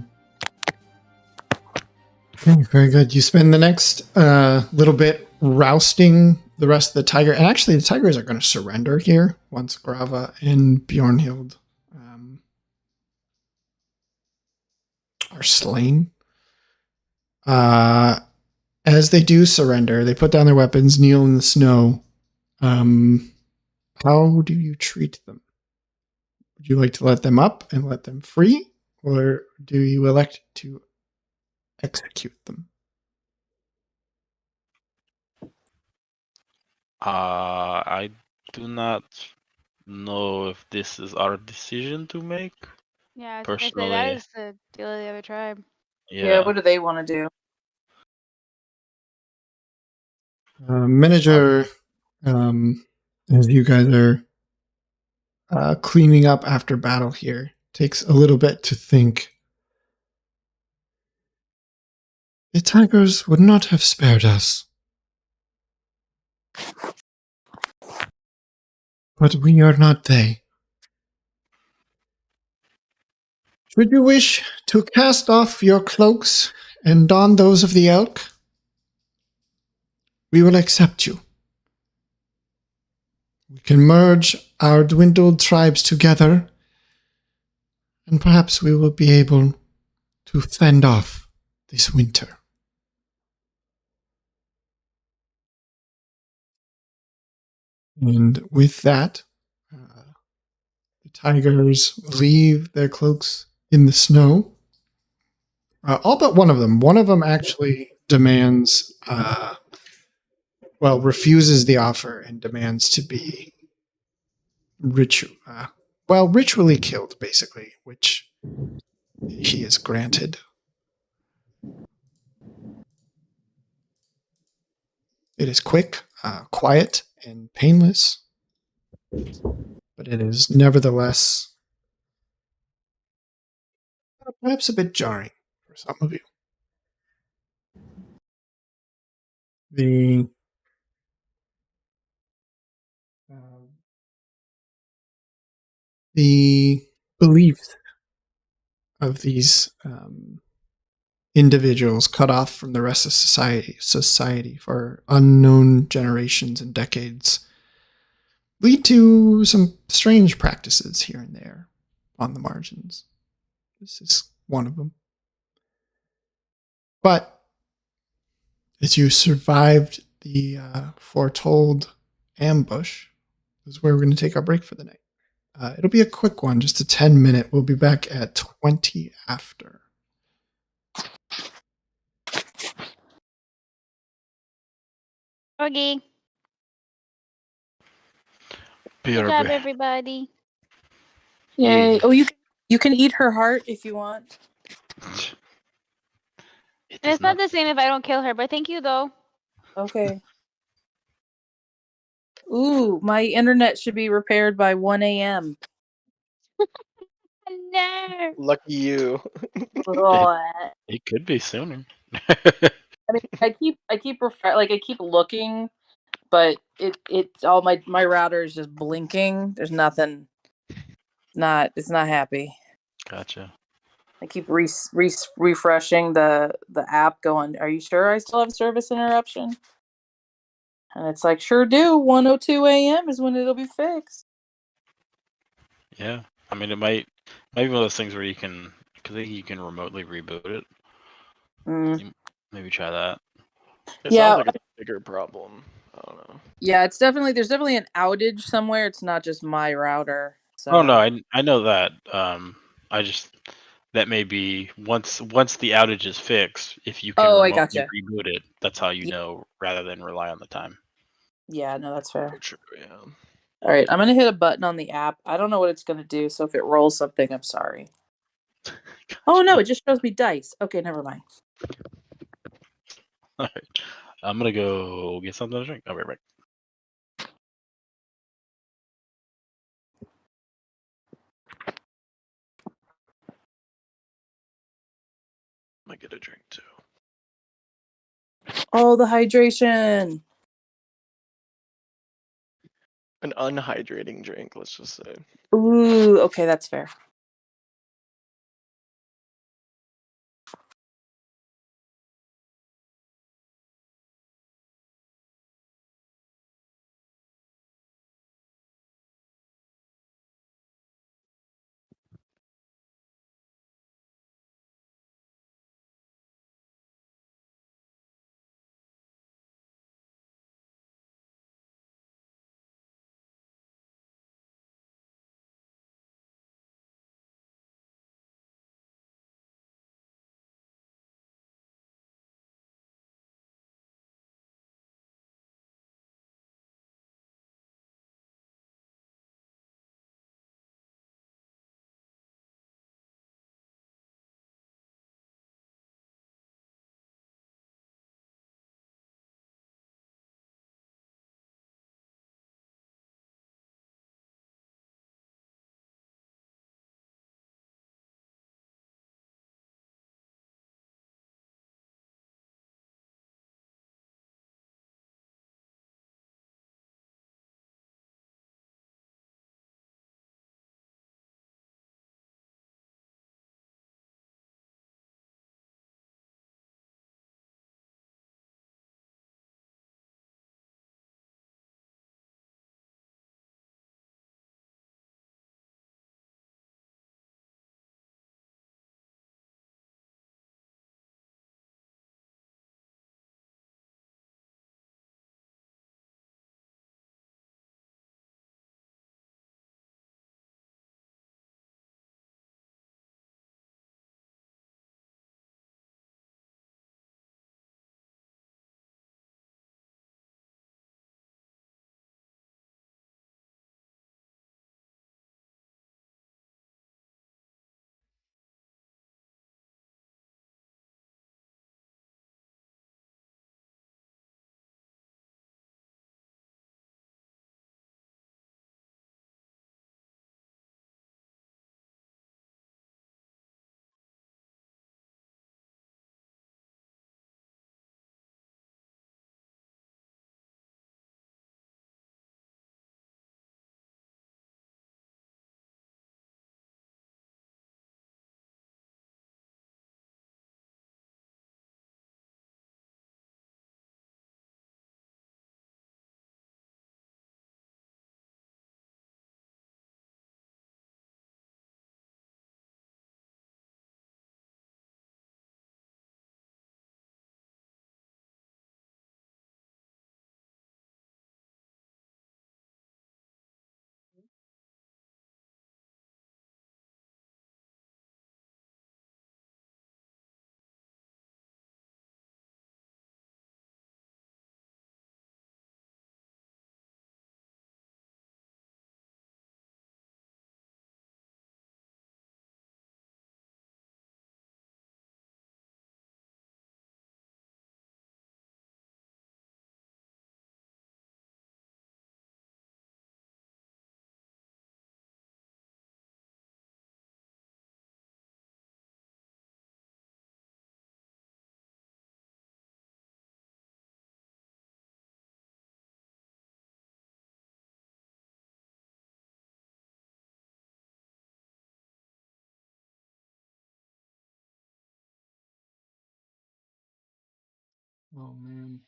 [SPEAKER 2] Okay, very good. You spend the next little bit rousting the rest of the tiger, and actually the tigers are going to surrender here once Grava and Bjornhild are slain. As they do surrender, they put down their weapons, kneel in the snow. How do you treat them? Would you like to let them up and let them free, or do you elect to execute them?
[SPEAKER 1] I do not know if this is our decision to make.
[SPEAKER 9] Yeah, I was
[SPEAKER 1] Personally,
[SPEAKER 9] gonna say that is the deal of the other tribe.
[SPEAKER 1] Yeah.
[SPEAKER 8] What do they want to do?
[SPEAKER 2] Manager, as you guys are cleaning up after battle here, takes a little bit to think. The tigers would not have spared us. But we are not they. Should you wish to cast off your cloaks and don those of the elk, we will accept you. We can merge our dwindled tribes together, and perhaps we will be able to fend off this winter. And with that, the tigers leave their cloaks in the snow. All but one of them. One of them actually demands, refuses the offer and demands to be ritually killed, basically, which he is granted. It is quick, quiet, and painless, but it is nevertheless perhaps a bit jarring for some of you. The beliefs of these individuals cut off from the rest of society for unknown generations and decades lead to some strange practices here and there on the margins. This is one of them. But as you survived the foretold ambush, this is where we're going to take our break for the night. It'll be a quick one, just a 10-minute. We'll be back at 20 after.
[SPEAKER 9] Okay. Good job, everybody.
[SPEAKER 8] Yay! Oh, you can eat her heart if you want.
[SPEAKER 9] It's not the same if I don't kill her, but thank you though.
[SPEAKER 8] Okay. Ooh, my internet should be repaired by 1 a.m.
[SPEAKER 9] No.
[SPEAKER 3] Lucky you.
[SPEAKER 1] It could be sooner.
[SPEAKER 8] I mean, I keep looking but it's all my router is just blinking. There's nothing. It's not happy.
[SPEAKER 1] Gotcha.
[SPEAKER 8] I keep refreshing the app, going, "Are you sure I still have service interruption?" And it's like, "Sure do. 1:02 a.m. is when it'll be fixed."
[SPEAKER 1] Yeah, I mean, it might be one of those things where you can, because I think you can remotely reboot it. Maybe try that.
[SPEAKER 3] It sounds like it's a bigger problem. I don't know.
[SPEAKER 8] Yeah, there's definitely an outage somewhere. It's not just my router. So.
[SPEAKER 1] Oh no, I know that. I just that may be once the outage is fixed, if you can remotely reboot it, that's how you know, rather than rely on the time.
[SPEAKER 8] Yeah, no, that's fair.
[SPEAKER 3] True, yeah.
[SPEAKER 8] All right, I'm gonna hit a button on the app. I don't know what it's gonna do, so if it rolls something, I'm sorry. Gotcha. Oh no, it just shows me dice. Okay, never mind.
[SPEAKER 1] All right, I'm gonna go get something to drink. I'll be right back.
[SPEAKER 3] Might get a drink too.
[SPEAKER 8] Oh, the hydration.
[SPEAKER 3] An unhydrating drink, let's just say.
[SPEAKER 8] Ooh, okay, that's fair.
[SPEAKER 2] Oh man.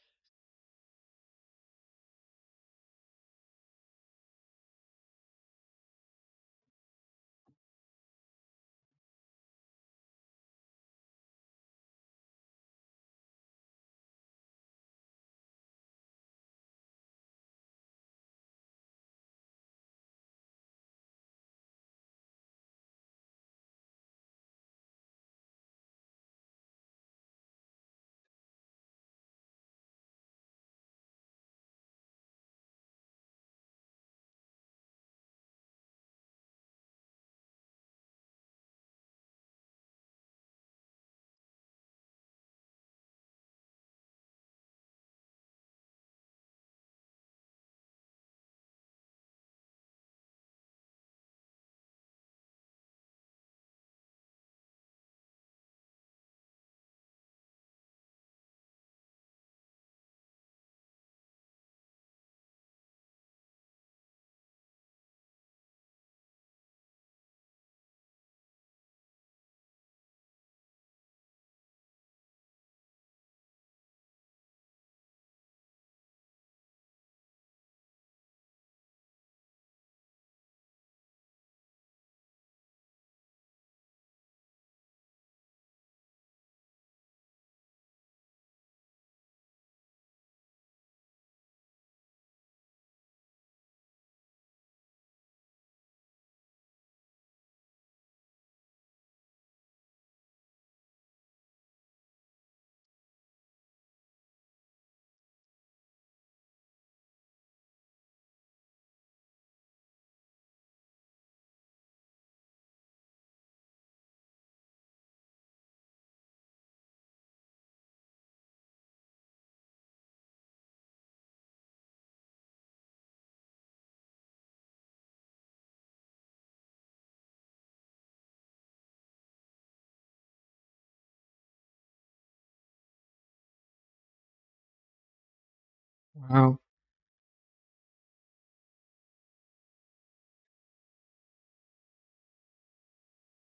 [SPEAKER 2] Wow.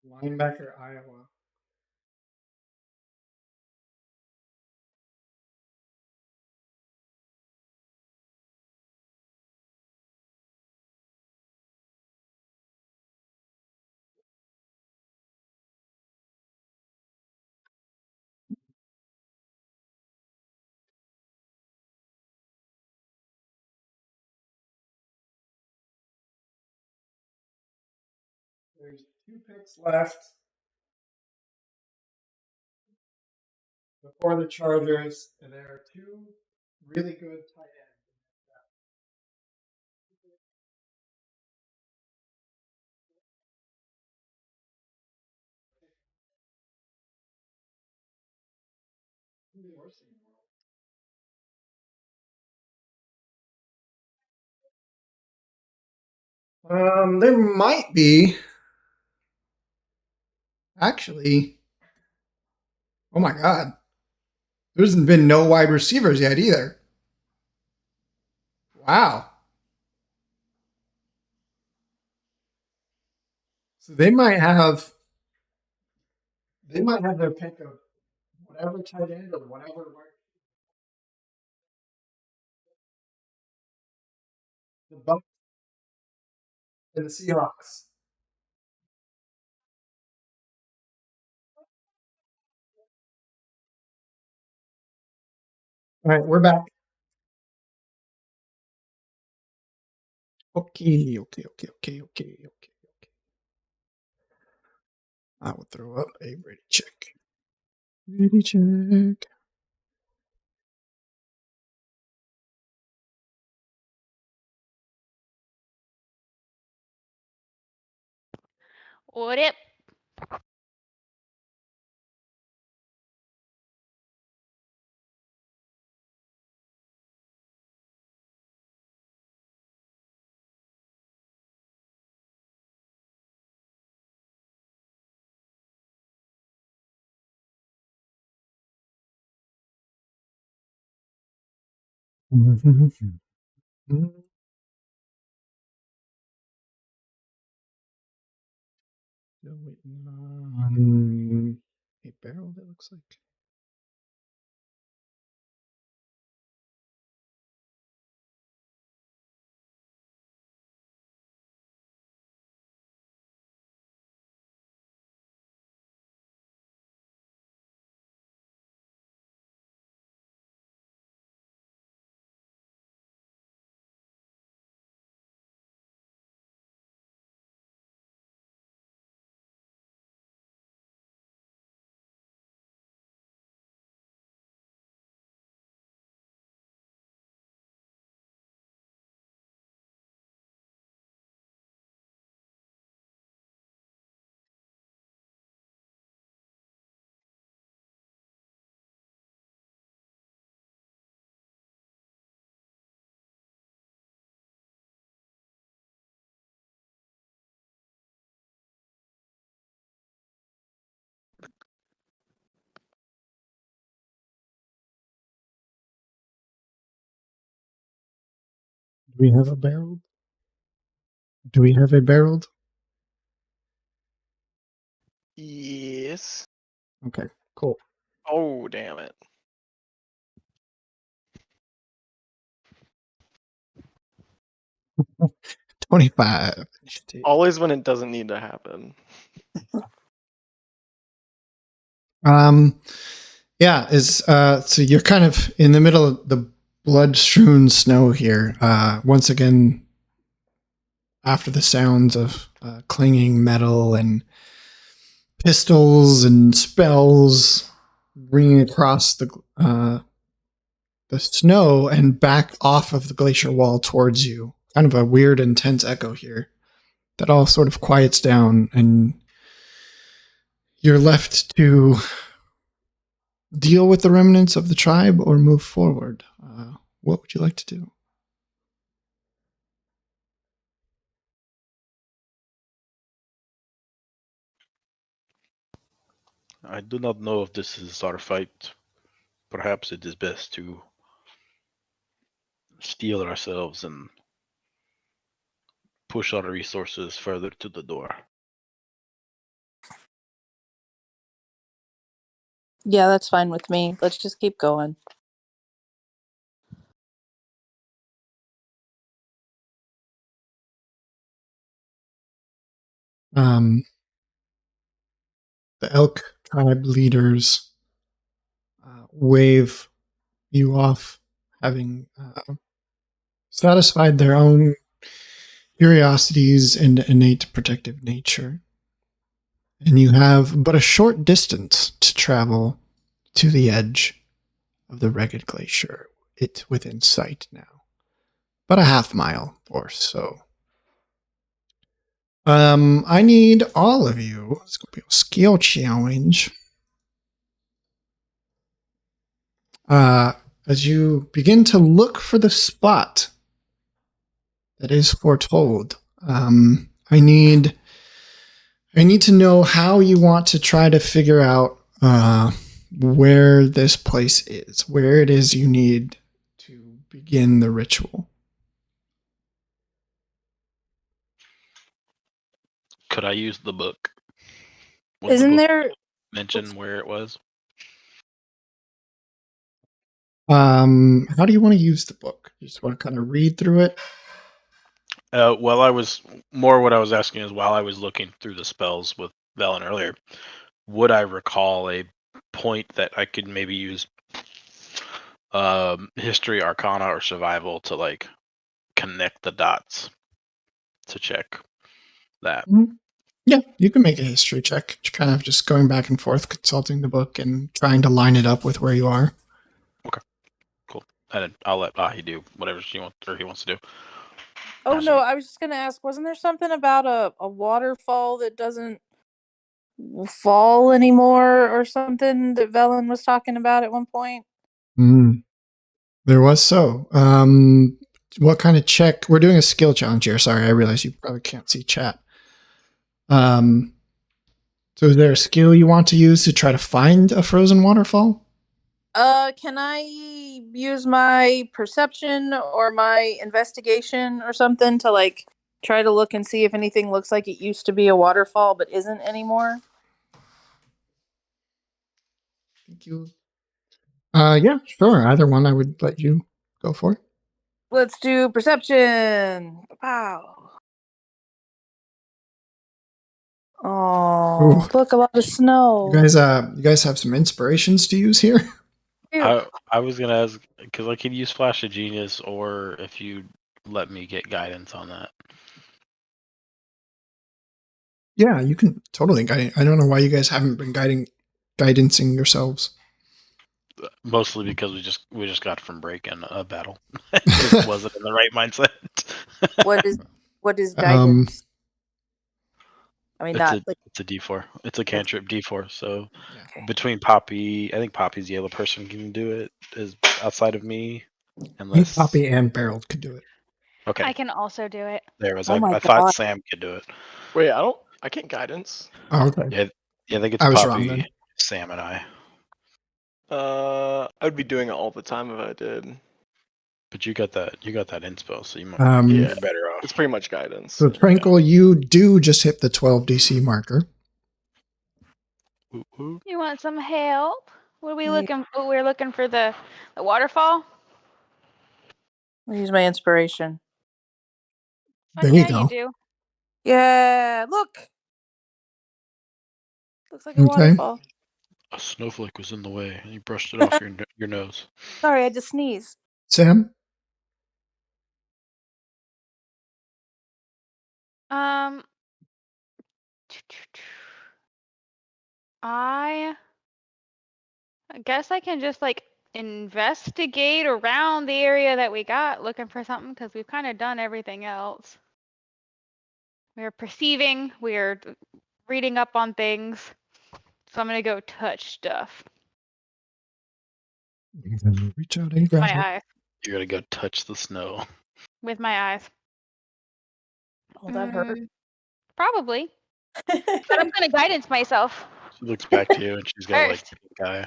[SPEAKER 2] Linebacker, Iowa. There's 2 picks left before the Chargers, and there are 2 really good tight ends. There might be. Actually, oh my God. There's been no wide receivers yet either. Wow. So they might have their pick of whatever tight end or whatever the Bucks and the Seahawks. All right, we're back. Okay. I will throw up a ready check. Ready check.
[SPEAKER 9] What up?
[SPEAKER 2] Still waiting on a barrel, that looks like. we have a barrel? Do we have a barrel?
[SPEAKER 3] Yes.
[SPEAKER 2] Okay, cool.
[SPEAKER 3] Oh, damn it.
[SPEAKER 2] $25.
[SPEAKER 3] Always when it doesn't need to happen.
[SPEAKER 2] Yeah, so you're kind of in the middle of the blood-strewn snow here. Once again, after the sounds of clanging metal and pistols and spells ringing across the snow and back off of the glacier wall towards you. Kind of a weird, intense echo here that all sort of quiets down, and you're left to deal with the remnants of the tribe or move forward. What would you like to do?
[SPEAKER 1] I do not know if this is our fight. Perhaps it is best to steel ourselves and push our resources further to the door.
[SPEAKER 8] Yeah, that's fine with me. Let's just keep going.
[SPEAKER 2] The elk tribe leaders wave you off, having satisfied their own curiosities and innate protective nature. And you have but a short distance to travel to the edge of the Ragged Glacier. It's within sight now. About a half mile or so. I need all of you. It's going to be a skill challenge. As you begin to look for the spot that is foretold, I need to know how you want to try to figure out where this place is, where it is you need to begin the ritual.
[SPEAKER 1] Could I use the book?
[SPEAKER 8] Isn't there
[SPEAKER 1] mention where it was?
[SPEAKER 2] How do you want to use the book? You just want to kind of read through it?
[SPEAKER 1] Well, what I was asking is, while I was looking through the spells with Velen earlier, would I recall a point that I could maybe use history, arcana, or survival to like connect the dots to check that?
[SPEAKER 2] Yeah, you can make a history check. Kind of just going back and forth, consulting the book and trying to line it up with where you are.
[SPEAKER 1] Okay, cool. And then I'll let Ahi do whatever he wants to do.
[SPEAKER 8] Oh no, I was just gonna ask, wasn't there something about a waterfall that doesn't fall anymore or something that Velen was talking about at one point?
[SPEAKER 2] There was so. What kind of check? We're doing a skill challenge here. Sorry, I realize you probably can't see chat. So is there a skill you want to use to try to find a frozen waterfall?
[SPEAKER 8] Can I use my perception or my investigation or something to like try to look and see if anything looks like it used to be a waterfall but isn't anymore?
[SPEAKER 2] Thank you. Yeah, sure. Either one I would let you go for.
[SPEAKER 8] Let's do perception. Wow. Oh,
[SPEAKER 2] Ooh.
[SPEAKER 8] look, a lot of snow.
[SPEAKER 2] You guys have some inspirations to use here?
[SPEAKER 1] I was gonna ask because I could use Flash of Genius, or if you let me get guidance on that.
[SPEAKER 2] Yeah, you can totally guide. I don't know why you guys haven't been guidancing yourselves.
[SPEAKER 1] Mostly because we just got from breaking a battle. Just wasn't in the right mindset.
[SPEAKER 8] what is guidance? I mean,
[SPEAKER 1] it's a D4. It's a cantrip D4. So between Poppy, I think Poppy's the other person can do it. Is outside of me, unless
[SPEAKER 2] Poppy and Beryl could do it.
[SPEAKER 1] Okay,
[SPEAKER 9] I can also do it.
[SPEAKER 1] there was.
[SPEAKER 8] Oh my
[SPEAKER 1] I thought
[SPEAKER 8] God.
[SPEAKER 1] Sam could do it.
[SPEAKER 3] Wait, I can't guidance.
[SPEAKER 2] Oh, okay.
[SPEAKER 1] Yeah, I think it's
[SPEAKER 2] I was
[SPEAKER 1] Poppy,
[SPEAKER 2] wrong then.
[SPEAKER 1] Sam, and I.
[SPEAKER 3] I would be doing it all the time if I did.
[SPEAKER 1] But you got that inspo, so you're better off.
[SPEAKER 3] It's pretty much guidance.
[SPEAKER 2] So Tranquil, you do just hit the 12 DC marker.
[SPEAKER 9] You want some help? What are we looking? Oh, we're looking for the waterfall.
[SPEAKER 8] I'll use my inspiration.
[SPEAKER 2] There you go.
[SPEAKER 9] You do.
[SPEAKER 8] Yeah, look. Looks like a
[SPEAKER 2] Okay.
[SPEAKER 8] waterfall.
[SPEAKER 1] A snowflake was in the way, and you brushed it off your nose.
[SPEAKER 8] Sorry, I had to sneeze.
[SPEAKER 2] Sam?
[SPEAKER 9] I guess I can just like investigate around the area that we got looking for something because we've kind of done everything else. We're perceiving, we're reading up on things. So I'm going to go touch stuff.
[SPEAKER 2] Reach out and grab
[SPEAKER 9] My
[SPEAKER 2] it.
[SPEAKER 9] eyes.
[SPEAKER 1] You're gonna go touch the snow.
[SPEAKER 9] With my eyes.
[SPEAKER 8] Oh, that hurt.
[SPEAKER 9] Probably. But I'm going to guidance myself.
[SPEAKER 1] She looks back to you, and she's got like pink eye.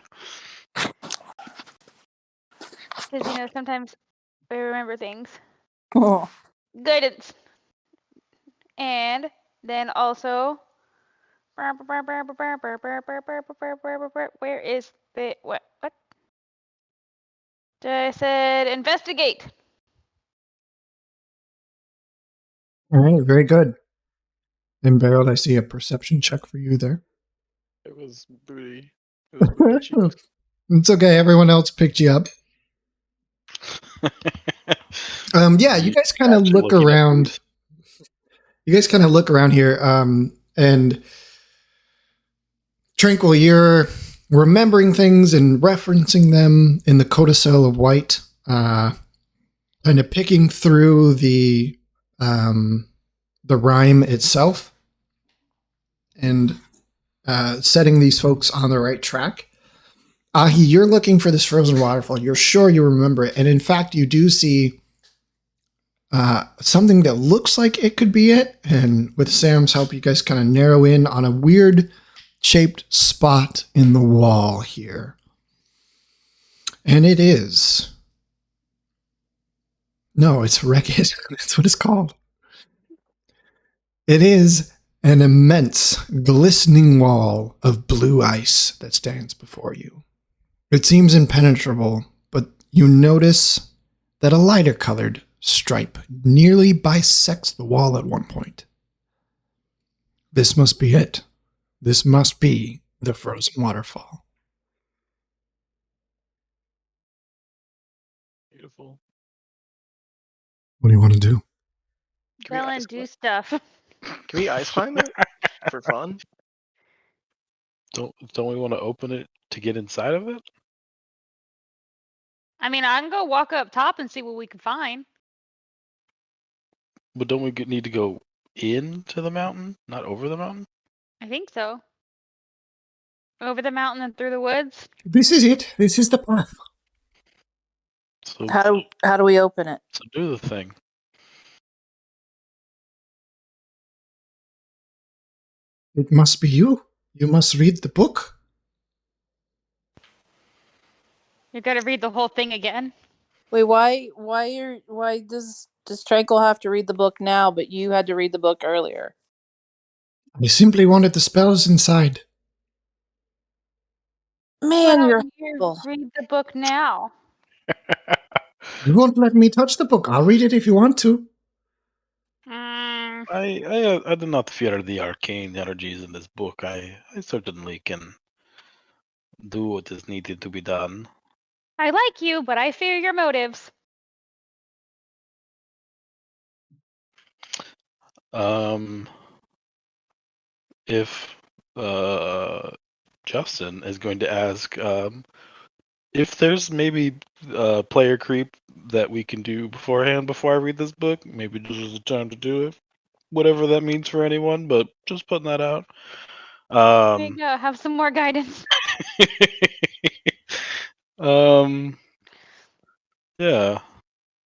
[SPEAKER 9] Because, sometimes I remember things.
[SPEAKER 8] Oh.
[SPEAKER 9] Guidance. And then also, where is the what? I said investigate.
[SPEAKER 2] All right, very good. And Beryl, I see a perception check for you there.
[SPEAKER 3] It was booty. It was booty cheeks.
[SPEAKER 2] It's okay. Everyone else picked you up. Yeah, you guys kind of look around. You guys kind of look around here, and Tranquil, you're remembering things and referencing them in the codicil of white, kind of picking through the rhyme itself and setting these folks on the right track. Ahi, you're looking for this frozen waterfall. You're sure you remember it. And in fact, you do see something that looks like it could be it. And with Sam's help, you guys kind of narrow in on a weird shaped spot in the wall here. And it is. No, it's Wreckage. That's what it's called. It is an immense, glistening wall of blue ice that stands before you. It seems impenetrable, but you notice that a lighter colored stripe nearly bisects the wall at one point. This must be it. This must be the frozen waterfall.
[SPEAKER 3] Beautiful.
[SPEAKER 2] What do you want to do?
[SPEAKER 9] Go and do stuff.
[SPEAKER 3] Can we ice climb it for fun?
[SPEAKER 1] Don't we want to open it to get inside of it?
[SPEAKER 9] I mean, I can go walk up top and see what we can find.
[SPEAKER 1] But don't we need to go into the mountain, not over the mountain?
[SPEAKER 9] I think so. Over the mountain and through the woods.
[SPEAKER 2] This is it. This is the path.
[SPEAKER 1] So
[SPEAKER 8] How do we open it?
[SPEAKER 1] So do the thing.
[SPEAKER 2] It must be you. You must read the book.
[SPEAKER 9] You gotta read the whole thing again.
[SPEAKER 8] Wait, why does Tranquil have to read the book now, but you had to read the book earlier?
[SPEAKER 2] I simply wanted the spells inside.
[SPEAKER 8] Man, you're
[SPEAKER 9] read the book now.
[SPEAKER 2] You won't let me touch the book. I'll read it if you want to.
[SPEAKER 1] I do not fear the arcane energies in this book. I certainly can do what is needed to be done.
[SPEAKER 9] I like you, but I fear your motives.
[SPEAKER 1] If Justin is going to ask if there's maybe player creep that we can do beforehand before I read this book, maybe this is the time to do it. Whatever that means for anyone, but just putting that out.
[SPEAKER 9] There you go. Have some more guidance.
[SPEAKER 1] Yeah.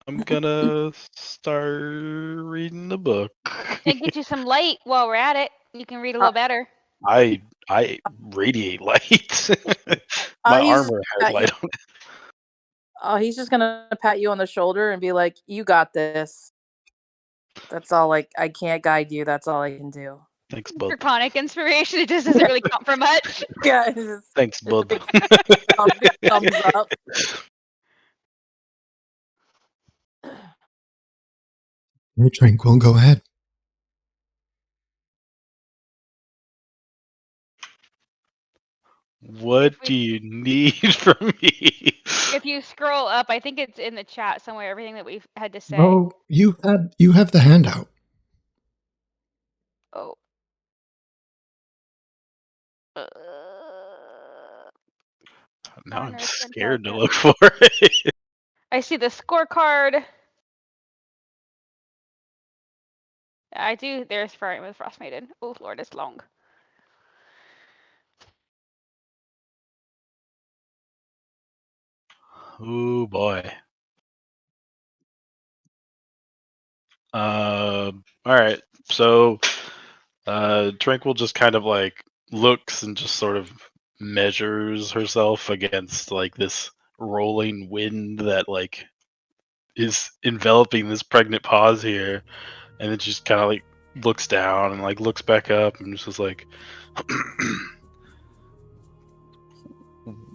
[SPEAKER 1] I'm gonna start reading the book.
[SPEAKER 9] And get you some light while we're at it. You can read a little better.
[SPEAKER 1] I radiate light. My armor has light on it.
[SPEAKER 8] Oh, he's just gonna pat you on the shoulder and be like, "You got this." That's all. Like, I can't guide you. That's all I can do.
[SPEAKER 1] Thanks, bud.
[SPEAKER 9] Draconic inspiration. It just doesn't really count for much.
[SPEAKER 8] Yeah. It's just,
[SPEAKER 1] Thanks, bud.
[SPEAKER 8] big thumbs up.
[SPEAKER 2] Hey, Tranquil, go ahead.
[SPEAKER 1] What do you need from me?
[SPEAKER 9] If you scroll up, I think it's in the chat somewhere. Everything that we've had to say.
[SPEAKER 2] Oh, you have the handout.
[SPEAKER 9] Oh.
[SPEAKER 1] Now I'm
[SPEAKER 9] Honors and
[SPEAKER 1] scared to
[SPEAKER 9] tokens.
[SPEAKER 1] look for it.
[SPEAKER 9] I see the scorecard. I do. There's Rime with Frostmaiden. Oh Lord, it's long.
[SPEAKER 1] Oh boy. All right. So, Tranquil just kind of like looks and just sort of measures herself against like this rolling wind that like is enveloping this pregnant pause here, and then just kind of like looks down and like looks back up and just is like,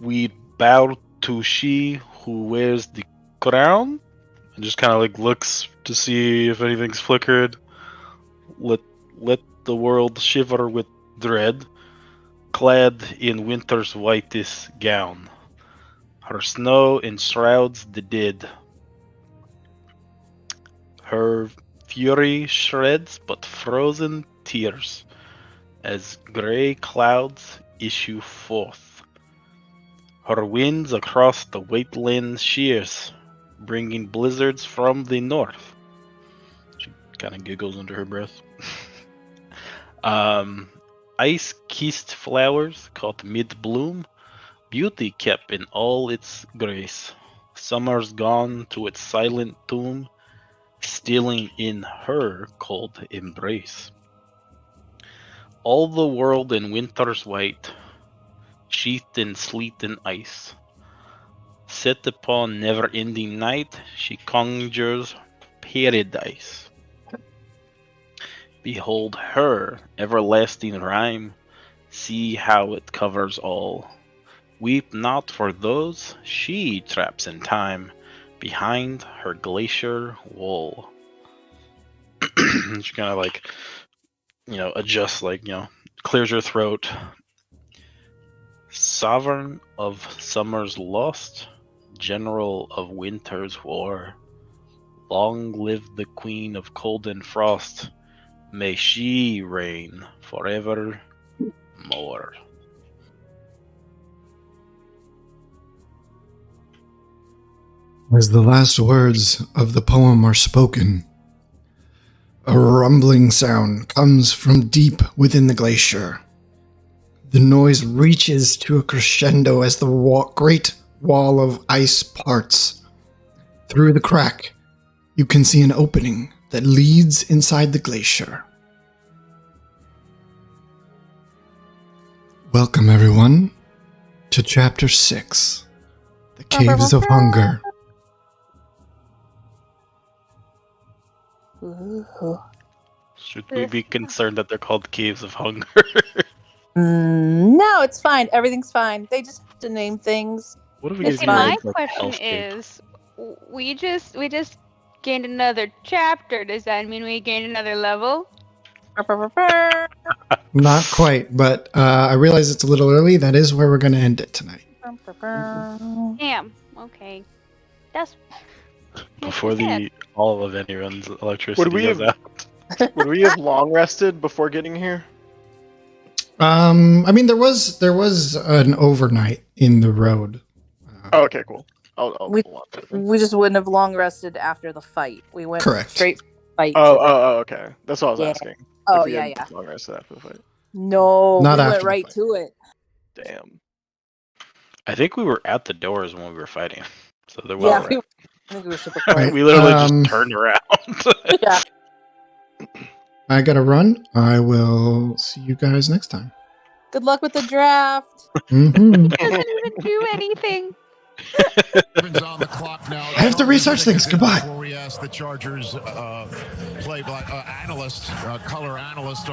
[SPEAKER 1] "We bow to she who wears the crown," and just kind of like looks to see if anything's flickered. Let the world shiver with dread, clad in winter's whitest gown. Her snow enshrouds the dead. Her fury shreds but frozen tears as grey clouds issue forth. Her winds across the wasteland shears, bringing blizzards from the north. She kind of giggles under her breath. Ice-kissed flowers caught mid-bloom, beauty kept in all its grace. Summer's gone to its silent tomb, stealing in her cold embrace. All the world in winter's white, sheathed in sleet and ice. Set upon never-ending night, she conjures paradise. Behold her everlasting rhyme, see how it covers all. Weep not for those she traps in time, behind her glacier wall. She kind of like, adjusts, like, clears her throat. Sovereign of summer's lost, general of winter's war, long live the queen of cold and frost, may she reign forever more.
[SPEAKER 2] As the last words of the poem are spoken, a rumbling sound comes from deep within the glacier. The noise reaches to a crescendo as the great wall of ice parts. Through the crack, you can see an opening that leads inside the glacier. Welcome, everyone, to Chapter 6, The Caves of Hunger.
[SPEAKER 1] Should we be concerned that they're called Caves of Hunger?
[SPEAKER 8] No, it's fine. Everything's fine. They just have to name things.
[SPEAKER 1] What if we
[SPEAKER 8] It's
[SPEAKER 1] get
[SPEAKER 9] My
[SPEAKER 8] fine.
[SPEAKER 9] question is, we just gained another chapter. Does that mean we gained another level?
[SPEAKER 2] Not quite, but I realize it's a little early. That is where we're going to end it tonight.
[SPEAKER 9] Damn. Okay. That's
[SPEAKER 1] Before all of anyone's electricity
[SPEAKER 3] Would we
[SPEAKER 1] goes
[SPEAKER 3] have-
[SPEAKER 1] out.
[SPEAKER 3] Would we have long rested before getting here?
[SPEAKER 2] I mean, there was an overnight in the road.
[SPEAKER 3] Oh, okay, cool. I'll
[SPEAKER 8] We-
[SPEAKER 3] hold on to it then.
[SPEAKER 8] We just wouldn't have long rested after the fight. We went
[SPEAKER 2] Correct.
[SPEAKER 8] straight from the fight.
[SPEAKER 3] Oh, okay. That's what I was
[SPEAKER 8] Yeah.
[SPEAKER 3] asking.
[SPEAKER 8] Oh,
[SPEAKER 3] If we
[SPEAKER 8] yeah,
[SPEAKER 3] had
[SPEAKER 8] yeah.
[SPEAKER 3] Long rested after the fight.
[SPEAKER 8] No,
[SPEAKER 2] Not
[SPEAKER 8] we
[SPEAKER 2] after
[SPEAKER 8] went
[SPEAKER 2] the
[SPEAKER 8] right
[SPEAKER 2] fight.
[SPEAKER 8] to it.
[SPEAKER 3] Damn.
[SPEAKER 1] I think we were at the doors when we were fighting. So there was.
[SPEAKER 8] Yeah, I think we were super close.
[SPEAKER 2] Right.
[SPEAKER 1] We literally
[SPEAKER 2] Um,
[SPEAKER 1] just turned around.
[SPEAKER 8] Yeah.
[SPEAKER 2] I gotta run. I will see you guys next time.
[SPEAKER 8] Good luck with the draft.
[SPEAKER 2] Mm-hmm.
[SPEAKER 9] doesn't even do anything.
[SPEAKER 10] On the clock now.
[SPEAKER 2] I have to research things. Goodbye.
[SPEAKER 10] Before we ask the Chargers play-by analyst, color analyst.